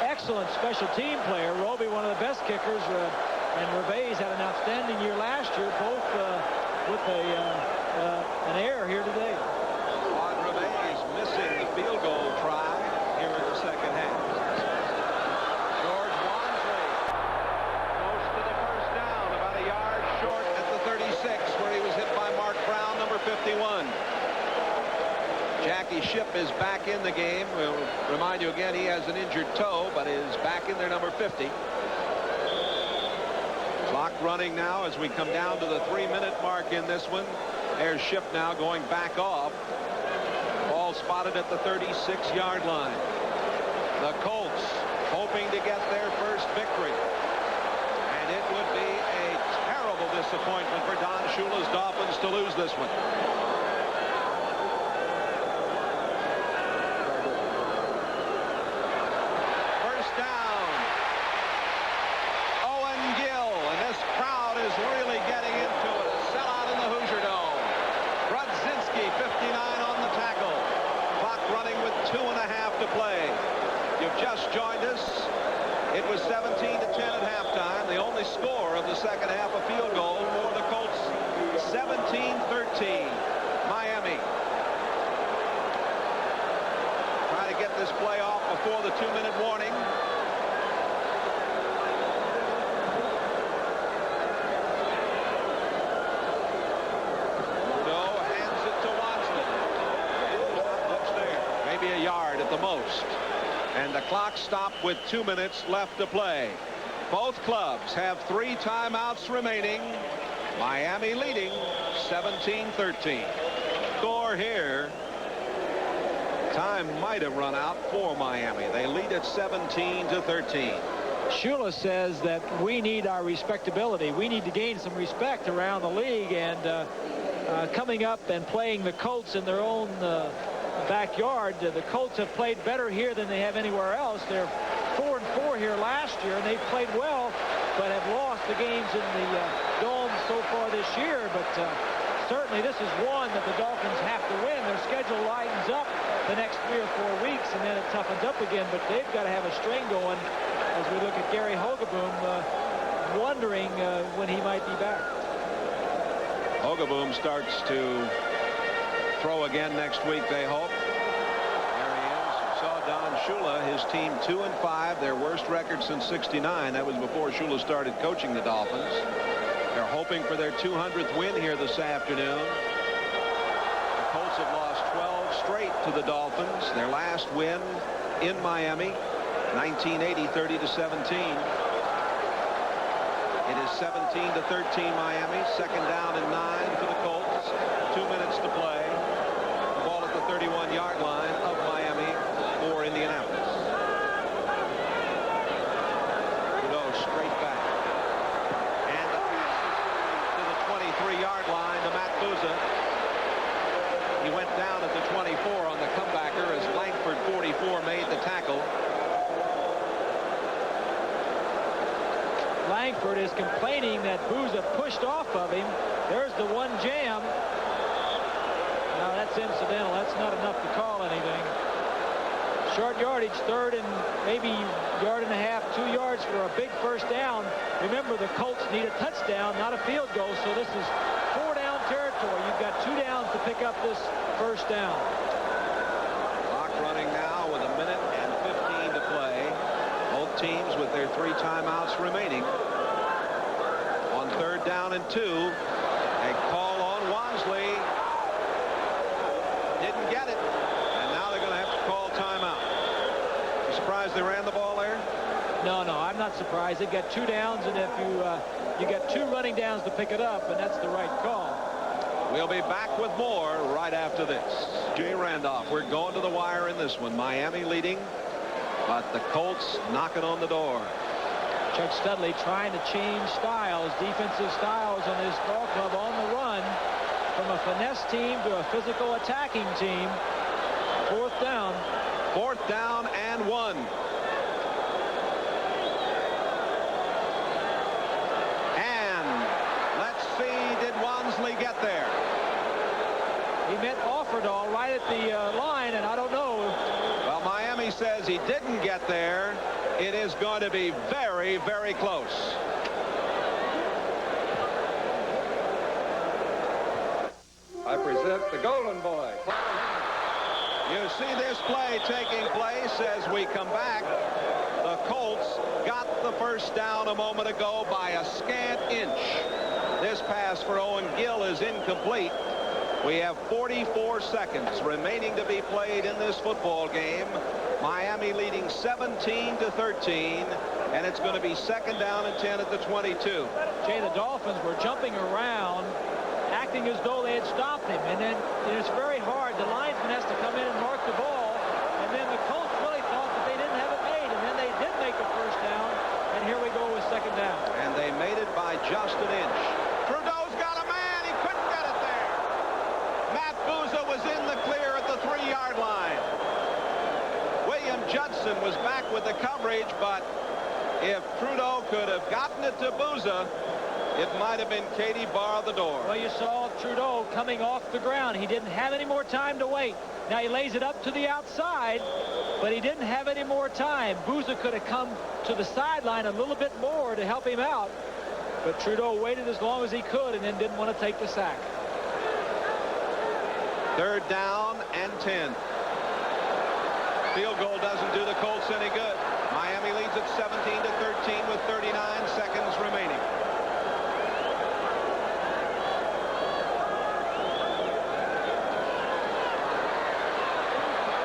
excellent special team player. Roby, one of the best kickers, and Reves had an outstanding year last year, both with an error here today.
Reves missing the field goal try here in the second half. Jackie Shipp is back in the game. We'll remind you again, he has an injured toe, but is back in there, number 50. Clock running now as we come down to the 3-minute mark in this one. There's Shipp now going back off. Ball spotted at the 36-yard line. The Colts hoping to get their first victory. And it would be a terrible disappointment for Don Shula's Dolphins to lose this one. First down. Owen Gill, and this crowd is really getting into it. A sellout in the Hoosier Dome. Brodzinski, 59 on the tackle. Clock running with 2.5 to play. You've just joined us. It was 17-10 at halftime. The only score of the second half, a field goal for the Colts. 17-13. Miami. Try to get this play off before the 2-minute warning. No, hands it to Wansley. Looks there. Maybe a yard at the most. And the clock stopped with 2 minutes left to play. Both clubs have 3 timeouts remaining. Miami leading 17-13. Score here. Time might have run out for Miami. They lead at 17-13.
Shula says that we need our respectability. We need to gain some respect around the league, and coming up and playing the Colts in their own backyard. The Colts have played better here than they have anywhere else. They're 4-4 here last year, and they've played well, but have lost the games in the Dome so far this year. But certainly this is one that the Dolphins have to win. Their schedule lightens up the next 3 or 4 weeks, and then it toughens up again. But they've got to have a string going as we look at Gary Hogaboom, wondering when he might be back.
Hogaboom starts to throw again next week, they hope. There he is. You saw Don Shula, his team 2-5, their worst record since '69. That was before Shula started coaching the Dolphins. They're hoping for their 200th win here this afternoon. The Colts have lost 12 straight to the Dolphins. Their last win in Miami, 1980, 30-17. It is 17-13 Miami. Second down and 9 for the Colts. 2 minutes to play. The ball at the 31-yard line of Miami for Indianapolis. Trudeau straight back. And the pass to the 23-yard line to Matt Bouza. He went down at the 24 on the comebacker as Langford, 44, made the tackle.
Langford is complaining that Bouza pushed off of him. There's the one jam. Now that's incidental. That's not enough to call anything. Short yardage, third and maybe yard and a half, 2 yards for a big first down. Remember, the Colts need a touchdown, not a field goal, so this is 4-down territory. You've got 2 downs to pick up this first down.
Clock running now with 1 minute and 15 to play. Both teams with their 3 timeouts remaining. On 3rd down and 2, a call on Wansley. Didn't get it, and now they're going to have to call timeout. You surprised they ran the ball there?
No, I'm not surprised. They've got 2 downs, and if you got 2 running downs to pick it up, and that's the right call.
We'll be back with more right after this. Jay Randolph, we're going to the wire in this one. Miami leading, but the Colts knocking on the door.
Chuck Studley trying to change styles, defensive styles on his ball club on the run from a finesse team to a physical attacking team. 4th down.
4th down and 1. And let's see, did Wansley get there?
He met Offerdahl right at the line, and I don't know.
Well, Miami says he didn't get there. It is going to be very, very close.
I present the Golden Boy.
You see this play taking place as we come back. The Colts got the first down a moment ago by a scant inch. This pass for Owen Gill is incomplete. We have 44 seconds remaining to be played in this football game. Miami leading 17-13, and it's going to be second down and 10 at the 22.
Jay, the Dolphins were jumping around, acting as though they had stopped him, and then it's very hard. The linesman has to come in and mark the ball, and then the Colts really thought that they didn't have it made, and then they did make the first down, and here we go with second down.
And they made it by just an inch. Trudeau's got a man. He couldn't get it there. Matt Bouza was in the clear at the 3-yard line. William Judson was back with the coverage, but if Trudeau could have gotten it to Bouza, it might have been Katie bar the door.
Well, you saw Trudeau coming off the ground. He didn't have any more time to wait. Now he lays it up to the outside, but he didn't have any more time. Bouza could have come to the sideline a little bit more to help him out, but Trudeau waited as long as he could and then didn't want to take the sack.
Third down and 10. Field goal doesn't do the Colts any good. Miami leads at 17-13 with 39 seconds remaining.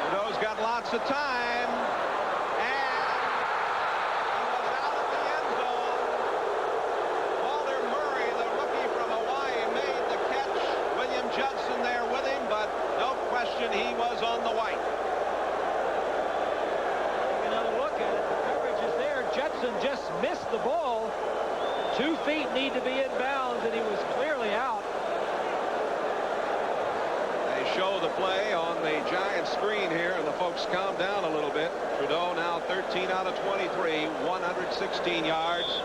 Trudeau's got lots of time, and he was out at the end zone. Walter Murray, the rookie from Hawaii, made the catch. William Judson there with him, but no question he was on the white.
Judson just missed the ball. 2 feet need to be in bounds, and he was clearly out.
They show the play on the giant screen here, and the folks calm down a little bit. Trudeau now 13 out of 23, 116 yards.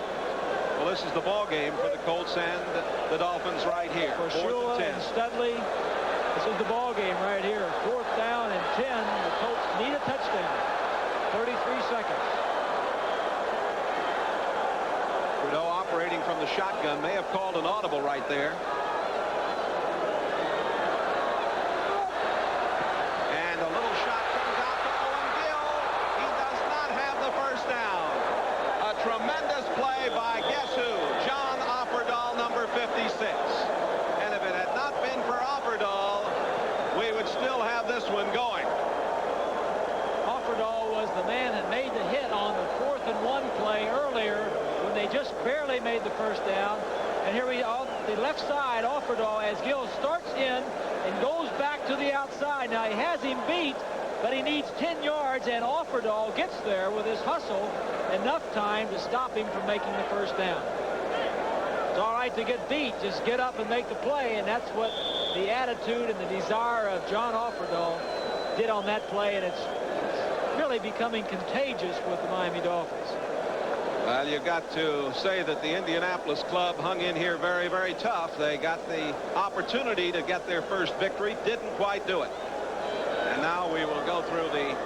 Well, this is the ball game for the Colts and the Dolphins right here.
For Shula and Studley, this is the ball game right here. 4th down and 10. The Colts need a touchdown. 33 seconds.
Trudeau operating from the shotgun, may have called an audible right there. And a little shot comes out to Owen Gill. He does not have the first down. A tremendous play by guess who? John Offerdahl, number 56. And if it had not been for Offerdahl, we would still have this one going.
Offerdahl was the man that made the hit on the 4th and 1 play earlier. They just barely made the first down, and here we are, the left side. Offerdahl, as Gill starts in and goes back to the outside. Now he has him beat, but he needs 10 yards, and Offerdahl gets there with his hustle, enough time to stop him from making the first down. It's all right to get beat, just get up and make the play, and that's what the attitude and the desire of John Offerdahl did on that play, and it's really becoming contagious with the Miami Dolphins.
Well, you've got to say that the Indianapolis club hung in here very, very tough. They got the opportunity to get their first victory, didn't quite do it. And now we will go through the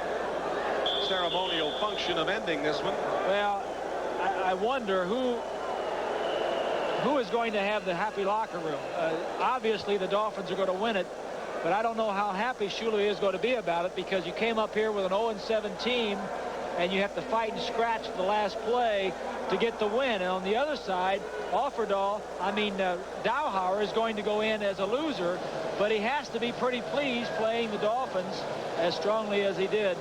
ceremonial function of ending this one.
Well, I wonder who is going to have the happy locker room. Obviously, the Dolphins are going to win it, but I don't know how happy Shula is going to be about it, because you came up here with an 0-7 team, and you have to fight and scratch the last play to get the win. And on the other side, Dowhauer is going to go in as a loser, but he has to be pretty pleased playing the Dolphins as strongly as he did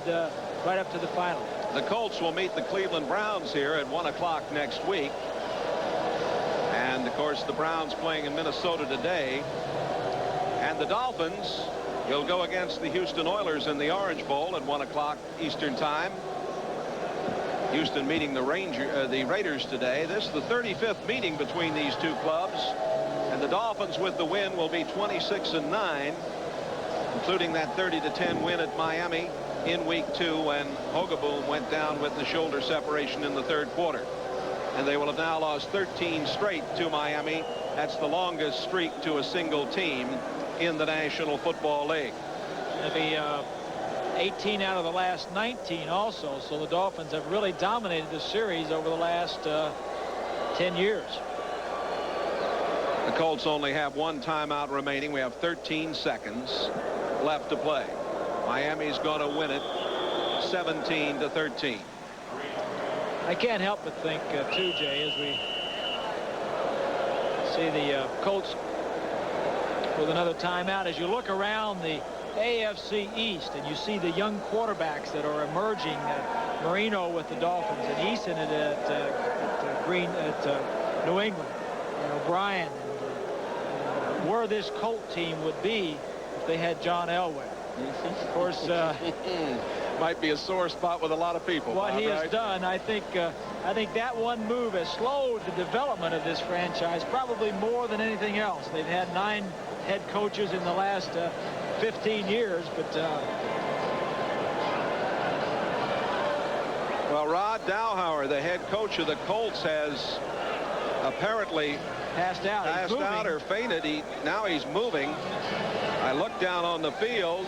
right up to the final.
The Colts will meet the Cleveland Browns here at 1 o'clock next week. And, of course, the Browns playing in Minnesota today. And the Dolphins will go against the Houston Oilers in the Orange Bowl at 1 o'clock Eastern Time. Houston meeting the Raiders today. This is the 35th meeting between these two clubs, and the Dolphins with the win will be 26-9, including that 30-10 win at Miami in week 2 when Hogaboom went down with the shoulder separation in the 3rd quarter. And they will have now lost 13 straight to Miami. That's the longest streak to a single team in the National Football League.
It'll be 18 out of the last 19 also, so the Dolphins have really dominated the series over the last 10 years.
The Colts only have 1 timeout remaining. We have 13 seconds left to play. Miami's going to win it 17-13.
I can't help but think too, Jay, as we see the Colts with another timeout. As you look around the AFC East and you see the young quarterbacks that are emerging, Marino with the Dolphins and Eason at New England, and O'Brien, and where this Colt team would be if they had John Elway. Of course,
might be a sore spot with a lot of people.
What
Bob,
he has
right?
done, I think that one move has slowed the development of this franchise probably more than anything else. They've had 9 head coaches in the last 15 years, but
well, Rod Dowhauer, the head coach of the Colts, has apparently
passed out.
Or fainted. Now he's moving. I looked down on the field,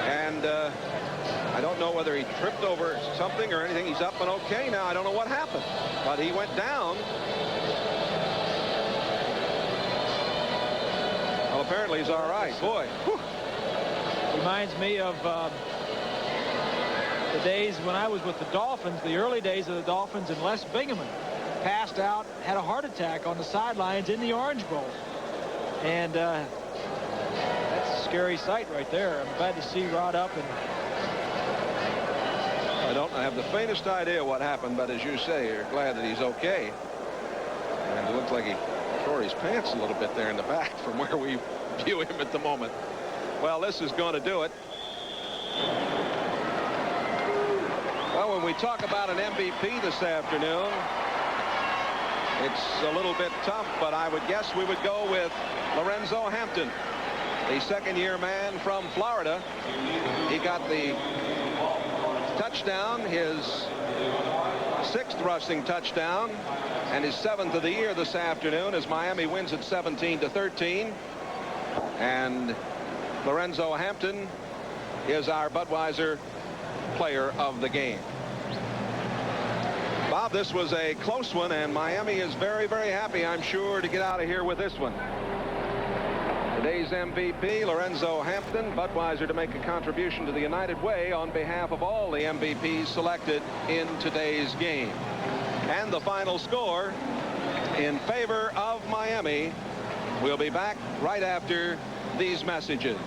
and I don't know whether he tripped over something or anything. He's up and okay now. I don't know what happened, but he went down. Well, apparently he's all right. Boy. Whew.
Reminds me of the days when I was with the Dolphins, the early days of the Dolphins, and Les Bingaman passed out, had a heart attack on the sidelines in the Orange Bowl. And that's a scary sight right there. I'm glad to see Rod up. And
I don't have the faintest idea what happened, but as you say, you're glad that he's okay. And it looks like he tore his pants a little bit there in the back from where we view him at the moment. Well, this is going to do it. Well, when we talk about an MVP this afternoon, it's a little bit tough, but I would guess we would go with Lorenzo Hampton, the second-year man from Florida. He got the touchdown, his 6th rushing touchdown, and his 7th of the year this afternoon as Miami wins at 17-13. And Lorenzo Hampton is our Budweiser player of the game. Bob, this was a close one, and Miami is very, very happy, I'm sure, to get out of here with this one. Today's MVP, Lorenzo Hampton. Budweiser to make a contribution to the United Way on behalf of all the MVPs selected in today's game. And the final score in favor of Miami. We'll be back right after these messages.